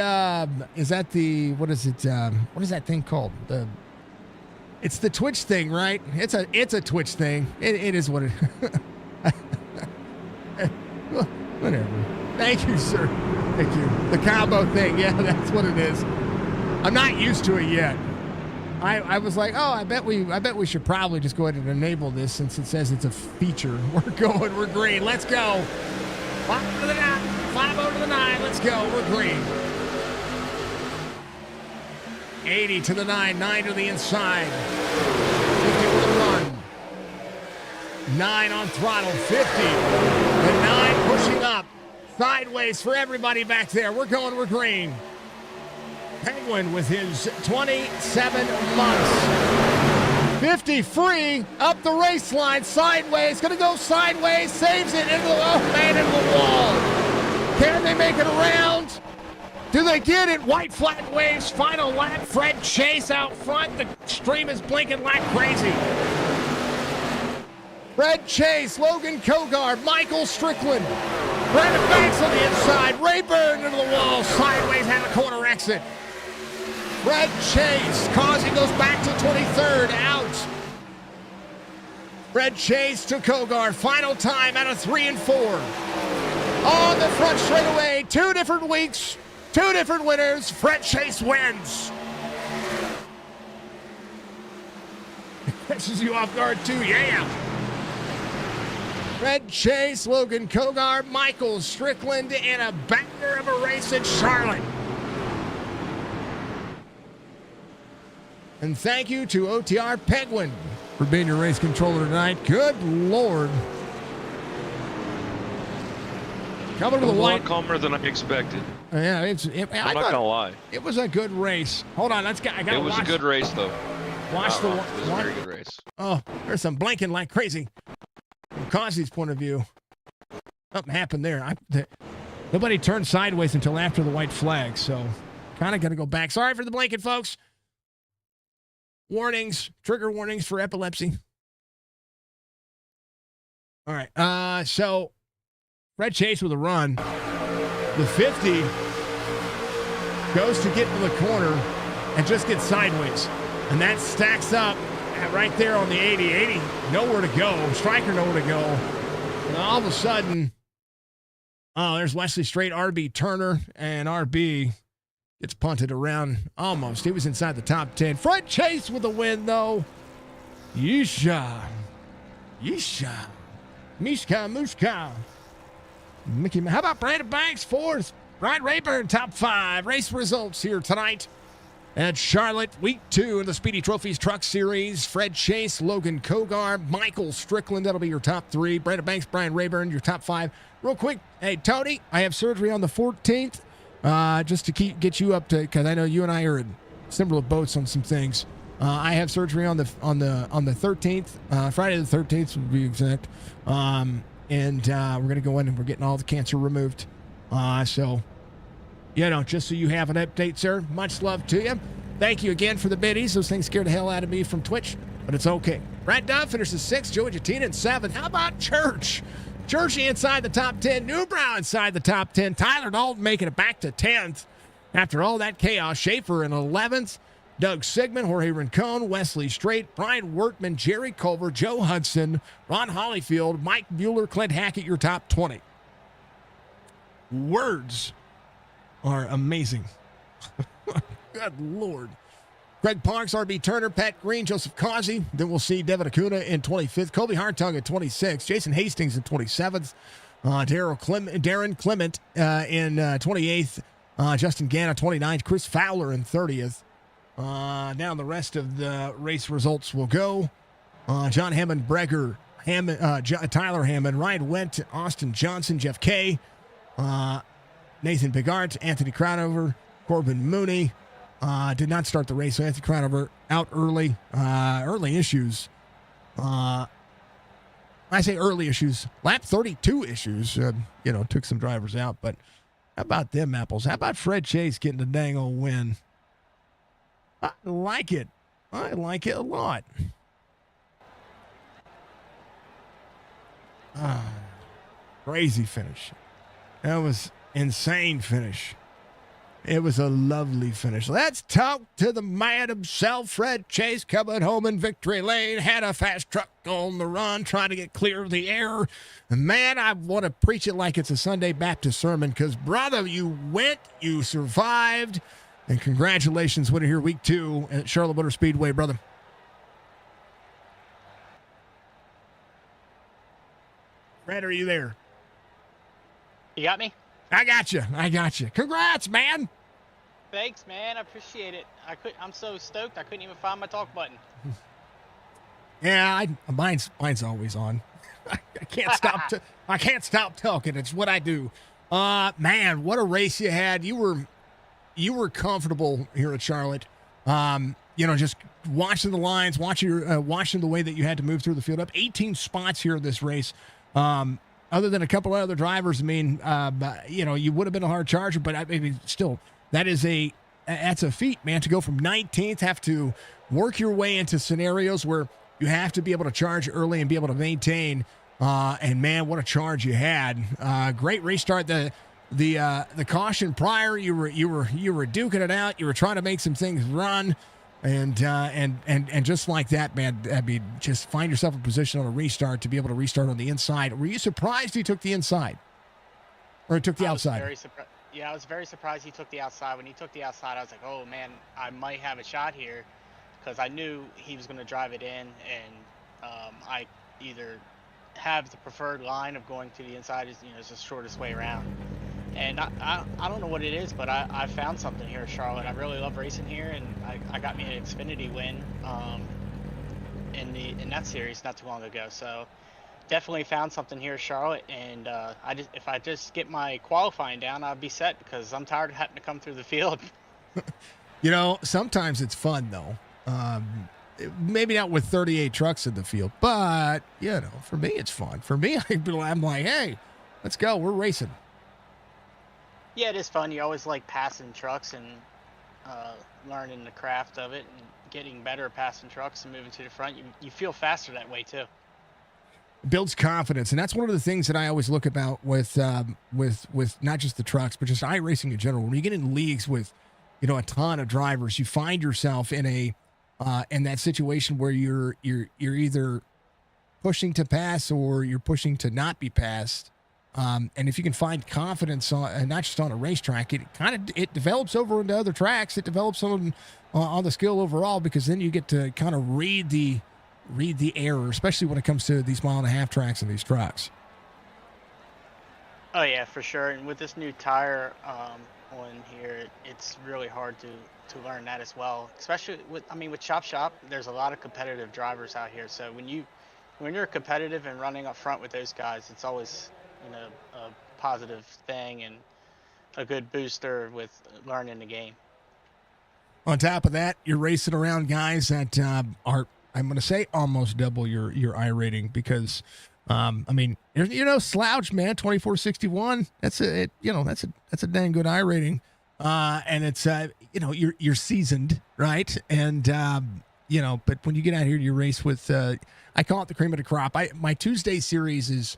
what is it, what is that thing called? It's the Twitch thing, right? It's a Twitch thing. It is what it, whatever. Thank you, sir. Thank you. The combo thing, yeah, that's what it is. I'm not used to it yet. I was like, oh, I bet we should probably just go ahead and enable this since it says it's a feature. We're green. Let's go. 5 to the 9. 5 to the 9. Let's go. We're green. 80 to the 9. 9 to the inside. 50 with a run. 9 on throttle. 50. The 9 pushing up. Sideways for everybody back there. We're green. Penguin with his 27 months. 50 free, up the race line, sideways, gonna go sideways, saves it into the, into the wall. Can they make it around? Do they get it? White flag waves, final lap, Fred Chase out front. The stream is blinking like crazy. Fred Chase, Logan Kogar, Michael Strickland. Brandon Banks on the inside, Rayburn into the wall, sideways and a corner exit. Fred Chase, Causey goes back to 23rd, out. Fred Chase to Kogar, final time out of 3 and 4. On the front straightaway, 2 different weeks, 2 different winners. Fred Chase wins. Catches you off guard too, yeah. Fred Chase, Logan Kogar, Michael Strickland in a banger of a race at Charlotte. And thank you to OTR Penguin for being your race controller tonight. Good Lord. Coming to the white. A lot calmer than I expected. Yeah, I'm not gonna lie. It was a good race. Hold on, I gotta It was a good race though. Watch It was a very good race. Oh, there's some blinking like crazy. From Causey's point of view, something happened there. Nobody turned sideways until after the white flag, so kind of got to go back. Sorry for the blinking, folks. Warnings, trigger warnings for epilepsy. All right, so Fred Chase with a run. The 50 goes to get to the corner and just gets sideways. And that stacks up right there on the 80. 80, nowhere to go. Striker, nowhere to go. And all of a sudden, oh, there's Wesley Straight, RB Turner, and RB gets punted around almost. He was inside the top 10. Fred Chase with the win, though. Yeesha. Mishka, Mushka. Mickey, how about Brandon Banks, 4th? Ryan Rayburn, top 5. Race results here tonight at Charlotte, week 2 in the Speedy Trophies Truck Series. Fred Chase, Logan Kogar, Michael Strickland, that'll be your top 3. Brandon Banks, Brian Rayburn, your top 5. Real quick, hey, Tony, I have surgery on the 14th. Just to get you up to, because I know you and I are in similar boats on some things. I have surgery on the 13th, Friday the 13th to be exact. And we're gonna go in and we're getting all the cancer removed. So, you know, just so you have an update, sir. Much love to you. Thank you again for the biddies. Those things scared the hell out of me from Twitch, but it's okay. Brad Dunn finishes 6th, Joey Jatina in 7th. How about Church? Churchy inside the top 10. Newbrow inside the top 10. Tyler Dalton making it back to 10th. After all that chaos, Schaefer in 11th. Doug Sigmund, Jorge Rincon, Wesley Straight, Brian Wortman, Jerry Culver, Joe Hudson, Ron Hollyfield, Mike Mueller, Clint Hackett, your top 20. Words are amazing. Good Lord. Greg Parks, RB Turner, Pat Green, Joseph Causey. Then we'll see Devin Acuna in 25th. Colby Hartung at 26th. Jason Hastings in 27th. Darren Clement in 28th. Justin Ganna 29th. Chris Fowler in 30th. Now the rest of the race results will go. John Hammond, Breger, Tyler Hammond, Ryan Wendt, Austin Johnson, Jeff Kay, Nathan Bigart, Anthony Crownover, Corbin Mooney. Did not start the race, so Anthony Crownover out early. Early issues. I say early issues. Lap 32 issues. Took some drivers out, but how about them apples? How about Fred Chase getting the dang old win? I like it. I like it a lot. Crazy finish. That was insane finish. It was a lovely finish. Let's talk to the man himself, Fred Chase, coming home in victory lane. Had a fast truck on the run, trying to get clear of the air. And man, I want to preach it like it's a Sunday Baptist sermon because, brother, you went, you survived, and congratulations winning here week 2 at Charlotte Motor Speedway, brother. Fred, are you there? You got me? I got you. Congrats, man. Thanks, man. I appreciate it. I'm so stoked. I couldn't even find my talk button. Yeah, mine's always on. I can't stop. I can't stop talking. It's what I do. Man, what a race you had. You were comfortable here at Charlotte. Just watching the lines, watching the way that you had to move through the field. Up 18 spots here in this race. Other than a couple of other drivers, I mean, you would have been a hard charger, but I mean, still, that's a feat, man, to go from 19th, have to work your way into scenarios where you have to be able to charge early and be able to maintain. And man, what a charge you had! Great restart. The caution prior, you were duking it out. You were trying to make some things run. And just like that, man, I mean, just find yourself in position on a restart to be able to restart on the inside. Were you surprised he took the inside? Or he took the outside? I was very surprised he took the outside. When he took the outside, I was like, oh, man, I might have a shot here. Because I knew he was going to drive it in. And I either have the preferred line of going to the inside is the shortest way around. And I don't know what it is, but I found something here in Charlotte. I really love racing here, and I got me an Xfinity win in that series not too long ago. So definitely found something here in Charlotte, and if I just get my qualifying down, I'll be set because I'm tired of having to come through the field. Sometimes it's fun though. Maybe not with 38 trucks in the field, but for me it's fun. For me, I'm like, hey, let's go, we're racing. Yeah, it is fun. You always like passing trucks and learning the craft of it and getting better at passing trucks and moving to the front. You feel faster that way too. Builds confidence, and that's one of the things that I always look about with not just the trucks, but just iRacing in general. When you get in leagues with a ton of drivers, you find yourself in that situation where you're either pushing to pass or you're pushing to not be passed. And if you can find confidence not just on a racetrack, it develops over into other tracks. It develops on the skill overall, because then you get to kind of read the error, especially when it comes to these 1.5 mile tracks and these trucks. Oh yeah, for sure. And with this new tire on here, it's really hard to learn that as well. Especially with Chop Shop, there's a lot of competitive drivers out here. So when you're competitive and running up front with those guys, it's always a positive thing and a good booster with learning the game. On top of that, you're racing around guys that are, I'm going to say, almost double your iRating, because Slouch, man, 2461. That's a dang good iRating, and it's you're seasoned, right? And but when you get out here, you race with I call it the cream of the crop. My Tuesday series is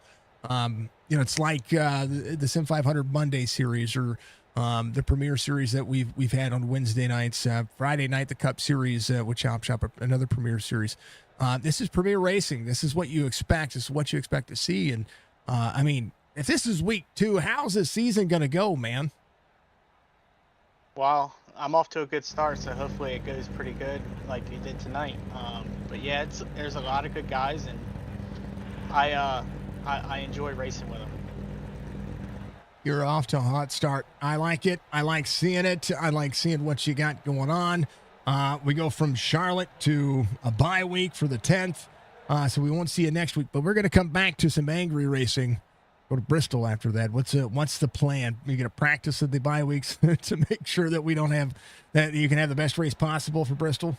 it's like the Sim 500 Monday series, or the Premier series that we've had on Wednesday nights. Friday night, the Cup series with Chop Shop, another Premier series. This is Premier Racing. This is what you expect. This is what you expect to see. And if this is week 2, how's this season going to go, man? Well, I'm off to a good start, so hopefully it goes pretty good like you did tonight. But yeah, there's a lot of good guys, and I enjoy racing with them. You're off to a hot start. I like it. I like seeing it. I like seeing what you got going on. We go from Charlotte to a bye week for the 10th. So we won't see you next week, but we're going to come back to some angry racing. Go to Bristol after that. What's the plan? You're going to practice at the bye weeks to make sure that we don't have that you can have the best race possible for Bristol?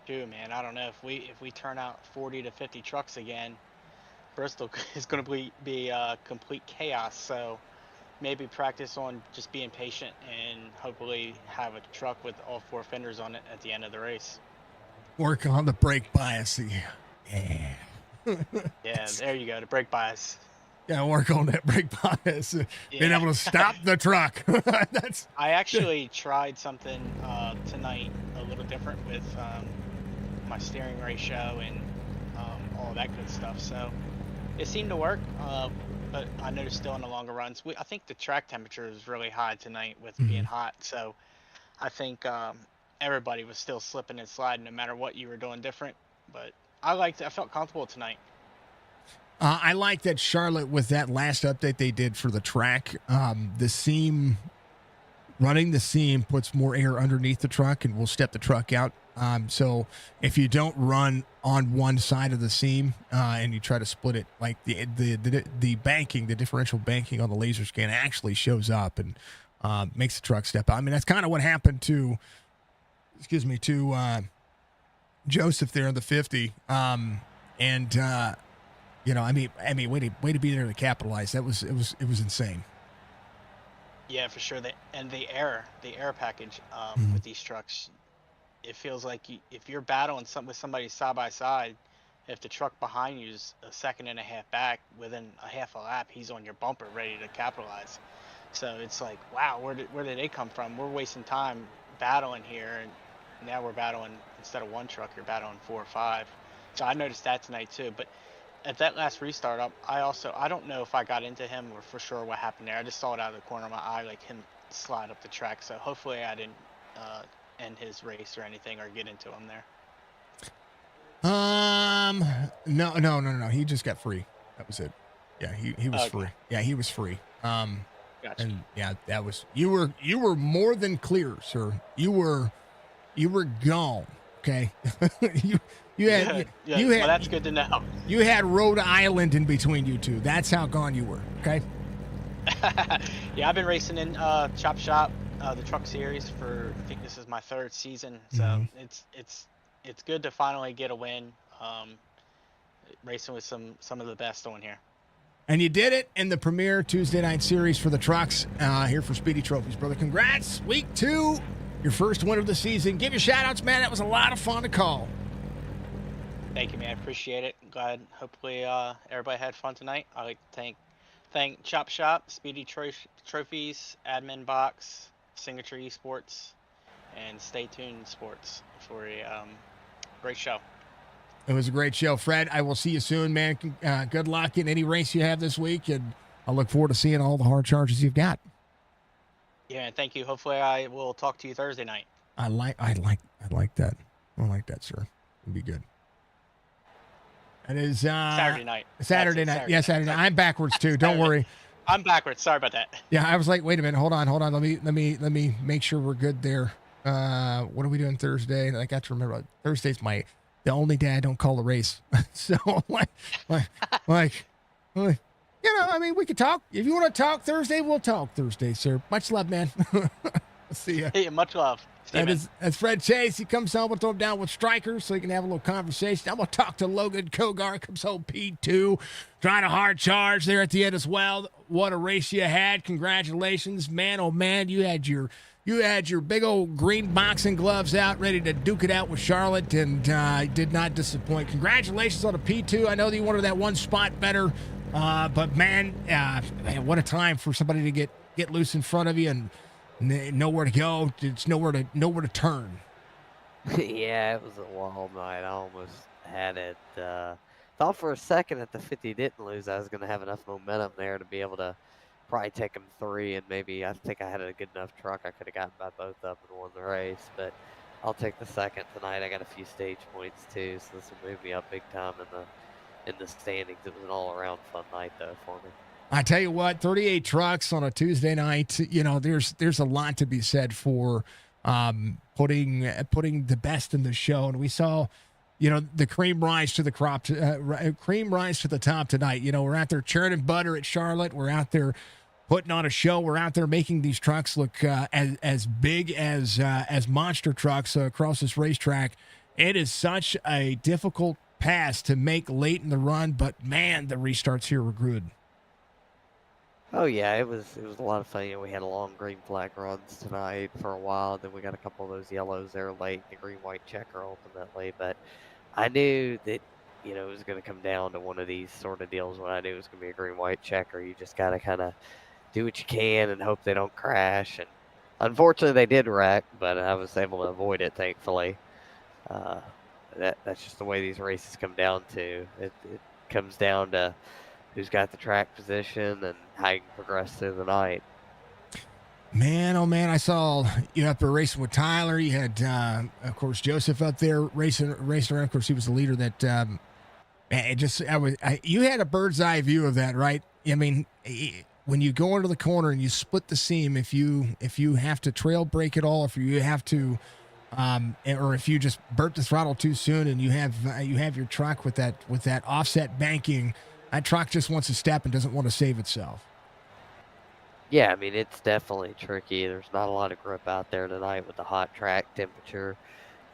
Dude, man, I don't know if we turn out 40 to 50 trucks again, Bristol is going to be complete chaos. So maybe practice on just being patient and hopefully have a truck with all 4 fenders on it at the end of the race. Work on the brake bias. Yeah. Yeah, there you go, the brake bias. Yeah, work on that brake bias. Being Yeah. able to stop the truck. That's I actually tried something tonight a little different with my steering ratio and all that good stuff. So it seemed to work, but I noticed still in the longer runs, I think the track temperature is really high tonight with being hot. So I think everybody was still slipping and sliding no matter what you were doing different. But I felt comfortable tonight. I like that Charlotte, with that last update they did for the track, the seam, running the seam puts more air underneath the truck and will step the truck out. So if you don't run on one side of the seam and you try to split it, like the banking, the differential banking on the laser scan actually shows up and makes the truck step out. I mean, that's kind of what happened to Joseph there in the 50. You know, I mean, way to be there to capitalize. It was insane. Yeah, for sure. The air package with these trucks, it feels like if you're battling with somebody side by side, if the truck behind you is a second and a half back, within a half a lap, he's on your bumper ready to capitalize. So it's like, wow, where did they come from? We're wasting time battling here, and now we're battling, instead of one truck, you're battling 4 or 5. So I noticed that tonight too. But at that last restart, I don't know if I got into him or for sure what happened there. I just saw it out of the corner of my eye, like him slide up the track. So hopefully I didn't end his race or anything or get into him there. No. He just got free. That was it. Yeah, he was free. Yeah, he was free. Gotcha. And yeah, that was you were more than clear, sir. You were gone. Okay, you had well, that's good to know. You had Rhode Island in between you two. That's how gone you were. Okay. Yeah, I've been racing in Chop Shop, the Truck Series for, I think this is my 3rd season. So it's good to finally get a win, racing with some of the best on here. And you did it in the premier Tuesday night series for the trucks here for Speedy Trophies, brother. Congrats. Week 2, your first win of the season. Give you shout-outs, man. That was a lot of fun to call. Thank you, man. I appreciate it. Glad. Hopefully everybody had fun tonight. I'd like to thank Chop Shop, Speedy Trophies, Admin Box, Signature eSports, and Stay Tuned Sports for a great show. It was a great show, Fred. I will see you soon, man. Good luck in any race you have this week, and I look forward to seeing all the hard charges you've got. Yeah, thank you. Hopefully, I will talk to you Thursday night. I like that. I like that, sir. It'll be good. It is Saturday night. Saturday night. Yeah, Saturday night. I'm backwards too. Don't worry. I'm backwards. Sorry about that. Yeah, I was like, wait a minute. Hold on. Let me make sure we're good there. What are we doing Thursday? I got to remember. Thursday's the only day I don't call a race. So like, you know, I mean, we could talk. If you want to talk Thursday, we'll talk Thursday, sir. Much love, man. See ya. Hey, much love. That's Fred Chase. He comes home. We'll throw him down with strikers so he can have a little conversation. I'm going to talk to Logan Kogar. Comes home P2. Trying a hard charge there at the end as well. What a race you had. Congratulations. Man, oh, man, you had your big old green boxing gloves out, ready to duke it out with Charlotte, and did not disappoint. Congratulations on a P2. I know that you wanted that one spot better, but man, what a time for somebody to get loose in front of you and nowhere to go. It's nowhere to turn. Yeah, it was a wild night. I almost had it. Thought for a second that the 50 didn't lose, I was going to have enough momentum there to be able to probably take him 3, and maybe I think I had a good enough truck. I could have gotten by both up and won the race, but I'll take the second tonight. I got a few stage points too, so this will move me up big time in the standings. It was an all-around fun night though for me. I tell you what, 38 trucks on a Tuesday night. You know, there's a lot to be said for putting the best in the show, and we saw, you know, the cream rise to the top tonight. You know, we're out there churning butter at Charlotte. We're out there putting on a show. We're out there making these trucks look as big as monster trucks across this racetrack. It is such a difficult pass to make late in the run, but man, the restarts here were good. Oh yeah, it was a lot of fun. We had a long green flag runs tonight for a while. Then we got a couple of those yellows there late, the green white checker ultimately. But I knew that it was going to come down to one of these sort of deals when I knew it was going to be a green white checker. You just got to kind of do what you can and hope they don't crash. And unfortunately, they did wreck, but I was able to avoid it, thankfully. Uh, that's just the way these races come down to. It comes down to who's got the track position and how you can progress through the night. Man, oh man, I saw you up there racing with Tyler. You had, of course, Joseph up there racing around. Of course, he was the leader that. You had a bird's eye view of that, right? I mean, when you go into the corner and you split the seam, if you have to trail brake at all, if you have to, or if you just burnt the throttle too soon and you have your truck with that offset banking, that truck just wants to step and doesn't want to save itself. Yeah, I mean, it's definitely tricky. There's not a lot of grip out there tonight with the hot track temperature.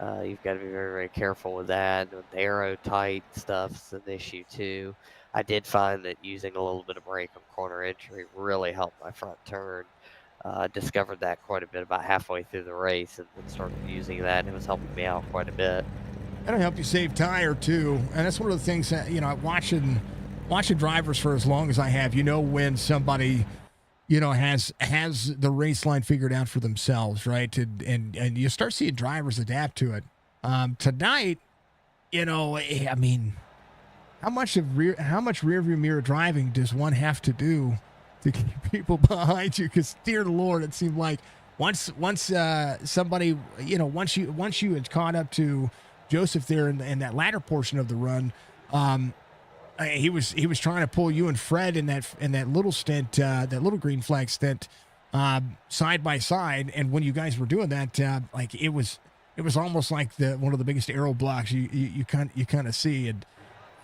You've got to be very, very careful with that. With the aero tight stuff's an issue too. I did find that using a little bit of brake on corner entry really helped my front turn. Discovered that quite a bit about halfway through the race and started using that. And it was helping me out quite a bit. That'll help you save tire too, and that's one of the things that watching drivers for as long as I have. When somebody has the race line figured out for themselves, right? And you start seeing drivers adapt to it. Tonight, I mean, how much rear view mirror driving does one have to do to keep people behind you? Because dear Lord, it seemed like once somebody, once you had caught up to Joseph there in that latter portion of the run, he was trying to pull you and Fred in that little stint, that little green flag stint, side by side. And when you guys were doing that, like it was almost like one of the biggest aero blocks you kind of see. And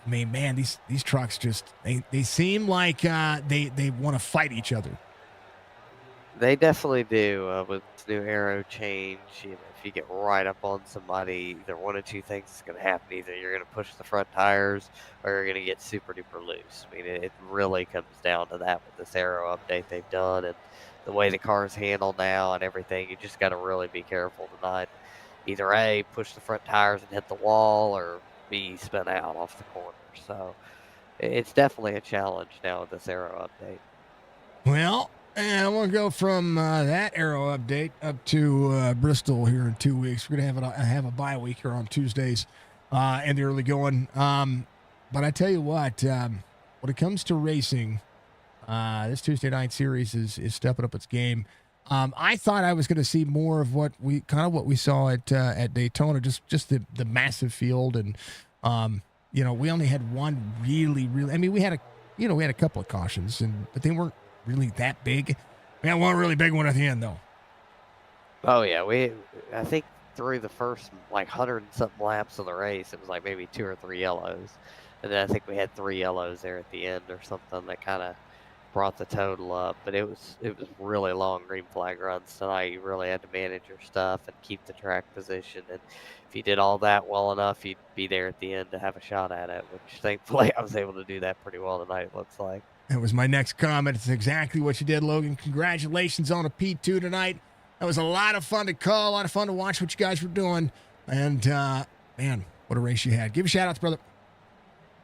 I mean, man, these trucks just they seem like they want to fight each other. They definitely do. With this new aero change, if you get right up on somebody, either one of two things is going to happen. Either you're going to push the front tires or you're going to get super duper loose. I mean, it really comes down to that with this aero update they've done and the way the cars handle now and everything. You just got to really be careful to not either A, push the front tires and hit the wall, or B, spin out off the corner. So it's definitely a challenge now with this aero update. Well, and I want to go from that aero update up to Bristol here in 2 weeks. We're going to have a bye week here on Tuesdays in the early going. But I tell you what, when it comes to racing, this Tuesday night series is stepping up its game. I thought I was going to see more of what we saw at Daytona, just the massive field, and we only had one really. I mean, we had a couple of cautions, but they weren't really that big. We had one really big one at the end, though. Oh yeah, I think through the first 100 and something laps of the race, it was like maybe 2 or 3 yellows, and then I think we had 3 yellows there at the end or something that kind of brought the total up. But it was really long green flag runs tonight. You really had to manage your stuff and keep the track position, and if you did all that well enough, you'd be there at the end to have a shot at it, which thankfully I was able to do that pretty well tonight, it looks like. That was my next comment. It's exactly what you did, Logan. Congratulations on a P2 tonight. That was a lot of fun to call, a lot of fun to watch what you guys were doing. And, man, what a race you had. Give a shout-out, brother.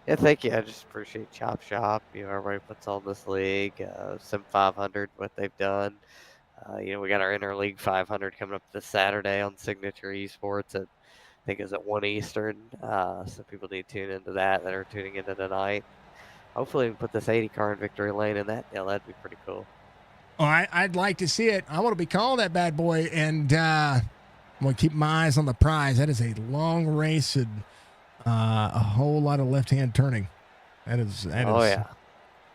Yeah, thank you. I just appreciate Chop Shop. Everybody puts on this league, Sim 500, what they've done. We got our Interleague 500 coming up this Saturday on Signature Esports at, I think it's at 1 Eastern. So people need to tune into that are tuning into tonight. Hopefully we can put this 80 car in victory lane in that deal. That'd be pretty cool. Oh, I'd like to see it. I want to be calling that bad boy, and I'm going to keep my eyes on the prize. That is a long race and a whole lot of left-hand turning. That is. Yeah,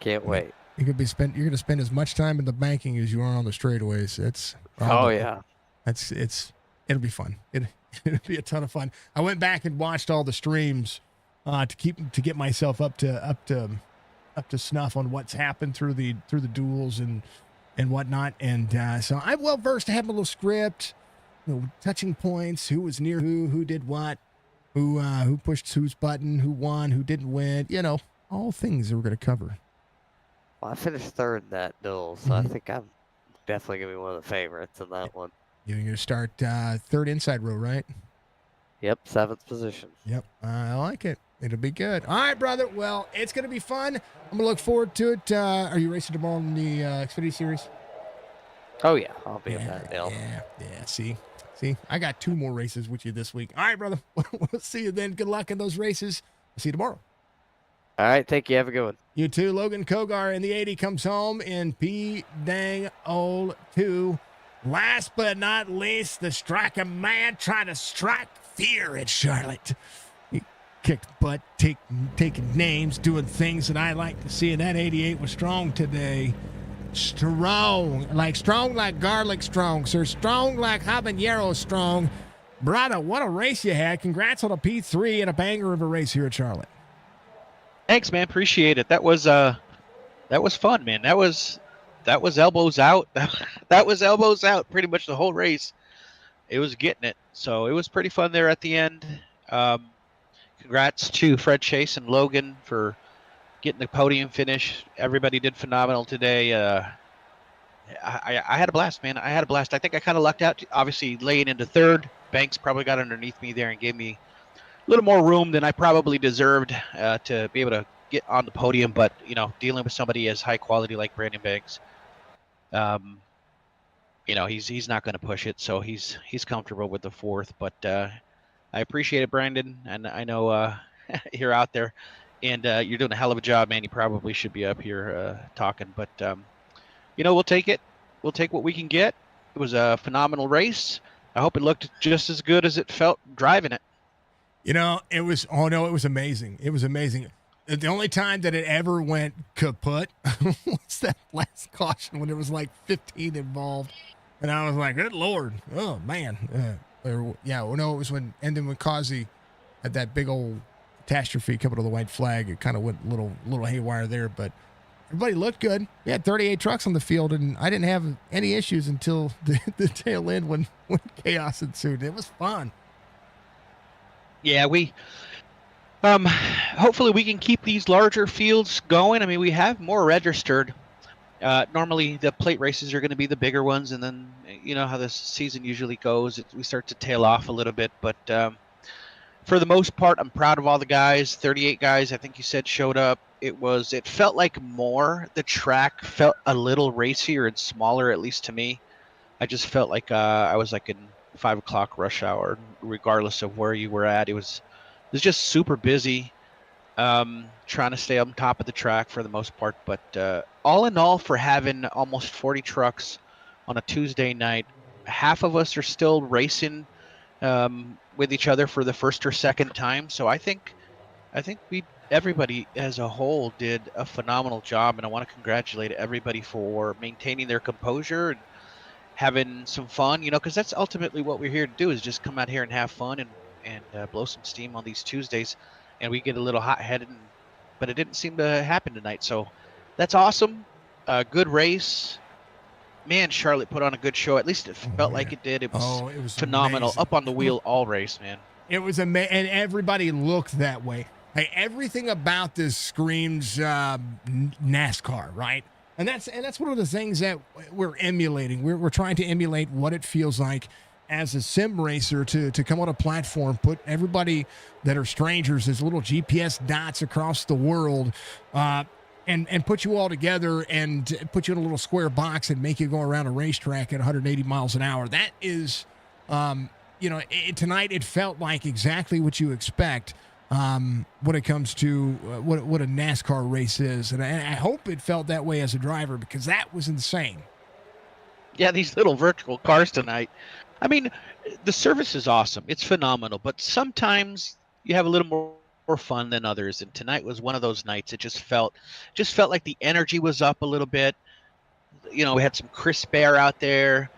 can't wait. You're going to spend as much time in the banking as you are on the straightaways. Yeah. It'll be fun. It'll be a ton of fun. I went back and watched all the streams to get myself up to snuff on what's happened through the duels and whatnot. And so I'm well versed. I have a little script, touching points, who was near who did what, who pushed whose button, who won, who didn't win, all things that we're going to cover. Well, I finished third in that duel, so I think I'm definitely going to be one of the favorites in that one. You're going to start third inside row, right? Yep, 7th position. Yep, I like it. It'll be good. All right, brother. Well, it's going to be fun. I'm going to look forward to it. Are you racing tomorrow in the Xfinity Series? Oh, yeah. I'll be at that deal. Yeah. See, I got 2 more races with you this week. All right, brother. We'll see you then. Good luck in those races. I'll see you tomorrow. All right. Thank you. Have a good one. You too. Logan Kogar in the 80 comes home in P-dang-old-2. Last but not least, the striking man trying to strike fear at Charlotte. He kicked butt, taking names, doing things that I like to see, and that 88 was strong today. Strong like garlic strong, sir. Strong like habanero strong. Brother, what a race you had. Congrats on a P3 and a banger of a race here at Charlotte. Thanks, man. Appreciate it. That was fun, man. That was elbows out. That was elbows out pretty much the whole race. It was getting it. So it was pretty fun there at the end. Congrats to Fred Chase and Logan for getting the podium finish. Everybody did phenomenal today. I had a blast, man. I had a blast. I think I kind of lucked out, obviously laying into third. Banks probably got underneath me there and gave me a little more room than I probably deserved to be able to get on the podium. But, dealing with somebody as high quality like Brandon Banks, he's not going to push it. So he's comfortable with the 4th. But I appreciate it, Brandon. And I know you're out there. And you're doing a hell of a job, man. You probably should be up here talking. But, we'll take it. We'll take what we can get. It was a phenomenal race. I hope it looked just as good as it felt driving it. It was amazing. It was amazing. The only time that it ever went kaput was that last caution when there was like 15 involved. And I was like, good Lord. Oh, man. It was when Kazi had that big old catastrophe coming to the white flag. It kind of went a little haywire there, but everybody looked good. We had 38 trucks on the field, and I didn't have any issues until the tail end when chaos ensued. It was fun. Yeah, we hopefully we can keep these larger fields going. I mean, we have more registered. Normally the plate races are going to be the bigger ones, and then you know how this season usually goes. We start to tail off a little bit, but for the most part, I'm proud of all the guys. 38 guys, I think you said, showed up. It felt like more. The track felt a little racier and smaller, at least to me. I just felt like I was like in 5 o'clock rush hour, regardless of where you were at. It was just super busy, trying to stay on top of the track for the most part. But all in all, for having almost 40 trucks on a Tuesday night, half of us are still racing with each other for the first or second time. So I think everybody as a whole did a phenomenal job, and I want to congratulate everybody for maintaining their composure and having some fun, because that's ultimately what we're here to do, is just come out here and have fun and blow some steam on these Tuesdays. And we get a little hot-headed, but it didn't seem to happen tonight. So that's awesome. Good race. Man, Charlotte put on a good show. At least it felt like it did. It was phenomenal. Amazing. Up on the wheel all race, man. It was amazing, and everybody looked that way. Hey, everything about this screams NASCAR, right? And that's one of the things that we're emulating. We're trying to emulate what it feels like as a sim racer to come on a platform, put everybody that are strangers as little GPS dots across the world, and put you all together and put you in a little square box and make you go around a racetrack at 180 miles an hour. That is, tonight it felt like exactly what you expect when it comes to what a NASCAR race is. And I hope it felt that way as a driver, because that was insane. Yeah, these little virtual cars tonight. I mean, the service is awesome. It's phenomenal. But sometimes you have a little more fun than others. And tonight was one of those nights. It just felt like the energy was up a little bit. We had some crisp air out there.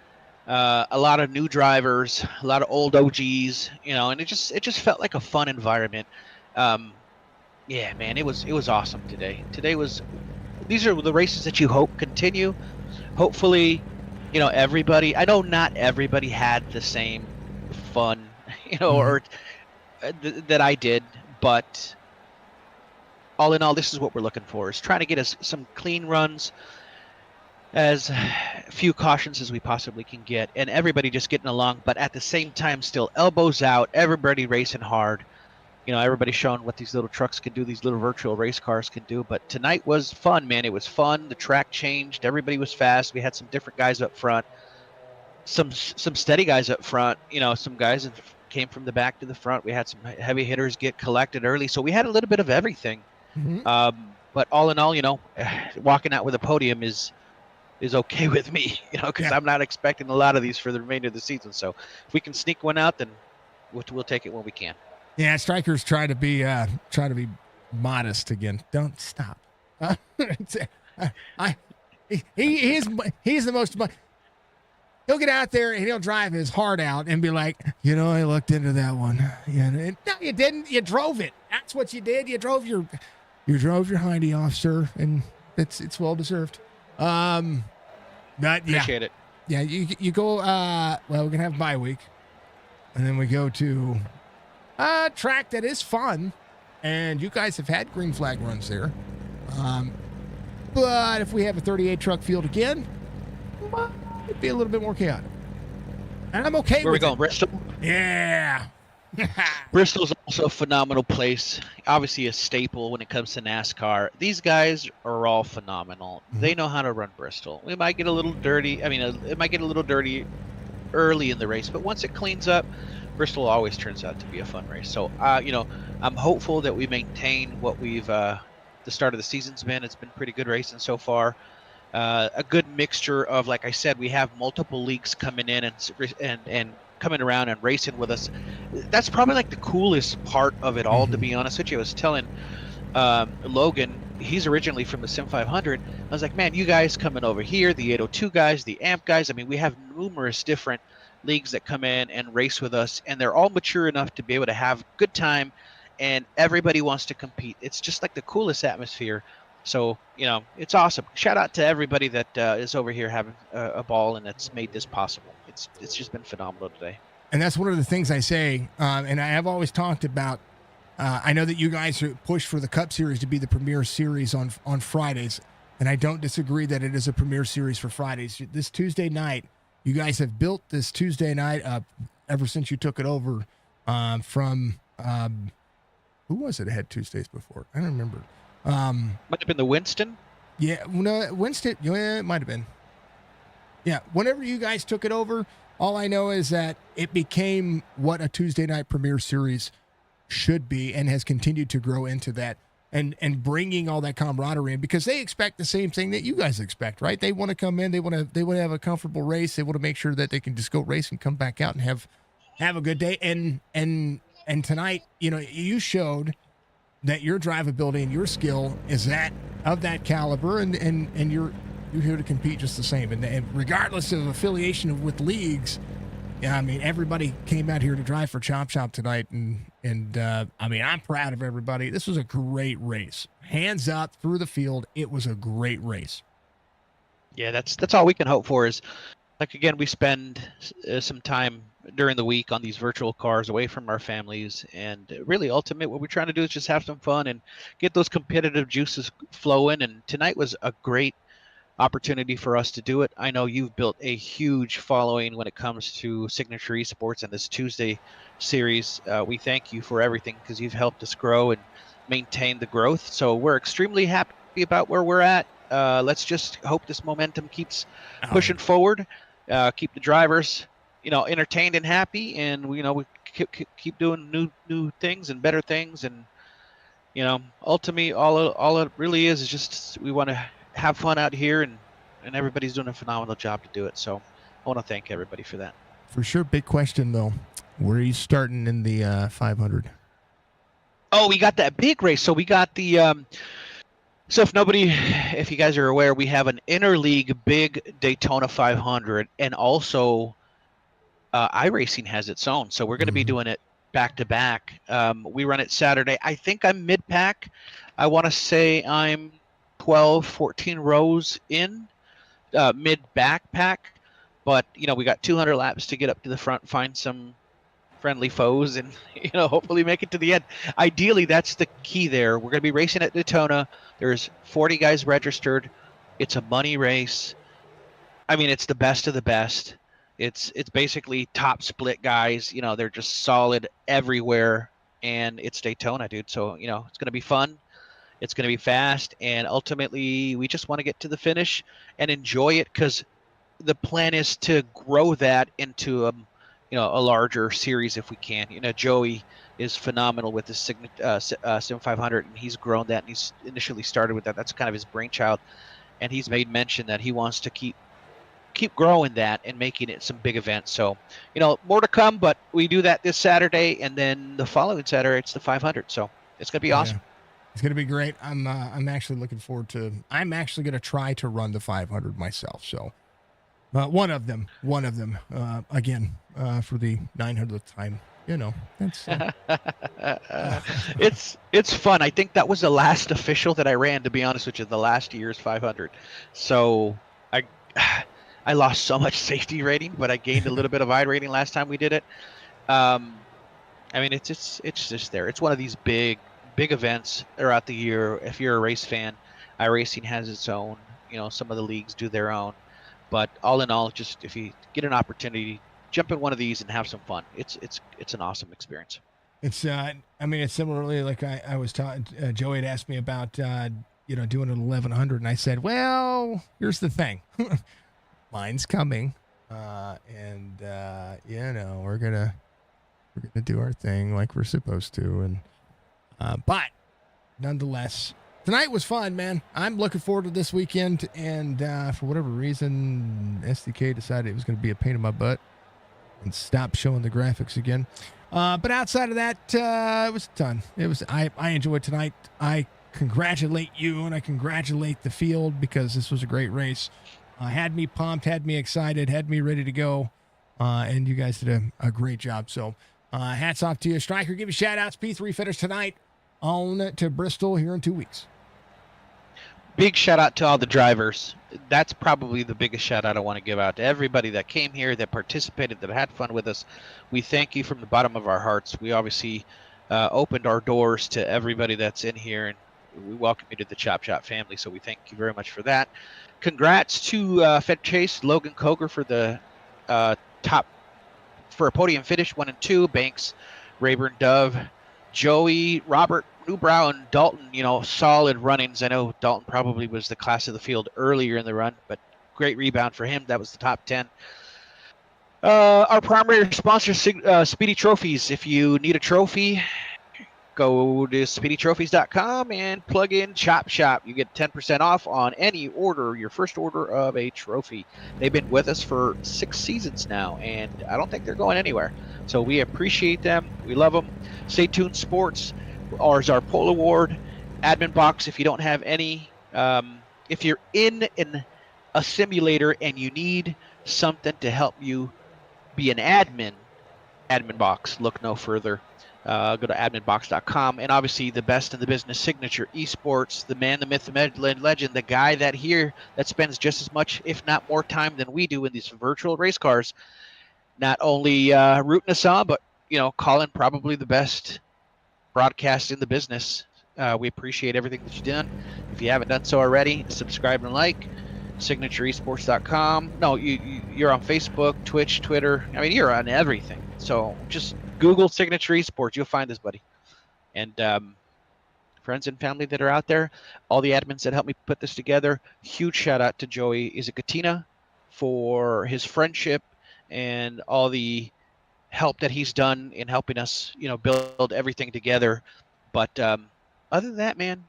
A lot of new drivers, a lot of old OGs, and it just felt like a fun environment. Yeah, man, it was awesome today. These are the races that you hope continue. Hopefully, everybody, I know not everybody had the same fun, or that I did, but all in all, this is what we're looking for: is trying to get us some clean runs, as few cautions as we possibly can get, and everybody just getting along, but at the same time still elbows out, everybody racing hard. Everybody showing what these little trucks can do, these little virtual race cars can do. But tonight was fun, man. It was fun. The track changed. Everybody was fast. We had some different guys up front, some steady guys up front. Some guys that came from the back to the front. We had some heavy hitters get collected early, so we had a little bit of everything. But all in all, walking out with a podium is okay with me, because I'm not expecting a lot of these for the remainder of the season. So if we can sneak one out, then we'll take it when we can. Yeah, strikers try to be modest again. Don't stop. He's the most. He'll get out there and he'll drive his heart out and be like, I looked into that one. No, you didn't. You drove it. That's what you did. You drove your hindy off, sir, and it's well deserved. But Appreciate it. Yeah, you go. Well, we're gonna have bye week, and then we go to a track that is fun, and you guys have had green flag runs there. But if we have a 38 truck field again, it'd be a little bit more chaotic. And I'm okay with it. Where we going, Bristol? Yeah. Bristol's also a phenomenal place. Obviously a staple when it comes to NASCAR. These guys are all phenomenal. They know how to run Bristol. We might get a little dirty. It might get a little dirty early in the race, but once it cleans up, Bristol always turns out to be a fun race. So, I'm hopeful that we maintain what we've the start of the season's been. It's been pretty good racing so far. A good mixture of, like I said, we have multiple leagues coming in and coming around and racing with us. That's probably like the coolest part of it all, to be honest with you. I was telling Logan, he's originally from the Sim 500. I was like, man, you guys coming over here, the 802 guys, the AMP guys. We have numerous different leagues that come in and race with us, and they're all mature enough to be able to have a good time, and everybody wants to compete. It's just like the coolest atmosphere. So, it's awesome. Shout out to everybody that is over here having a ball and that's made this possible. It's just been phenomenal today. And that's one of the things I say, and I have always talked about. I know that you guys push for the Cup Series to be the premier series on Fridays, and I don't disagree that it is a premier series for Fridays. This Tuesday night, you guys have built this Tuesday night up ever since you took it over from who was it had Tuesdays before? I don't remember. Might have been the Winston. Yeah, no, Winston. Yeah, it might have been. Yeah, whenever you guys took it over, all I know is that it became what a Tuesday night premiere series should be, and has continued to grow into that, and bringing all that camaraderie in, because they expect the same thing that you guys expect, right? They want to come in, they want to have a comfortable race, they want to make sure that they can just go race and come back out and have a good day. And tonight, you showed that your drivability and your skill is of that caliber, and you're here to compete just the same. And regardless of affiliation with leagues, everybody came out here to drive for Chop Shop tonight, and I'm proud of everybody. This was a great race. Hands up through the field. It was a great race. Yeah, that's all we can hope for is, like, again, we spend some time during the week on these virtual cars away from our families, and really ultimate what we're trying to do is just have some fun and get those competitive juices flowing. And tonight was a great opportunity for us to do it. I know you've built a huge following when it comes to Signature Esports and this Tuesday series. We thank you for everything, because you've helped us grow and maintain the growth. So we're extremely happy about where we're at. Let's just hope this momentum keeps pushing forward, keep the drivers entertained and happy, and we keep doing new things and better things. And ultimately all it really is just we want to have fun out here, and everybody's doing a phenomenal job to do it. So I want to thank everybody for that. For sure. Big question though, where are you starting in the 500? Oh, we got that big race. So we got the so if you guys are aware, we have an interleague big Daytona 500, and also iRacing has its own. So we're going to be doing it back to back. We run it Saturday. I think I'm mid pack. I want to say I'm 12, 14 rows in mid backpack, but we got 200 laps to get up to the front, find some friendly foes and hopefully make it to the end. Ideally, that's the key there. We're going to be racing at Daytona. There's 40 guys registered. It's a money race. I mean, it's the best of the best. It's basically top split guys. They're just solid everywhere, and it's Daytona, dude. So it's going to be fun. It's going to be fast, and ultimately, we just want to get to the finish and enjoy it, because the plan is to grow that into a larger series if we can. Joey is phenomenal with the Sim 500, and he's grown that, and he's initially started with that. That's kind of his brainchild, and he's made mention that he wants to keep growing that and making it some big events. So, more to come, but we do that this Saturday, and then the following Saturday it's the 500. So it's gonna be awesome. Yeah. It's gonna be great. I'm actually looking forward to. I'm actually gonna try to run the 500 myself. So, one of them. Again, for the 900th time. That's. It's fun. I think that was the last official that I ran, to be honest with you, the last year's 500. So I lost so much safety rating, but I gained a little bit of I rating last time we did it. I mean, it's just there. It's one of these big events throughout the year. If you're a race fan, iRacing has its own. Some of the leagues do their own. But all in all, just if you get an opportunity, jump in one of these and have some fun. It's an awesome experience. It's it's similarly like I was talking. Joey had asked me about doing an 1100, and I said, well, here's the thing. Mine's coming, and we're gonna do our thing like we're supposed to, and but nonetheless, tonight was fun, man. I'm looking forward to this weekend, and for whatever reason, SDK decided it was going to be a pain in my butt and stop showing the graphics again. But outside of that, it was done. I enjoyed tonight. I congratulate you, and I congratulate the field, because this was a great race. Had me pumped, had me excited, had me ready to go, and you guys did a great job. So hats off to you. Striker, give you shout-outs. P3 finish tonight, on to Bristol here in 2 weeks. Big shout out to all the drivers. That's probably the biggest shout out I want to give out to everybody that came here, that participated, that had fun with us. We thank you from the bottom of our hearts. We obviously opened our doors to everybody that's in here, and we welcome you to the Chop Shop family. So we thank you very much for that. Congrats to Fed Chase, Logan Koger for the top for a podium finish, 1 and 2. Banks, Rayburn, Dove, Joey, Robert, Newbrow, and Dalton, solid runnings. I know Dalton probably was the class of the field earlier in the run, but great rebound for him. That was the top 10. Our primary sponsor, Speedy Trophies. If you need a trophy, go to speedytrophies.com and plug in Chop Shop. You get 10% off on any order, your first order of a trophy. They've been with us for 6 seasons now, and I don't think they're going anywhere. So we appreciate them. We love them. Stay tuned Sports. Ours our Pole Award. Admin box, if you don't have any. If you're in a simulator and you need something to help you be an admin box, look no further. Go to adminbox.com. And obviously the best in the business, Signature eSports, the man, the myth, the legend, the guy that spends just as much, if not more time than we do in these virtual race cars. Not only rooting us on, but calling probably the best broadcast in the business. We appreciate everything that you've done. If you haven't done so already, subscribe and like. SignatureEsports.com. No, you're on Facebook, Twitch, Twitter. I mean, you're on everything. So just Google Signature Esports. You'll find us, buddy. And friends and family that are out there, all the admins that helped me put this together, huge shout out to Joey Izakatina for his friendship and all the help that he's done in helping us, build everything together. But other than that, man,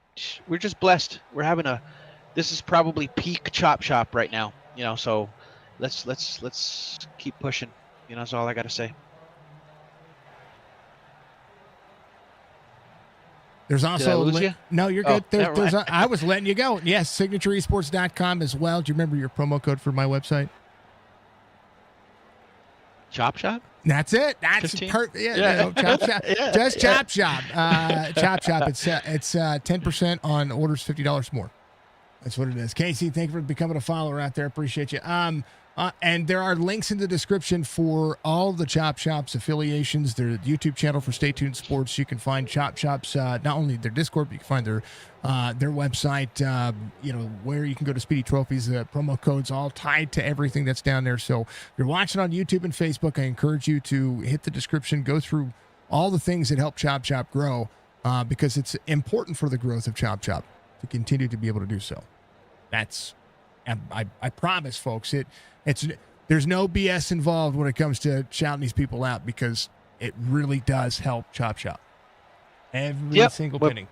we're just blessed. We're having this is probably peak Chop Shop right now, so let's keep pushing. That's all I got to say. There's also Did I lose you? No, you're good. Oh, I was letting you go. Yes, signatureesports.com as well. Do you remember your promo code for my website? Chop Shop? That's it. That's 15? perfect. Yeah. Chop Shop. Just Chop Shop. Chop Shop. It's 10% on orders $50 more. That's what it is. Casey, thank you for becoming a follower out there. Appreciate you. And there are links in the description for all the Chop Shop's affiliations. Their YouTube channel for Stay Tuned Sports. You can find Chop Shop's not only their Discord, but you can find their website. Where you can go to Speedy Trophies. The promo codes all tied to everything that's down there. So if you're watching on YouTube and Facebook, I encourage you to hit the description, go through all the things that help Chop Shop grow, because it's important for the growth of Chop Shop to continue to be able to do so. I promise, folks, there's no BS involved when it comes to shouting these people out, because it really does help Chop Shop. Every single penny.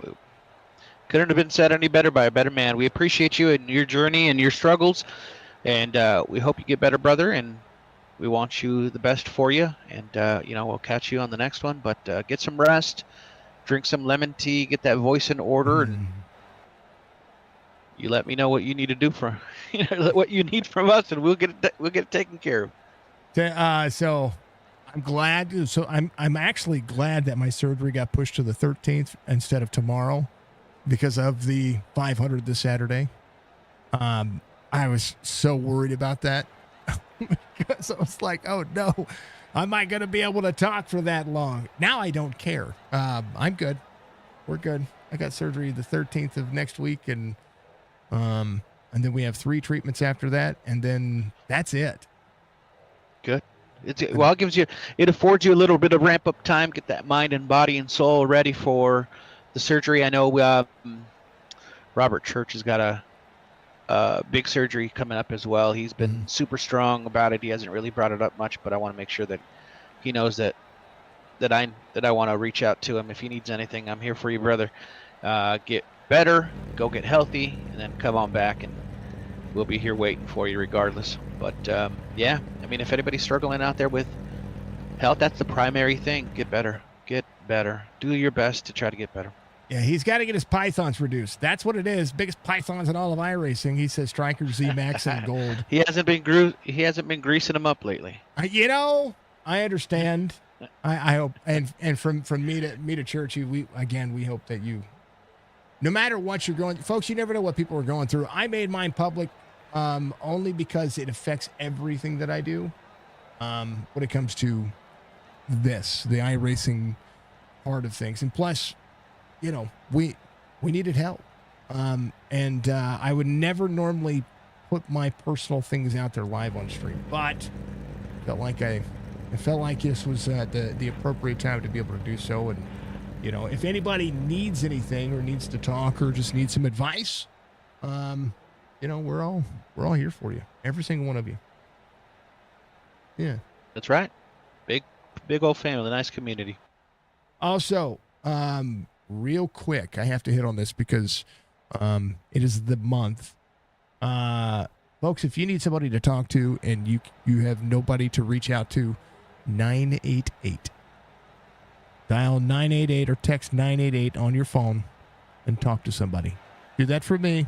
Couldn't have been said any better by a better man. We appreciate you and your journey and your struggles, and we hope you get better, brother, and we want you the best for you, and we'll catch you on the next one, but get some rest, drink some lemon tea, get that voice in order, and you let me know what you need to do what you need from us, and we'll get it taken care of. So I'm glad. So I'm actually glad that my surgery got pushed to the 13th instead of tomorrow, because of the 500 this Saturday. I was so worried about that, because I was like, oh no, am I going to be able to talk for that long? Now I don't care. I'm good. We're good. I got surgery the 13th of next week, and then we have 3 treatments after that, and then that's it. Good. It affords you a little bit of ramp up time, get that mind and body and soul ready for the surgery. I know Robert Church has got a big surgery coming up as well. He's been super strong about it. He hasn't really brought it up much, but I want to make sure that he knows that I want to reach out to him. If he needs anything, I'm here for you, brother. Get better, go get healthy, and then come on back, and we'll be here waiting for you regardless. But if anybody's struggling out there with health, that's the primary thing. Get better. Do your best to try to get better. Yeah, he's got to get his pythons reduced. That's what it is. Biggest pythons in all of iRacing. He says Striker Z Max and Gold. He hasn't been greasing them up lately. I understand. I hope, and from me to Churchy, we hope that you, no matter what you're going, folks, you never know what people are going through. I made mine public only because it affects everything that I do when it comes to the iRacing part of things. And plus, we needed help. And I would never normally put my personal things out there live on stream, but I felt like this was the appropriate time to be able to do so. And if anybody needs anything or needs to talk or just needs some advice, we're all here for you. Every single one of you. Yeah. That's right. Big old family, nice community. Also, real quick, I have to hit on this because it is the month. Folks, if you need somebody to talk to and you have nobody to reach out to, 988. Dial 988 or text 988 on your phone and talk to somebody. Do that for me.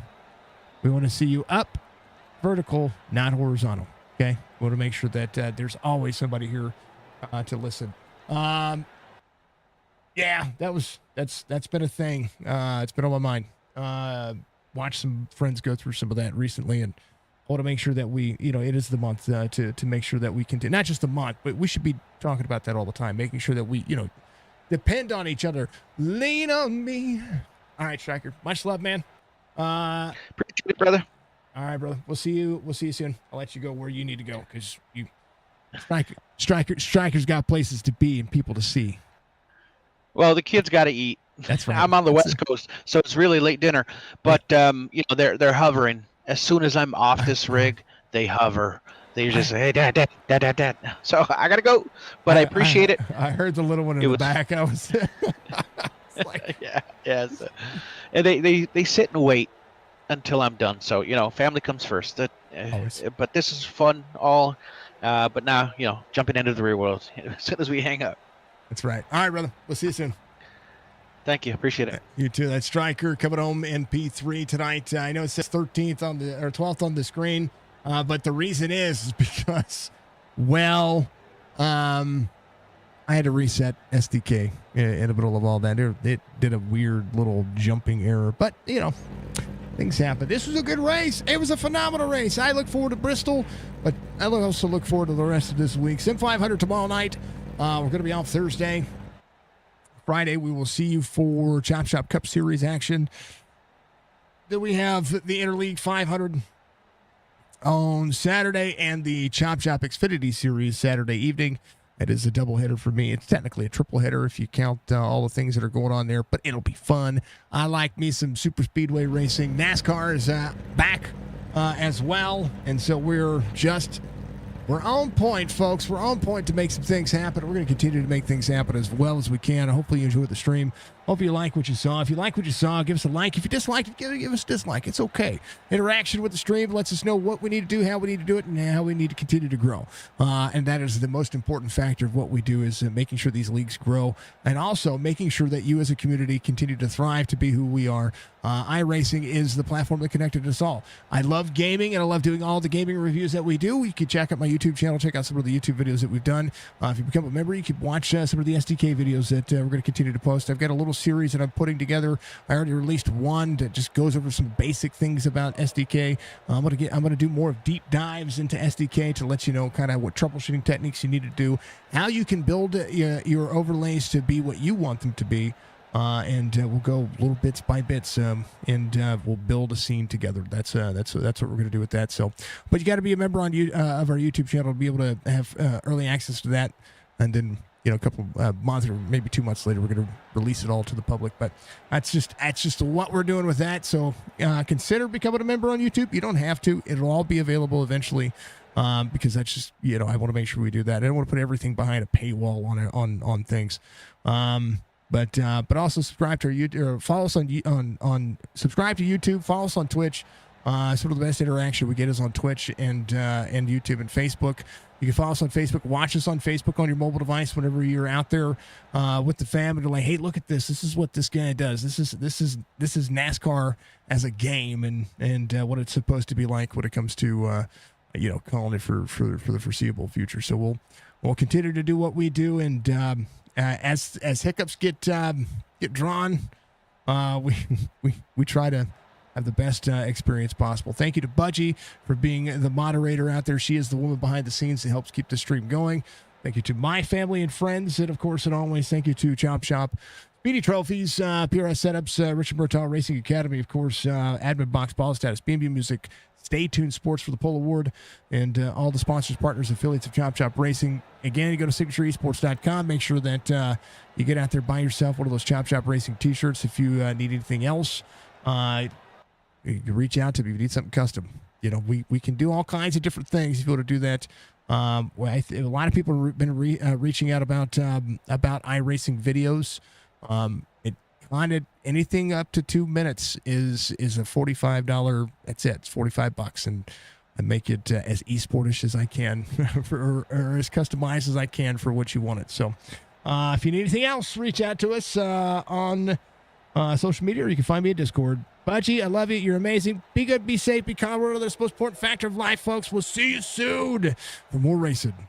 We want to see you up, vertical, not horizontal. Okay? We want to make sure that there's always somebody here to listen. Yeah, that's been a thing. It's been on my mind. Watched some friends go through some of that recently, and I want to make sure that we, it is the month to make sure that we can, not just the month, but we should be talking about that all the time, making sure that we, depend on each other. Lean on me. All right, Striker. Much love, man. Appreciate it, brother. All right, brother. We'll see you soon. I'll let you go where you need to go, because Striker's got places to be and people to see. Well, the kids got to eat. That's right. I'm on the West Coast, so it's really late dinner. But they're hovering. As soon as I'm off this rig, they hover. They just say, "Hey, dad." So I gotta go, but I appreciate it. I heard the little one in the back. I was like, yeah. So, and they sit and wait until I'm done. So family comes first. But this is fun, all. But now jumping into the real world as soon as we hang up. That's right. All right, brother. We'll see you soon. Thank you. Appreciate it. You too. That's Striker coming home in P3 tonight. I know it says 13th or 12th on the screen, but the reason is because, I had to reset SDK in the middle of all that. It did a weird little jumping error, but things happen. This was a good race. It was a phenomenal race. I look forward to Bristol, but I also look forward to the rest of this week. Sim 500 tomorrow night. We're going to be off Thursday. Friday, we will see you for Chop Shop Cup Series action. Then we have the Interleague 500 on Saturday and the Chop Shop Xfinity Series Saturday evening. It is a doubleheader for me. It's technically a triple header if you count all the things that are going on there, but it'll be fun. I like me some super speedway racing. NASCAR is back as well, and so we're on point, folks. We're on point to make some things happen. We're going to continue to make things happen as well as we can. Hopefully you enjoyed the stream. Hope you like what you saw. If you like what you saw, give us a like. If you disliked it, give us a dislike. It's okay. Interaction with the stream lets us know what we need to do, how we need to do it, and how we need to continue to grow. And that is the most important factor of what we do, is making sure these leagues grow, and also making sure that you as a community continue to thrive to be who we are. iRacing is the platform that connected us all. I love gaming, and I love doing all the gaming reviews that we do. You can check out my YouTube channel, check out some of the YouTube videos that we've done. If you become a member, you can watch some of the SDK videos that we're going to continue to post. I've got a little series that I'm putting together. I already released one that just goes over some basic things about SDK. I'm going to do more of deep dives into SDK to let you know kind of what troubleshooting techniques you need to do, how you can build your overlays to be what you want them to be. And we'll go little bits by bits, and we'll build a scene together. That's what we're going to do with that. So, but you got to be a member on of our YouTube channel to be able to have early access to that, and then a couple months or maybe 2 months later, we're going to release it all to the public. But that's just what we're doing with that. So consider becoming a member on YouTube. You don't have to. It'll all be available eventually. Because that's just I want to make sure we do that. I don't want to put everything behind a paywall on things. But also subscribe to our YouTube, or follow us on subscribe to YouTube, follow us on Twitch. Some of the best interaction we get is on Twitch and YouTube and Facebook. You can follow us on Facebook, watch us on Facebook on your mobile device whenever you're out there with the fam, and you're like, hey, look at this. This is what this guy does. This is NASCAR as a game, and what it's supposed to be like when it comes to calling it for the foreseeable future. So we'll continue to do what we do, and as hiccups get drawn, we try to have the best experience possible. Thank you to Budgie for being the moderator out there. She is the woman behind the scenes that helps keep the stream going. Thank you to my family and friends, and of course, and always, thank you to Chop Shop, Speedy Trophies, PRS Setups, Richard Bertal Racing Academy, of course, Admin Box, Ball Status, B&B Music, Stay Tuned Sports for the Pole Award, and all the sponsors, partners, affiliates of Chop Shop Racing. Again, you go to signatureesports.com. Make sure that you get out there, buy yourself one of those Chop Shop Racing t-shirts. If you need anything else, you can reach out to me if you need something custom. We can do all kinds of different things if you want to do that. A lot of people have been reaching out about iRacing videos. It kind of anything up to 2 minutes is a $45. That's it. It's $45, and I make it as esportish as I can, or as customized as I can for what you want it. So, if you need anything else, reach out to us on social media, or you can find me at Discord. Budgie, I love you. You're amazing. Be good, be safe, be calm. Remember, that's the most important factor of life, folks. We'll see you soon for more racing.